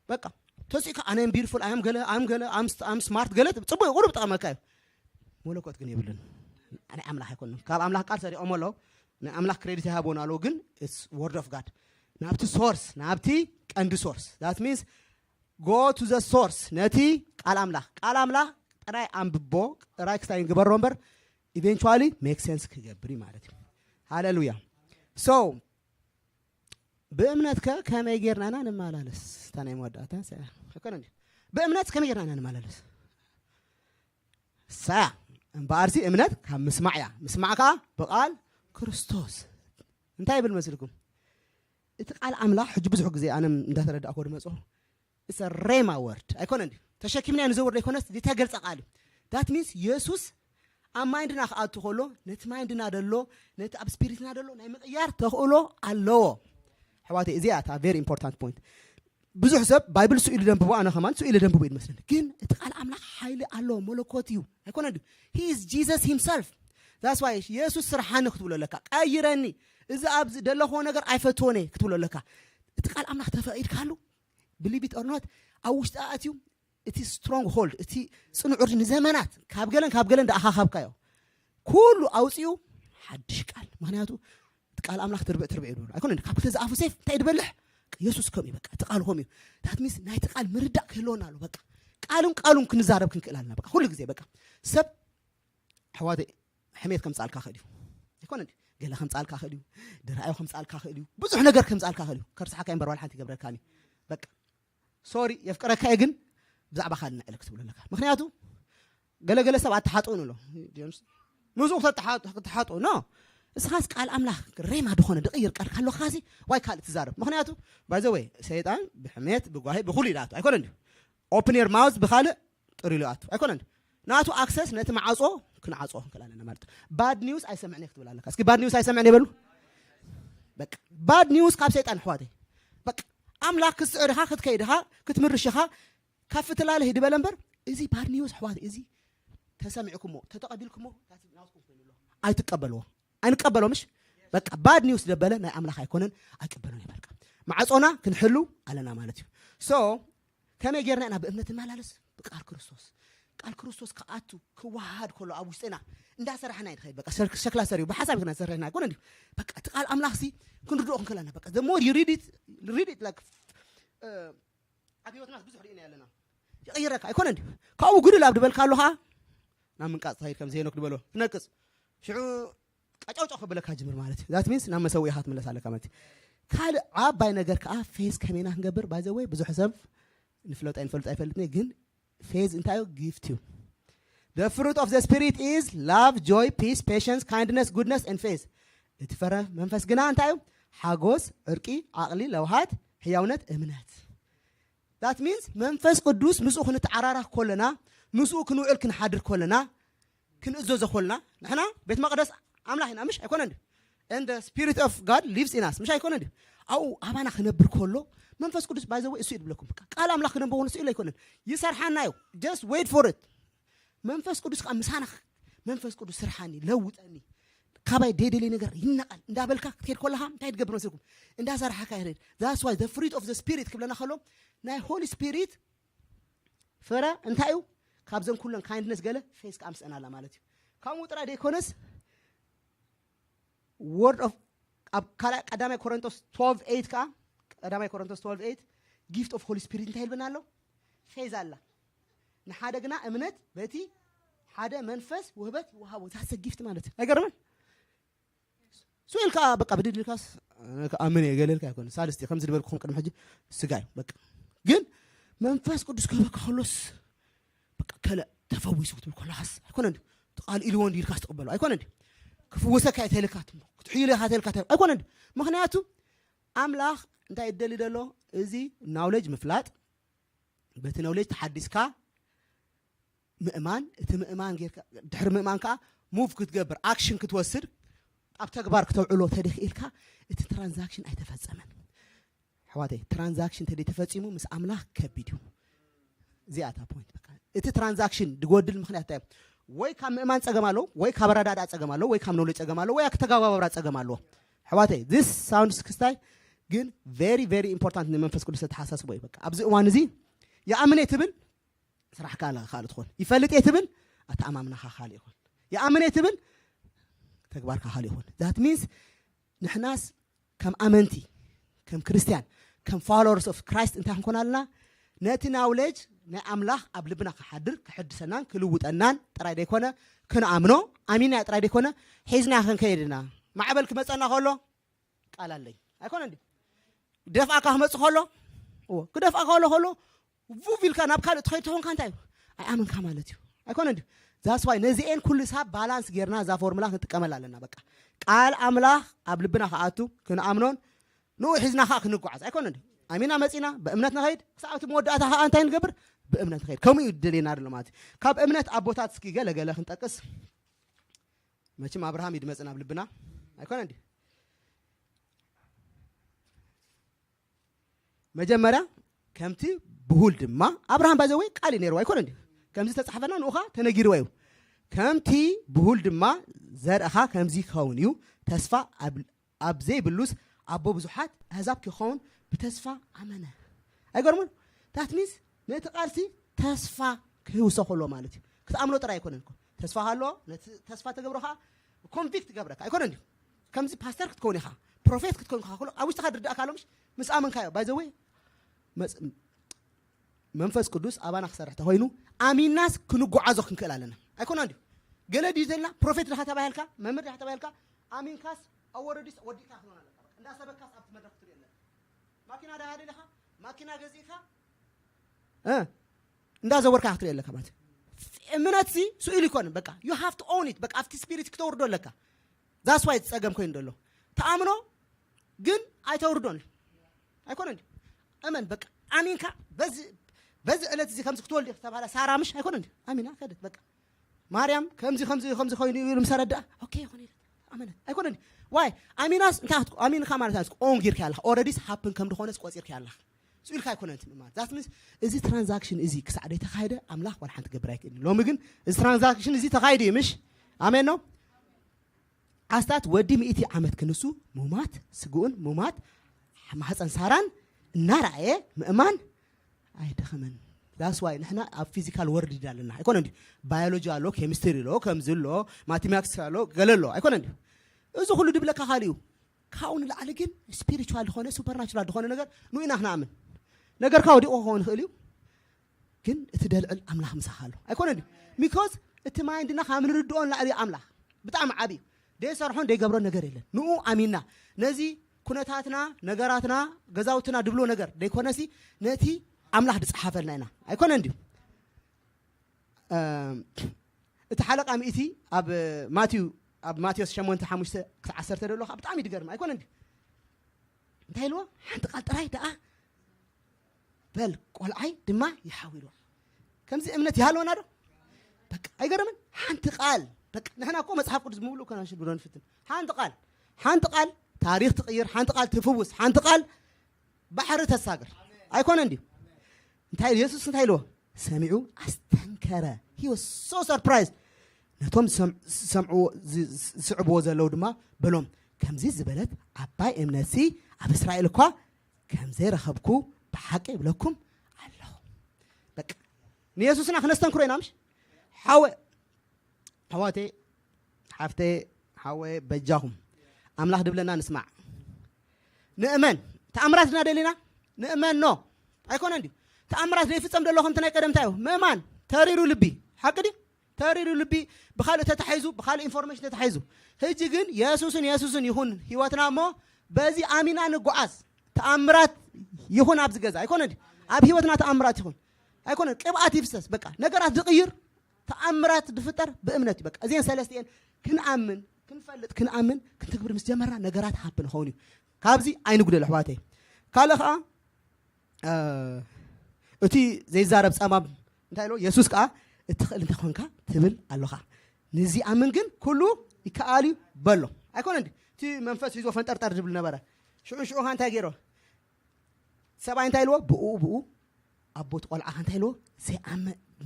በቃ ተሲካ I am beautiful, I am smart. ጽቡ ቁርብ ጠመካ ሞለኮት ግን ይብልን አኔ አምላክ አይኮንም ካብ አምላክ ቃል ሰሪ ኦሞሎ አምላክ ክሬዲት ያቦናሎ ግን it's word of God. ናብቲ source ናብቲ ቀንዲ source. That means go to the source. ነቲ ቃል አምላክ ጥራይ አንብቦ ጥራይ ክስታይ ግበሮ ነበር eventually make sense ክገብሪ ማለት ነው። ሃሌሉያ So, በእምነት ከመይ ጌርናና እንማላለስ ታናይ ወዳታ ሰከነን በእምነት ከመይ ጌርናና እንማላለስ ሳ እንባርሲ እምነት ከምስማዕያ ምስማዕካ በቃል ክርስቶስ እንታይ ብል መስልኩም እቲ ቃል አምላክ ሕጅ ብዙሕ ግዜ አንም እንዳተረዳእኮ ድመጾ it's a rhema word አይኮነን ተሸኪምና ንዘወር ለይኮነስ ዲተገልጸ ቃል that means ኢየሱስ አማይንድና ከአቱ ሆሎ ነት ማይንድና ደሎ ነት አብ ስፒሪትና ደሎ ናይ መቀያር ተኽእሎ አለዎ ሕዋቴ እዚያ ታ ቬሪ ኢምፖርታንት ፖይንት ብዙሕ ሰብ ባይብል ስኡ ደንብቦ አነ ከማን ስኡ ደንብቦ ይመስል ግን እቲ ቃል አምላክ ኃይል አለዎ መለኮት እዩ አይኮነ he is Jesus himself that's why ኢየሱስ ስርሓን ክትብለለካ ቀይረኒ እዚ አብ ደለኾ ነገር አይፈቶኔ ክትብለለካ እቲ ቃል አምላክ ተፈቂድካሉ believe it or not አውሽጣ አትዩ it is strong hold it ጽኑዑር ንዘመናት ካብ ገለን ዳኣኻኻብካዮ ኩሉ አውጽዩ ሓድሽ ቃል ምክንያቱ ቃል አምላክ ትርብዕ ይሉ አይኮነ ካብ ተዛፉ ሰይፍ እንታይ ድበልሕ ኢየሱስ ከም ይበቃ ተቃል ሆም that means ናይ ተቃል ምርዳእ ክህልዎናሉ በቃ ቃሉን ክንዛረብ ክንክእላልና በቃ ሁሉ ግዜ በቃ ሰብ ሕዋቴ ሕሜት ከም ጻልካ ኸዲዩ አይኮነ ገለ ከም ጻልካ ኸዲዩ ድራአዩ ከም ጻልካ ኸዲዩ ብዙሕ ነገር ከም ጻልካ ኸዲዩ ከርስሓካ ይምበርዋል ሓንቲ ገብረካኒ በቃ ሶሪ የፍቀረካ ግን ብዛዕባ ካልና ኢለክ ትብለለካ ምክንያቱ ገለገለ ሰብ አትሓጡን ሎ ጀምስ ሙዙቅ ተሓጡ ኖ እስኻስ ቃል አምላክ ሬማ ድኾነ ድቕይር ቃል ካሎ ኻሲ ዋይ ካልእ ትዛረብ ምክንያቱ ባይ ዘ ወይ ሰይጣን ብሕሜት ብጓሂ ብኹሉ ይላቱ አይኮነ ኦፕን ዮር ማውዝ ብኻልእ ጥሪሉ አቱ አይኮነ ናቱ አክሰስ ነቲ ማዓጾ ክንዓጾ እንከላለና ማለት ባድ ኒውስ አይሰምዕኒ ክትብላለካ እስኪ ባድ ኒውስ አይሰምዕኒ ይበሉ በቃ ባድ ኒውስ ካብ ሰይጣን ሕዋቴ በቃ አምላክ ክስዕርኻ ክትከይድኻ ክትምርሽኻ ካፍትላለ ሂድ በለንበር እዚ ባድ ኒውስ ሕዋት እዚ ተሰሚዕኩሞ ተተቀቢልኩሞ ናውስኩም ፈይሉሎ አይተቀበልዎ ምሽ በቃ ባድ ኒውስ ደበለ ናይ አምላክ አይኮነን አይቀበሉን ይበልካ ማዕጾና ክንሕሉ አለና ማለት እዩ ሶ ከመይ ጌርና በእምነት ማላለስ በቃል ክርስቶስ ከአቱ ክዋሃድ ከሎ ኣብ ውሽጥና እንዳሰርሐና ይድኸይ በቃ ሸክላ ሰሪው በሐሳብ ይክና ሰርሐና አይኮነ እንዴ በቃ ተቃል አምላክ ሲ ክንርድኦ እንከላና በቃ the more you read it like አብዮትና ብዙሕ ሪእና ያለና ይቀይረካ አይኮነ እንዴ ካው ጉድል ኣብ ድበልካለኻ ናብ ምንቃጽ ታይድ ከም ዘይኖክ ድበሎ ትነቅጽ ሽዑ ቀጫውጫው ከበለካ ጅምር ማለት that means ናብ መሰውያኻ ትመለሳለካ ማለት ካል ዓባይ ነገር ከአ ፌዝ ከመይና ክንገብር ባይ ዘ ወይ ብዙሕ ሰብ ንፍለጥ አይፈልጥኒ ግን ፌዝ እንታዩ gift you the fruit of the spirit is love joy peace patience kindness goodness and faith እትፈረ መንፈስ ግና እንታዩ ሓጎስ ዕርቂ ዓቕሊ ለውሃት ሕያውነት እምነት that means መንፈስ ቅዱስ ምስኡ ክንተዓራራህ ኮለና ምስኡ ክንውዕል ክንሓድር ኮለና ክንእዘዞ ኮለና ንሕና ቤት መቅደስ አምላክና ምሽ አይኮነ እንዴ and the spirit of God lives in us ምሽ አይኮነ እንዴ አው አባና ክነብር ኮሎ መንፈስ ቅዱስ ባይ ዘ ወይ እሱ ይድብለኩም ቃል አምላክ ክነብር ሆነ ሲል አይኮነ ይሰርሐናዩ just wait for it መንፈስ ቅዱስ ከምሳና መንፈስ ቅዱስ ስርሐኒ ለውጠኒ ካባይ ዴዴሌ ነገር ይነቃል እንዳበልካ ትሄድ ኮለሃ እንታይ ትገብር መስልኩም እንዳሰርሐካ ይሄድ that's why the fruit of the spirit ክብለና ከሎ ናይ ሆሊ ስፒሪት ፈራ እንታዩ ካብዘን ኩለን ካይንድነስ ገለ ፌስ ካምስናላ ማለት እዩ ካሙ ጥራ ዴኮነስ word of ቀዳማይ ኮሪንቶስ 12:8 ካ ቀዳማይ ኮሪንቶስ 12:8 gift of holy spirit እንታይ ይልበናሎ ፌዝ አላ ንሓደ ግና እምነት በቲ ሓደ መንፈስ ውህበት ወሃቦ ታሰ gift ማለት አይገርምን سؤال كا بقى بدي الكاس أمن يقول لك يكون سالستي خمس دبل قدم حجي سجاي بقى جن منفس قدس كبك خلص بقى كلا تفويس وتقول كل حس يكون عندي قال إلوان دي الكاس تقبله يكون عندي كفوسك هتلكات تحيله هتلكات يكون عندي مخنياته أملاخ أنت يدلي دلو إزي ناولج مفلات بتناولج تحدث كا مؤمن تمؤمن غير دحر مؤمن كا موف كتجبر أكشن كتوسر أبتكبر كتوعلو تاريخ إلكا إت ترانزاكشن أي تفاصيل حوادي ترانزاكشن تدي تفاصيله مس أملاخ كبيدو زيادة بوينت بقى إت ترانزاكشن دقود المخنيات ወይ ካብ ምእማን ጸገማለሁ ወይ ካብ ረዳዳ ጸገማለሁ ወይ ካብ ኖሌጅ ጸገማለሁ ወይ ከተጋባብራ ጸገማለሁ حواتي this sounds ክስታይ ግን very very important ንመንፈስ ቅዱስ ተሐሳስቦ ይበቃ ኣብዚ እዋን እዚ ያአምነ ትብል ስራሕ ካላ ካልት ኾን ይፈልጥ የትብል አታማምና ካል ይኹን ያአምነ ትብል ተግባር ካል ይኹን that means ንሕናስ ከም አመንቲ ከም ክርስቲያን ከም followers of Christ እንታይ ክንኮናልና ነቲ ናውሌጅ ናይ አምላኽ ኣብ ልብና ክሓድር ክሕድሰናን ክልውጠናን ጥራይ ደይኮነ ክንኣምኖ ኣሚና ጥራይ ደይኮነ ሒዝና ክንከይድና ማዕበል ክመፀና ከሎ ቃል ኣለይ ኣይኮነ እንዴ ደፍኣካ ክመፅ ከሎ ክደፍኣ ከሎ ቪልካ ናብ ካልእ ትኸይድ ትኾንካ እንታይ ኣይኣምንካ ማለት እዩ ኣይኮነ እንዴ ዛስ ዋይ ነዚአን ኩሉ ሳብ ባላንስ ጌርና ዛ ፎርሙላ ክንጥቀመላ ኣለና በቃ ቃል ኣምላኽ ኣብ ልብና ክኣቱ ክንኣምኖን ንኡ ሒዝና ከዓ ክንጓዓዝ ኣይኮነ እንዴ أمينا مسينا بأمنة نخيد ساعة مودعتها أنتين قبر بأمنة نخيد كم يدلين هذا المات كاب أمنة أبوتات سكي قال خنت أكس ماشي مع أبراهام يدمسنا بلبنا أيكون عندي مجمرة كمتي بهول دم أبراهام بزوي قال نيرو أيكون عندي كمتي تتصحفنا نوخا تنجيرو أيو كمتي بهول دم زر أخا كمزي خونيو تسفى أبزي بلوس أبو بزحات هزاب كخون بتسفى عمنا أيقرمون تاتميز نتقارسي تسفى كيوسا خلو مالتي كتعملو ترى يكوننكم تسفى هالو تسفى تجبرها كونفيكت جبرك أيقرن كم زي باستر كتكوني خا بروفيت كتكون خا خلو أوش تقدر أكلمش مس آمن كايو باي ذا واي منفس قدوس أبانا خسرته هينو آمين ناس كنو جعازو كنكلا لنا أيقرن عندي قال ديزلنا بروفيت رح تباهلك ممر رح تباهلك آمين كاس أورديس ودي كاخلونا لك ده سبب كاس أبت مدرك ماكينة ده هذه لها ماكينة جزيكها نداز ورك أحتري لك كمان مناتي سؤالي كون بقى you have to own it بقى أفتي spirit كتور دول لك that's why it's أجمع كوين دولو تأمنه جن أيتوردون أيكون عندي أمن بقى أمين كا بز التي زي خمسة كتول دي تبع سارة مش أيكون عندي أمينة كده بقى مريم خمسة خوين يقولون سارة ده أوكي خوين أمانة أيكون عندي واي أميناس انت أمين كمان تاسك أونغير كله already happen كم دخونس قوسير كله سؤال كاي كوننت ما that means is it transaction is it كسعدي تخايده أملاح ولا حنت جبراك لو مجن is transaction is it تخايده مش أمينو أستات ودي مئتي عمد كنسو مومات سجون مومات ما حسن ساران نرى مأمان أي دخمن that's why نحنا physical world دالنا يكون عندي biology لو chemistry لو كمزل لو mathematics لو قللو يكون عندي إذا كله دبلة كخاليو كون العالجين spiritual دخانة supernatural دخانة نجار نوينا إحنا عمل نجار كاودي أوهون خاليو كن تدل الأملاح مسحاله أيكون عندي because إتما عندنا خامل ردون لا أدي أملاح بتعم عبي ده صارحون ده جبران نجار إله نو أمينا نزي كنتاتنا نجاراتنا جزاوتنا دبلو نجار ده كونسي نتي أملاح بتصحفلنا هنا أيكون عندي اتحلق أميتي أب ماتيوس شمونت حمشت عسرت له خا بتعمي دقرم أيكون عندي انتهيلوا حنت قال تراي ده بل قال عي دما يحاولوا كم زي امنتي هالو نادو بك أيقرمن حنت قال بك نحن أقوم أصحاب قدس مولو كنا نشيل بدون فتن حنت قال تاريخ تغير حنت قال تفوز حنت قال بحر تساقر أيكون عندي انتهي يسوع انتهيلوا سمعوا استنكره he was so surprised نتوم سمعوا صعبوا زلوا دما بلوم كم زي زبلت عباي امنسي عب إسرائيل كوا كم زي رخبكو بحق بلكم الله بك نيسوسنا خنستنكرو ينامش حواتي حفتي حوي بجاهم أملاح دبلنا نسمع نأمن تأمراتنا دلنا نأمن نو أيكون عندي تأمرات لي في سمد الله خم تناي قدم تايو مأمن تريرو لبي حق دي ተሪሩ ልቢ ብኻልእ ተታሒዙ ብኻልእ ኢንፎርሜሽን ተታሒዙ ሕጂ ግን የሱስን ይሁን ህይወትና እሞ በዚ አሚና ንጓዓዝ ተአምራት ይሁን ኣብ ዝገዛ አይኮነ ኣብ ህይወትና ተአምራት ይሁን አይኮነ ቅብአት ይፍሰስ በቃ ነገራት ዝቕይር ተአምራት ድፍጠር በእምነት በቃ እዚን ሰለስቲን ክንአምን ክንፈልጥ ክንአምን ክንትግብር ምስ ጀመርና ነገራት ሃብን ሆኒ ካብዚ አይንጉደል ኣሕዋተይ ካልእ ከዓ እቲ ዘይዛረብ ጸማም እንታይ ኢሎ ኢየሱስ ከዓ እትኽእል እንተኾንካ ትብል ኣለኻ ንዚ ኣምን ግን ኩሉ ይከኣል በሎ ኣይኮነ እንዲ እቲ መንፈስ ሒዞ ፈንጠርጠር ዝብል ነበረ ሽዑ እንታይ ገይሮ ሰብኣይ እንታይ ኢልዎ ብኡ ኣቦት ቆልዓኻ እንታይ ኢልዎ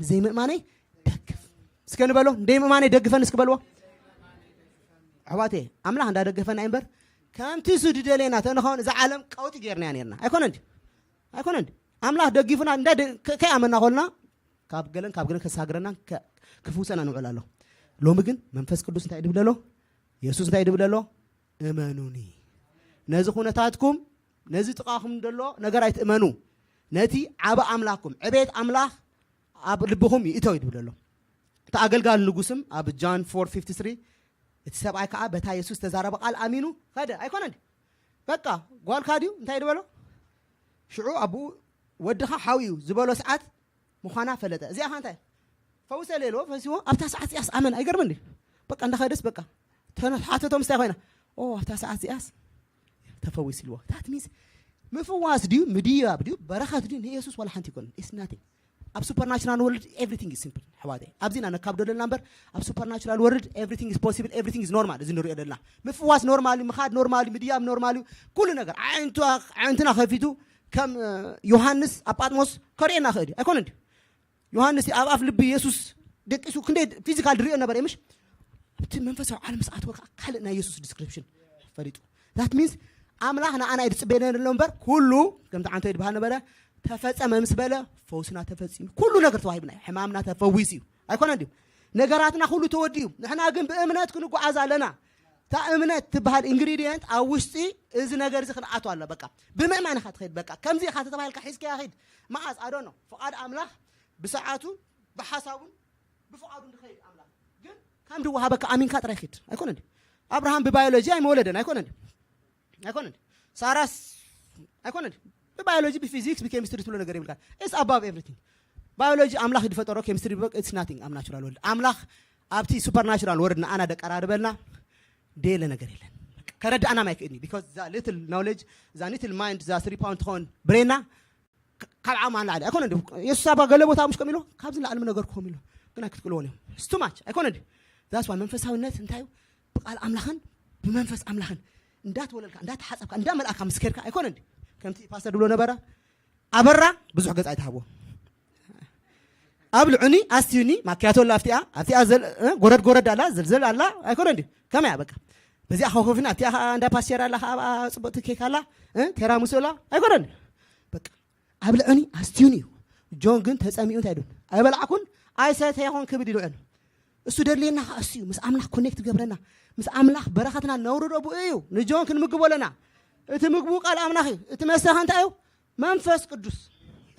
ዘይምእማነይ ደግፍ እስከ ንበሎ እንደይምእማነይ ደግፈን እስክ በልዎ ኣሕዋቴ ኣምላኽ እንዳደገፈና እምበር ከምቲ ስድደለና ተንኸውን እዚ ዓለም ቀውጢ ጌርና ነርና ኣይኮነ እንዲ ኣምላኽ ደጊፉና ከይኣመና ኮልና ካብ ገለን ከሳግረና ክፍውሰና ንውዕል ኣሎ ሎሚ ግን መንፈስ ቅዱስ እንታይ ድብል ኣሎ ኢየሱስ እንታይ ድብል ኣሎ እመኑኒ ነዚ ኩነታትኩም ነዚ ጥቃኹም ደሎ ነገር ኣይትእመኑ ነቲ ዓበ ኣምላኽኩም ዕቤት ኣምላኽ ኣብ ልብኹም ይእተው ይድብል ኣሎ እቲ ኣገልጋሊ ንጉስም ኣብ ጃን 4:53 እቲ ሰብኣይ ከዓ በታ ኢየሱስ ተዛረበ ቃል ኣሚኑ ከደ ኣይኮነ እንዲ በቃ ጓልካ ድዩ እንታይ ድበሎ ሽዑ ኣቡኡ ወድኻ ሓዊዩ ዝበሎ ሰዓት ምዃና ፈለጠ እዚኣ ኻ እንታይ ፈውሰ ሌሎ ፈሲዎ ኣብታ ሰዓት እዚኣስ ኣመን ኣይገርም እንዲ በቃ እንዳኸደስ በቃ ሓተቶም ምስታይ ኮይና ኣብታ ሰዓት እዚኣስ ተፈዊስ ኢልዎ ታት ሚንስ ምፍዋስ ድዩ ምድያብ ድዩ በረኸት ድዩ ንኢየሱስ ዋላ ሓንቲ ይኮነ ኢትስ ናቲንግ ኣብ ሱፐርናቹራል ወርልድ ኤቭሪቲንግ ኢዝ ሲምፕል ሕዋቴ ኣብዚና ነካብዶ ዘለና እምበር ኣብ ሱፐርናቹራል ወርልድ ኤቭሪቲንግ ኢዝ ፖሲብል ኤቭሪቲንግ ኢዝ ኖርማል እዚ ንሪኦ ዘለና ምፍዋስ ኖርማል ምኻድ ኖርማል ምድያብ ኖርማል ኩሉ ነገር ዓይንትና ከፊቱ ከም ዮሐንስ ኣብ ጳጥሞስ ከሪኤና ክእዲ ኣይኮነ እንዲ ዮሐንስ ኣብ ኣፍ ልቢ ኢየሱስ ደቂሱ ክንደይ ፊዚካል ድሪኦ ነበር እምሽ እቲ መንፈሳዊ ዓለም ሰዓት ወካ ካልእ ናይ ኢየሱስ ዲስክሪፕሽን ፈሪጡ ዛት ሚንስ ኣምላኽ ንኣና ይድፅበየና ዘሎ እምበር ኩሉ ከምቲ ዓንተ ይድበሃል ነበረ ተፈጸመ ምስ በለ ፈውስና ተፈጺሙ ኩሉ ነገር ተዋሂብና ሕማምና ተፈዊስ እዩ ኣይኮነ እንዲ ነገራትና ኩሉ ተወዲዩ ንሕና ግን ብእምነት ክንጓዓዝ ኣለና تا أمنت تبهال إنجريدينت أو وشتي إذا نجار زخن عطوا الله بقى بما ما نخد خيد بقى كم زي خاطر تبهال كحيس كي أخيد ما عز I don't know فقاد أملاح بساعته بحسابون بفقادون خيد أملاح جن كم دو هبك أمين كات رخيد أيكون عندي أبراهام ببيولوجيا مولدنا أيكون عندي سارس أيكون عندي ببيولوجي بفيزيكس بكيمستري تقولون نجاري مكان it's above everything biology أملاح يدفتروا كيمستري بق it's nothing I'm natural world أملاح أبتي supernatural world أنا دك أرادبنا ديلا نجاريلا كرد أنا ما يكني because the little knowledge the little mind the 3 pound تون برينا كلام عن العادة أكون عندي يسابق قلبه تامش كميلو كابز لا علم نجار كميلو كنا كتقولونه it's too much أكون عندي that's why منفس هاو الناس انتايو بقال أملاخن بمنفس أملاخن ندات ولا ندات حسب ندام الأكام سكيرك أكون عندي كنتي فاستر دولنا برا أبرا بزح قص عيتهابو أبلعني أستيوني ما كياتو لافتيا زل غرد على زلزل على أكون عندي كم يا بكا بزي أخوه فينا أفتيا عند باشير على صبت كيك على ترى مسؤولة أكون عندي بكا أبلعني أستيوني جون جنت هسأمي أنت هيدون أبل أكون عايزة هي هون كبدي لعنه السودر لينا أستيو مس أملاح كونكت قبلنا مس أملاح بركتنا نور ربو إيو نجون كن مقبولنا تمقبوق على أملاحي تمسها أنت أيو منفس قدوس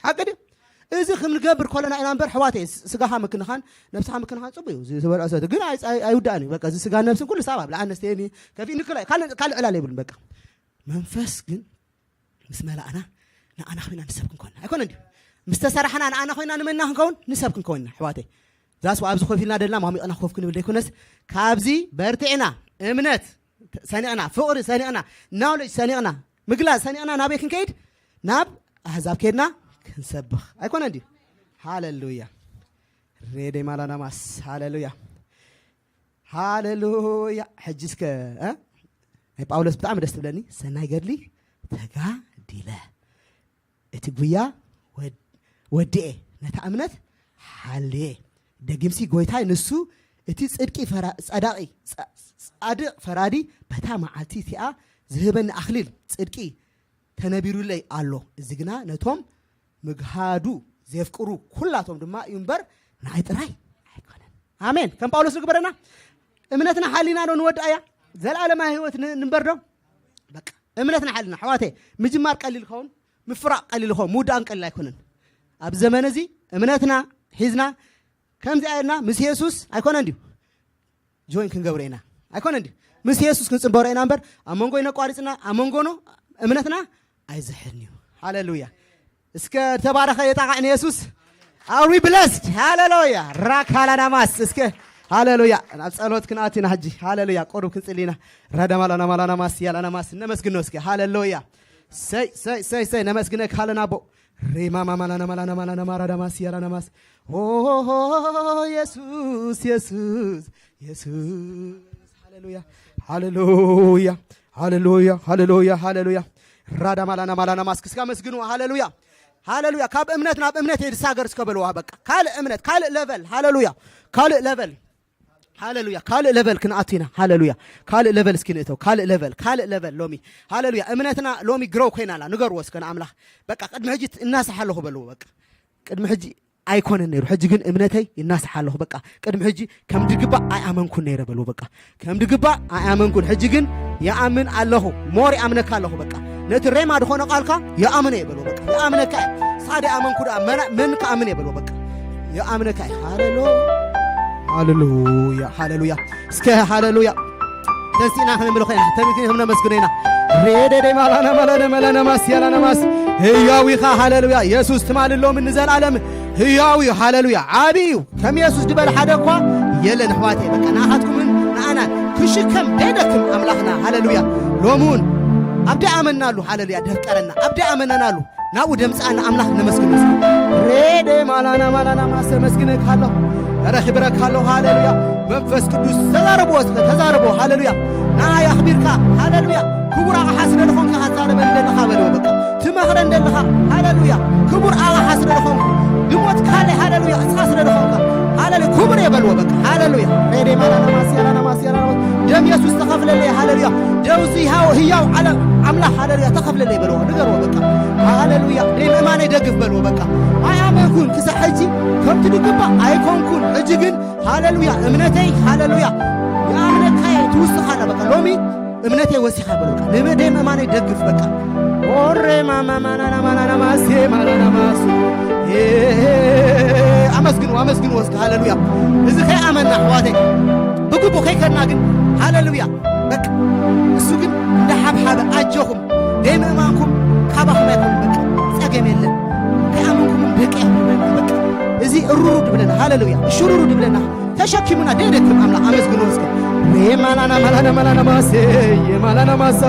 حقدي إذا خم نقبر كلنا إلى أمبر حواتي سجاها مكان خان نفسها مكان خان صبيو زي سوار أسد قل أيوداني بقى زي سجاها نفسه كل سبب لأن نستيني كفي نكلا قال على ليبل بقى منفس جن بسم الله أنا خوينا نسبكم كون أكون عندي مستسرحنا أنا خوينا نمنا كون نسبكم كون حواتي ذاس وأبز خوي فينا دلنا مامي أنا خوف كن بديكونس كابزي برتعنا إمنت ثاني أنا فقر ثاني أنا نولج ثاني أنا مقلا ثاني أنا نابي كنكيد ناب أحزاب كيدنا كنسبخ أيكون عندي هاللويا ريدي مالانا ماس هاللويا حجزك هاي باولس بتعمل دستبلني سناي قدلي تجا ديله اتقويا ودي نتأمنت حالي دقيمسي قويتاي نسو اتي صدقي صادق فرادي بتا معالتي تيا ذهبن أخليل صدقي تنبيرو لي الله زغنا نتوم مغهادو زيفقرو كلاتهم دما ينبر نايت راي ايكونن امين كم باولس نغبرنا امنتنا حالينا نو نودايا زلالم هيوت نمبردو بقى امنتنا حالنا حواتي مجمار قليل خون مفراق قليل خون مودان قليل ايكونن اب زمن زي امنتنا حزنا ከምዚ አይና ምስ ኢየሱስ ኣይኮነ እንዲሁ ጆይን ክንገብረና ኣይኮነ እንዲሁ ምስ ኢየሱስ ክንጽበረና እምበር ኣብ መንጎ ይነቋሪጽና ኣብ መንጎ ነው እምነትና ኣይዝሕልንዩ ሃሌሉያ እስከ ተባረኸ የጣቃዕን ኢየሱስ are we blessed ሃሌሉያ ራካላናማስ እስከ ሃሌሉያ ኣብ ጸሎት ክንኣቲና ሕጂ ሃሌሉያ ቆርብ ክንጽሊና ረዳማላና ማላናማስ ያላናማስ ነመስግኖ እስከ ሃሌሉያ ሰይ ነመስግነ ካለናቦ ሬማማ ማላና ማላና ማላና ማራዳማስ ያላናማስ ኦ ኢየሱስ ኢየሱስ ኢየሱስ ሃሌሉያ ሃሌሉያ ሃሌሉያ ሃሌሉያ ሃሌሉያ ራዳማላና ማላናማስ እስከ መስግኑ ሃሌሉያ ሃሌሉያ ካብ እምነት ናብ እምነት ይድሳገር እስከ በልዋ በቃ ካል እምነት ካል ሌቨል ሃሌሉያ ካል ሌቨል ሃሌሉያ ካል ሌቨል ክንኣቲና ሃሌሉያ ካል ሌቨል እስኪንእተው ካል ሌቨል ሎሚ ሃሌሉያ እምነትና ሎሚ ግሮው ኮይናላ ንገርዎ እስከ ንኣምላኽ በቃ ቅድሚ ሕጂ እናስሓለኹ በልዎ በቃ ቅድሚ ሕጂ ኣይኮነን ነይሩ ሕጂ ግን እምነተይ ይናስሓለኹ በቃ ቅድሚ ሕጂ ከም ድግባእ ኣይኣመንኩን ነይረ በልዎ በቃ ከም ድግባእ ኣይኣመንኩን ሕጂ ግን ይኣምን ኣለኹ ሞር ይኣምነካ ኣለኹ በቃ ነቲ ሬማ ድኾነ ቃልካ ይኣምነ የበልዎ በቃ ይኣምነካ ሳደ ኣመንኩ ዳ ምን ከኣምን የበልዎ በቃ ይኣምነካ ሃሌሉያ ሃሌሉያ እስከ ሃሌሉያ ተንሲና ክንምል ኮይና ተምክን ነመስግነና ሬደደ ማላና ማላና ማላና ማስ ያላና ማስ ህያዊኻ ሃሌሉያ ኢየሱስ ትማልሎም እንዘላለም ህያዊ ሃሌሉያ ዓቢዩ ከም ኢየሱስ ድበል ሓደ እኳ የለን ኣሕዋቴ በቃ ንኣኻትኩምን ንኣናን ክሽከም ደደክም ኣምላኽና ሃሌሉያ ሎሙን ኣብዳ ኣመናሉ ሃሌሉያ ደፍቀረና ኣብዳ ኣመናናሉ ናኡ ደምፃና ኣምላኽ ነመስግን ሬደ ማላና ማላና ማስ መስግነካ ኣለኹ ረኺብረካ ኣለኹ ሃሌሉያ መንፈስ ቅዱስ ተዛረቦ ሃሌሉያ ንኣይ ኣኽቢርካ ሃሌሉያ ክቡር ኣቕሓ ስለ ዝኾንካ ሃዛረበን ደለኻ በልዎ በቃ ትመኽረን ደለኻ ሃሌሉያ ክቡር ኣቕሓ ስለ ዝኾንኩ ድሞት ካለይ ሃሌሉያ እስኻ ስለ ዝኾንካ ሃሌሉያ ክቡር የበልዎ በቃ ሃሌሉያ ሬደ ማላና ማስ ያላና ማስ ያላና ደም ኢየሱስ ተኸፍለለይ ሃሌሉያ ደውዚ ህያው ኣምላኽ ሃሌሉያ ተኸፍለለይ በልዎ ንገርዎ በቃ ሃሌሉያ ደይምእማነይ ደግፍ በልዎ በቃ ኣይኣመንኩን ክሳብ ሕጂ ከምቲ ድግባእ ኣይኮንኩን ሕጂ ግን ሃሌሉያ እምነተይ ሃሌሉያ የኣምነካየ ትውስኻና በቃ ሎሚ እምነተይ ወሲኻ በልዎ በቃ ደይምእማነይ ደግፍ በቃ ኦሬ ማማማናና ማናና ማሴ ማናና ማሱ ኣመስግኑ ወስከ ሃሌሉያ እዚ ከይኣመና ኣሕዋተይ ብግቡ ከይከድና ግን ሃሌሉያ በቃ እሱ ግን እንደ ሓብሓበ ኣጀኹም ደይምእማንኩም ካባኹም ኣይኮን በቃ ጸገም የለን ከይኣመንኩምን ደቂ ኣይኮንና በቃ እዚ እሩሩድ ብለና ሃሌሉያ እሽሩሩድ ብለና ተሸኪሙና ደደክም ኣምላኽ ኣመስግኑ ወስከ የማላና ማላና ማላና ማሴ የማላና ማሳ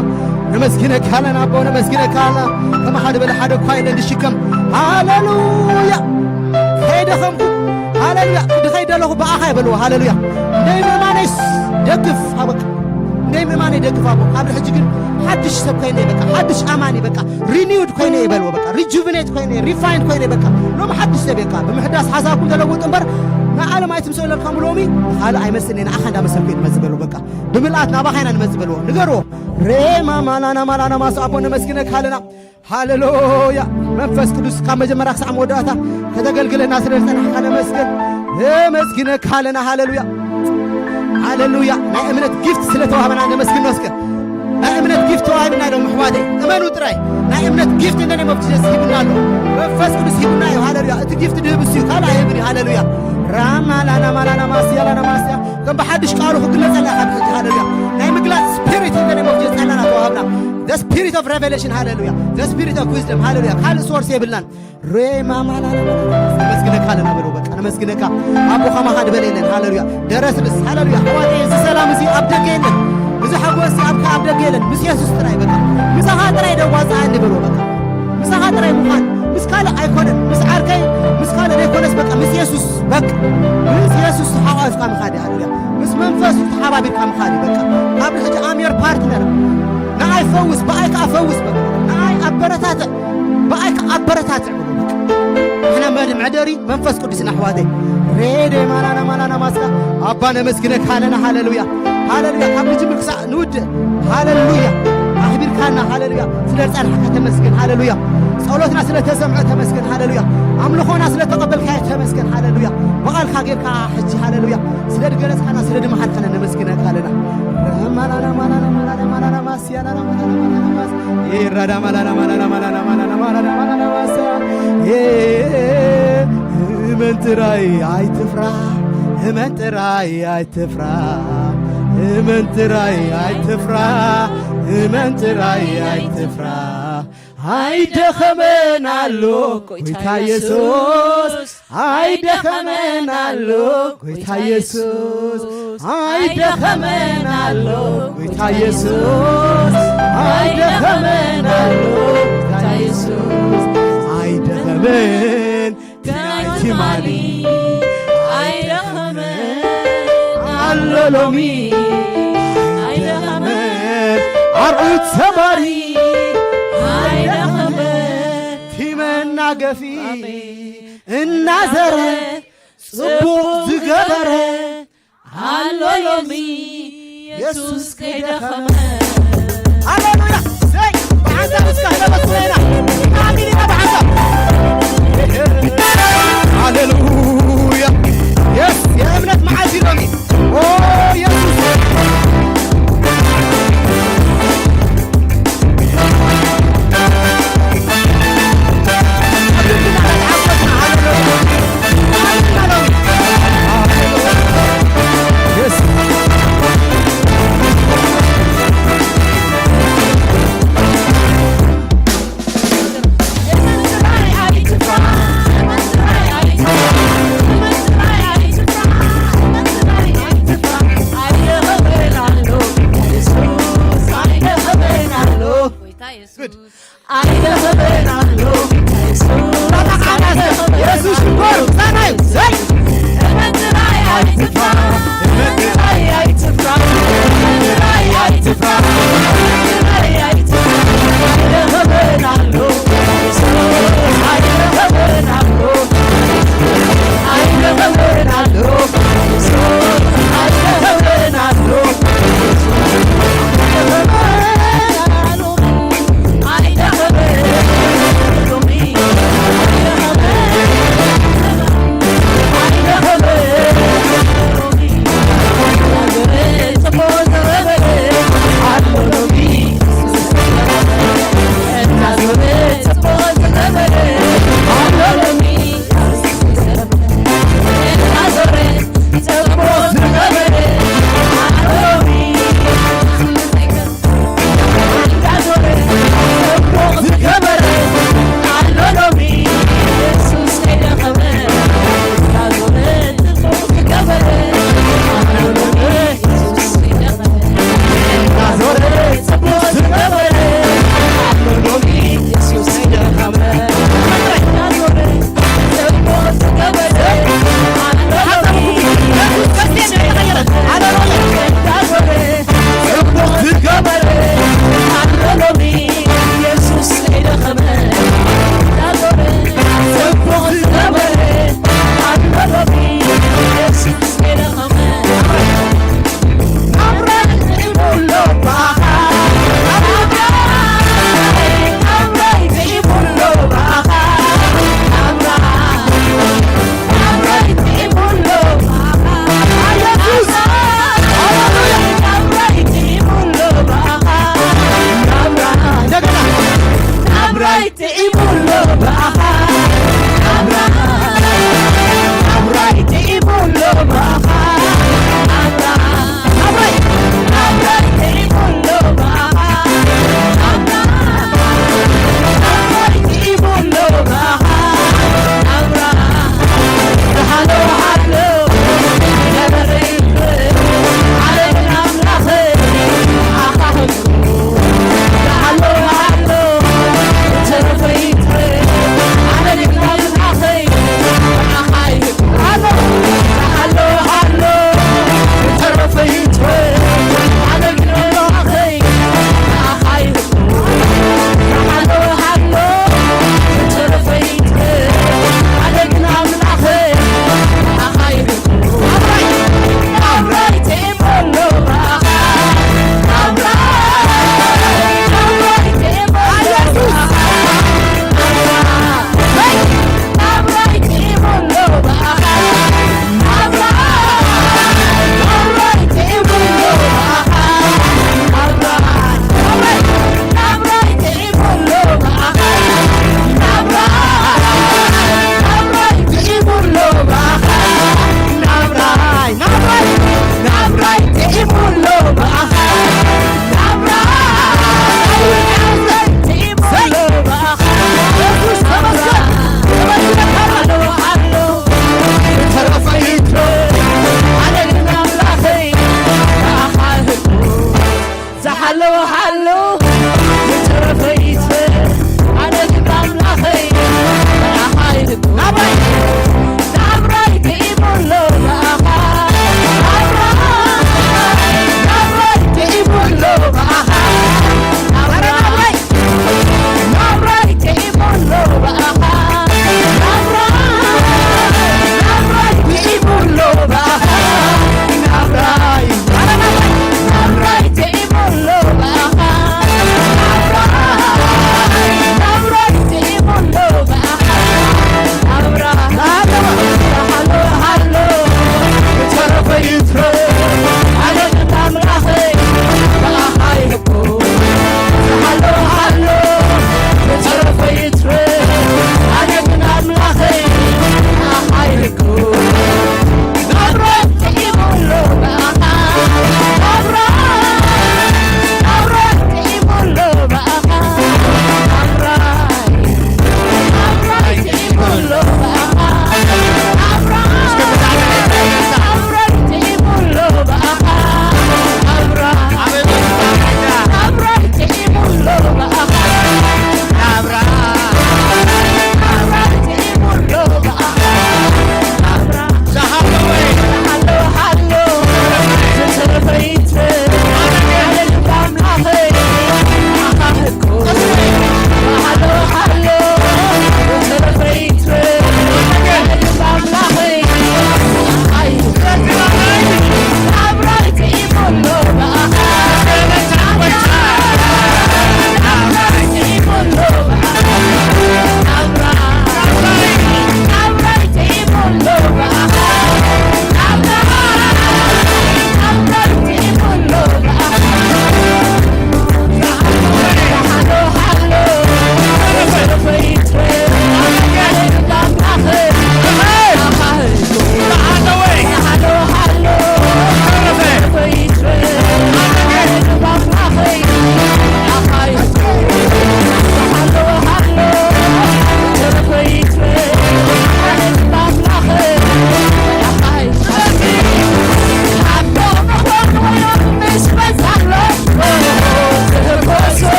ነመስግነካ ኣለና ኣቦ ነመስግነካ ኣለና ከመ ሓደ በለ ሓደ እኳ ኢለ ንሽከም ሃሌሉያ ከይደኸምኩ ሃሌሉያ ድኸይደለኹ በኣኻ ይበልዎ ሃሌሉያ ደይምእማነይ ደግፍ በቃ ደይምእማነይ ደግፍ ኣቦ ካብ ሕጂ ግን ሓድሽ ሰብ ኮይነ በቃ ሓድሽ ኣማኒ በቃ ሪኒውድ ኮይነ ይበልዎ በቃ ሪጁቪኔት ኮይነ ሪፋይንድ ኮይነ በቃ ሎሚ ሓድሽ ሰብ በቃ ብምሕዳስ ሓሳብኩም ተለውጥ እምበር ንዓለም ኣይትምሰሉ ለልካም ሎሚ ካልእ ኣይመስልኒ ንኣኻ እንዳመሰልኩ እየ ንመጽእ በልዎ በቃ ብምልኣት ናባኻ ኢና ንመጽእ በልዎ ንገርዎ ሬማ ማላና ማላና ማሱ ኣቦ ነመስግነካ ኣለና ሃሌሉያ መንፈስ ቅዱስ ካብ መጀመርያ ክሳዕ መወዳእታ ከተገልግለና ስለ ዝጸናሕካ ነመስግነካ ኣለና ሃሌሉያ ሃሌሉያ ናይ እምነት ጊፍት ስለ ተዋህበና ነመስግን ወስከ ናይ እምነት ጊፍት ተዋሂብና ዶ ምሕዋተይ እመኑ ጥራይ ናይ እምነት ጊፍት እንደ ኔም ኦፍ ጂሰስ ሂቡና ኣሎ መንፈስ ቅዱስ ሂቡና እዩ ሃሌሉያ እቲ ጊፍት ድህብ እሱ እዩ ካልእ ኣይህብን እዩ ሃሌሉያ ራማላና ማላና ማስያ ላና ማስያ ከም ብሓድሽ ቃሉ ክግለጸላ ካብ ሕጂ ሃሌሉያ ናይ ምግላጽ ስፒሪት እንደ ኔም ኦፍ ጂሰስ ጸላና ተዋህብና the spirit of revelation hallelujah the spirit of wisdom hallelujah ካል ሶርስ የብልናን ሬማ ማላና ነመስግነካ ኣለና በልዎ በቃ ነመስግነካ ኣቦ ኸማኻ ድበለየለን ሃሌሉያ ደረስልስ ሃሌሉያ ኣሕዋቴ እዚ ሰላም እዚ ኣብ ደገ የለን እዚ ሓጎስ ኣብካ ኣብ ደገ የለን ምስ ኢየሱስ ጥራይ በቃ ምሳኻ ጥራይ ደዋፅኣኒ በልዎ በቃ ምሳኻ ጥራይ ምዃን ምስ ካልእ ኣይኮነን ምስ ዓርከይ ምስ ካልእ ዘይኮነስ በቃ ምስ ኢየሱስ በቃ ምስ ኢየሱስ ተሓቋፍካ ምኻዲ ሃሌሉያ ምስ መንፈሱ ተሓባቢርካ ምኻዲ በቃ ካብ ሕጂ ኣምየር ፓርትነር ንኣይ ፈውስ በኣይካ ኣፈውስ በቃ ንኣይ ኣበረታትዕ በኣይካ ኣበረታትዕ በልዎ በቃ ንሕና መድምዕደሪ መንፈስ ቅዱስና ኣሕዋተይ ሬደ ማላና ማላና ማስካ ኣባ ነመስግነካ ኣለና ሃሌሉያ ሃሌሉያ ካብ ንጅምር ክሳዕ ንውድእ ሃሌሉያ ኣኽቢርካና ሃሌሉያ ስለ ዝጸናሕካ ተመስገን ሃሌሉያ ጸሎትና ስለ ተሰምዐ ተመስገን ሃሌሉያ ኣምልኾና ስለ ተቐበልካዮ ተመስገን ሃሌሉያ በቓልካ ጌርካ ሕጂ ሃሌሉያ ስለ ድገለጽካና ስለ ድመሓልካና ነመስግነካ ኣለና ማላና ማላና ማላና ማላና ማስ ያላና ማላና ማላና ማስ ይራዳ ማላና ማላና ማላና ማላና ማላና ማላና ማስ እመንትራይ አይትፍራ እመንትራይ አይትፍራ እመንትራይ አይትፍራ እመንትራይ አይትፍራ አይደኸመናሎ ጌታ ኢየሱስ አይደኸመናሎ ጌታ ኢየሱስ አይደኸመናሎ ጌታ ኢየሱስ አይደኸመናሎ ጌታ ኢየሱስ አይደኸመን ትናይቲማሊ አይደኸመን አሎሎሚ አይደኸመን አርዑት ሰባሪ ቲመና ገፊ እናዘረ ጽቡቕ ዝገበረ ሃሎሎሚ ኢየሱስ ከይደኸመ ሃሌሉያ ዘይ በዓዛብ እስከ ህለበትወና አሚኒና በዓዛብ ሃሌሉያ የስ የእምነት መዓዚ ሎሚ ኦ ኢየሱስ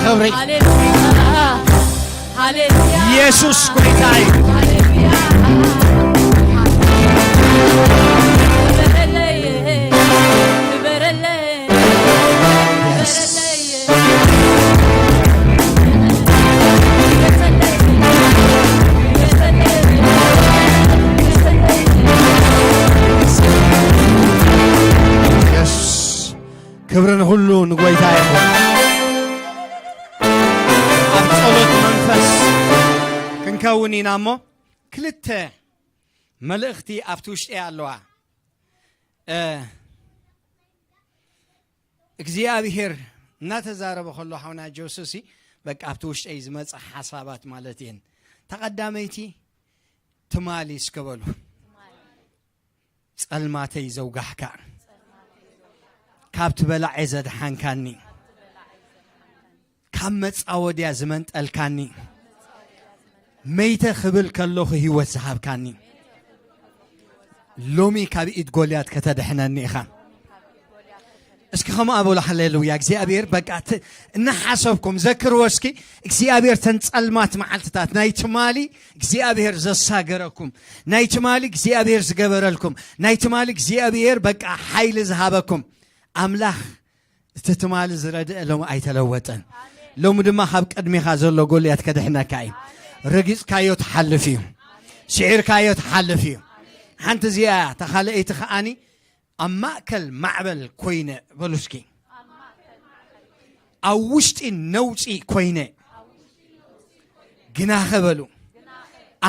ክብሪ ሃሌሉያ ኢየሱስ ጎይታ እዩ ክብርን ሁሉ ንጎይታ ይኹን ኣብ ጸሎት መንፈስ ክንከውን ኢና እሞ ክልተ መልእኽቲ ኣብቲ ውሽጢ ኣለዋ እግዚኣብሔር እናተዛረበ ከሎ ሓውና ጆሱሲ በቃ ኣብቲ ውሽጢ ዝመጽእ ሓሳባት ማለት እየን ተቐዳመይቲ ትማሊ እስከበሉ ጸልማተይ ዘውጋሕካ ካብቲ በላዕ ዘድሓንካኒ ካብ መጻወድያ ዝመንጠልካኒ መይተ ክብል ከለኹ ህይወት ዝሃብካኒ ሎሚ ካብ ኢድ ጎልያት ከተድሕነኒ ኢኻ እስኪ ከምኡ ኣበሉ ሃሌሉያ እግዚኣብሔር በቃ እናሓሰብኩም ዘክርዎ እስኪ እግዚኣብሔር ተንጸልማት መዓልትታት ናይ ትማሊ እግዚኣብሔር ዘሳገረኩም ናይ ትማሊ እግዚኣብሔር ዝገበረልኩም ናይ ትማሊ እግዚአብሔር በቃ ሓይሊ ዝሃበኩም ኣምላኽ እቲ ትማሊ ዝረድእ ሎሚ ኣይተለወጠን ሎሚ ድማ ካብ ቅድሚኻ ዘሎ ጎልያት ከድሕነካ እዩ ረጊጽካዮ ትሓልፍ እዩ ስዒርካዮ ትሓልፍ እዩ ሓንቲ እዚኣ ተኻልአይቲ ኸኣኒ ኣብ ማእከል ማዕበል ኮይነ በሉ እስኪ ኣብ ውሽጢ ነውፂ ኮይነ ግናኸ በሉ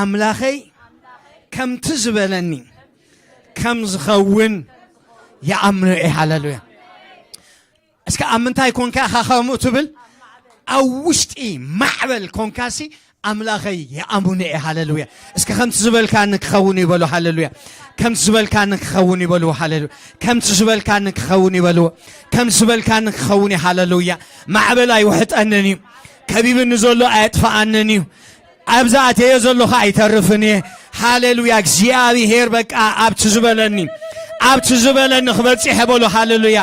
ኣምላኸይ ከምቲ ዝበለኒ ከም ዝኸውን ይኣምኑ እየ ሃሌሉያ እስከ ኣብ ምንታይ ኮንካ ኢኻ ከምኡ ትብል ኣብ ውሽጢ ማዕበል ኮንካሲ ኣምላኸይ ይኣምኑ እየ ሃሌሉያ እስከ ከምቲ ዝበልካኒ ክኸውን ይበሉ ሃሌሉያ ከምቲ ዝበልካኒ ክኸውን ይበሉ ሃሌሉያ ከምቲ ዝበልካኒ ክኸውን ይበሉ ከምቲ ዝበልካኒ ክኸውን እዩ ሃሌሉያ ማዕበል ኣይውሕጠንን እዩ ከቢብኒ ዘሎ ኣየጥፍኣንን እዩ ኣብዛ ኣተየ ዘለኹ ኣይተርፍን እየ ሃሌሉያ እግዚኣብሔር በቃ ኣብቲ ዝበለኒ ክበፂሕ በሉ ሃሌሉያ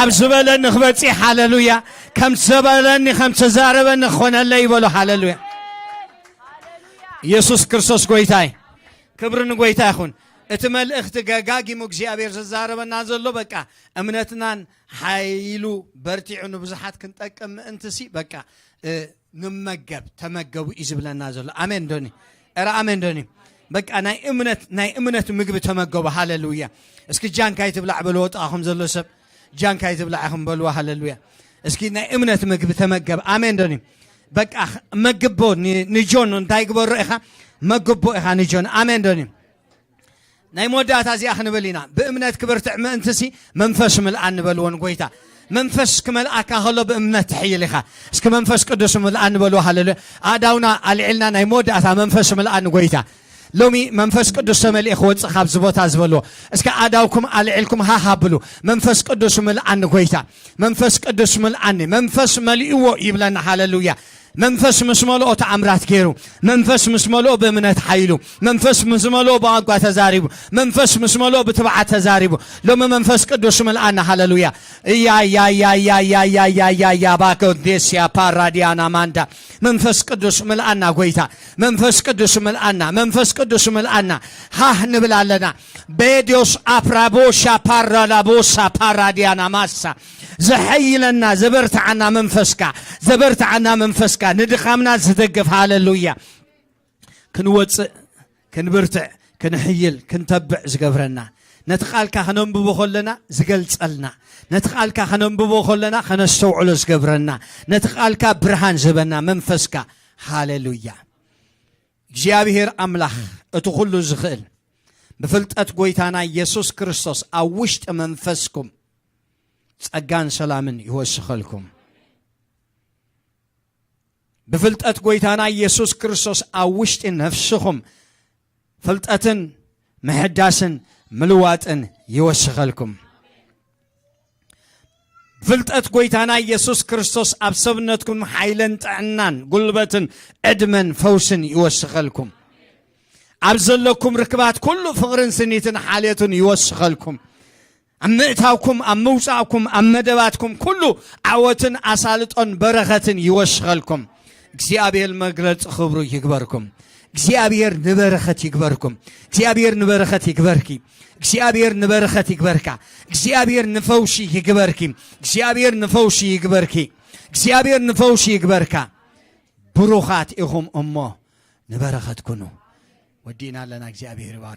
ኣብ ዝበለኒ ክበፂሕ ሃሌሉያ ከም ዝበለኒ ከም ተዛረበኒ ክኾነለይ ይበሉ ሃሌሉያ ኢየሱስ ክርስቶስ ጎይታይ ክብሪ ንጎይታ ይኹን እቲ መልእኽቲ ገጋጊሙ እግዚኣብሔር ዝዛረበና ዘሎ በቃ እምነትናን ሓይሉ በርቲዑ ንብዙሓት ክንጠቅም ምእንትሲ በቃ ንመገብ ተመገቡ እዩ ዝብለና ዘሎ ኣሜን ዶኒ እረ ኣሜን ዶኒ በቃ ናይ እምነት ምግቢ ተመገቡ ሃሌሉያ እስኪ ጃንካይ ትብላዕ በልዎ ጣኹም ዘሎ ሰብ ጃንካይ ትብላዕ ኢኹም በልዎ ሃሌሉያ እስኪ ናይ እምነት ምግቢ ተመገብ ኣሜን ዶኒ በቃ መግቦ ንጆን እንታይ ግበሮ ኢኻ መግቦ ኢኻ ንጆን ኣሜን ዶኒ ናይ መወዳእታ እዚኣ ክንብል ኢና ብእምነት ክብርትዕ ምእንትሲ መንፈስ ምልኣ ንበልዎን ጎይታ መንፈስ ክመልኣካ ከሎ ብእምነት ትሕይል ኢኻ እስኪ መንፈስ ቅዱስ ምልኣ ንበልዎ ሃሌሉያ ኣዳውና ኣልዒልና ናይ መወዳእታ መንፈስ ምልኣ ንጎይታ ሎሚ መንፈስ ቅዱስ ተመሊእ ክወፅእ ካብ ዝቦታ ዝበልዎ እስኪ ኣዳውኩም ኣልዒልኩም ሃሃብሉ መንፈስ ቅዱስ ምልኣኒ ጎይታ መንፈስ ቅዱስ ምልኣኒ መንፈስ መሊእዎ ይብለና ሃሌሉያ መንፈስ ምስ መልኦ ተኣምራት ገይሩ መንፈስ ምስ መልኦ ብእምነት ሓይሉ መንፈስ ምስ መልኦ ብቋንቋ ተዛሪቡ መንፈስ ምስ መልኦ ብትብዓት ተዛሪቡ ሎሚ መንፈስ ቅዱስ ምልኣና ሃሌሉያ ያ ባኮዴስያ ፓራዲያና ማንዳ መንፈስ ቅዱስ ምልኣና ጎይታ መንፈስ ቅዱስ ምልኣና ሃህ ንብል ኣለና ቤዲዮስ አፕራቦሻ ፓራላቦሳ ፓራዲያና ማሳ ዘሐይለና ዘበርትዓና መንፈስካ ንድኻምና ዝደግፍ ሃሌሉያ ክንወፅእ ክንብርትዕ ክንሕይል ክንተብዕ ዝገብረና ነቲ ቃልካ ክነንብቦ ከለና ዝገልጸልና ነቲ ቃልካ ክነንብቦ ከለና ከነስተውዕሎ ዝገብረና ነቲ ቃልካ ብርሃን ዝህበና መንፈስካ ሃሌሉያ እግዚአብሔር ኣምላኽ እቲ ኩሉ ዝኽእል ብፍልጠት ጎይታና ኢየሱስ ክርስቶስ ኣብ ውሽጢ መንፈስኩም ጸጋን ሰላምን ይወስኸልኩም بفلتات قويتانا يسوس كريستوس أوشت نفسكم فلتاتن محداسن ملواتن يوسخلكم فلتات قويتانا يسوس كريستوس أبسبنتكم حيلن تعنان قلبتن أدمن فوسن يوسخلكم أبزلكم ركبات كل فغرن سنيتن حاليتن يوسخلكم أمئتاكم أموساكم أمدباتكم كله عوتن أسالتون برختن يوشغلكم እግዚአብሔር መግለጽ ክብሩ ይግበርኩም እግዚአብሔር ንበረኸት ይግበርኩም እግዚአብሔር ንበረኸት ይግበርኪ እግዚአብሔር ንበረኸት ይግበርካ እግዚአብሔር ንፈውሺ ይግበርኪ እግዚአብሔር ንፈውሺ ይግበርኪ እግዚአብሔር ንፈውሺ ይግበርካ ብሩኻት ኢኹም እሞ ንበረኸት ኩኑ ወዲና ለና እግዚአብሔር ይባርክ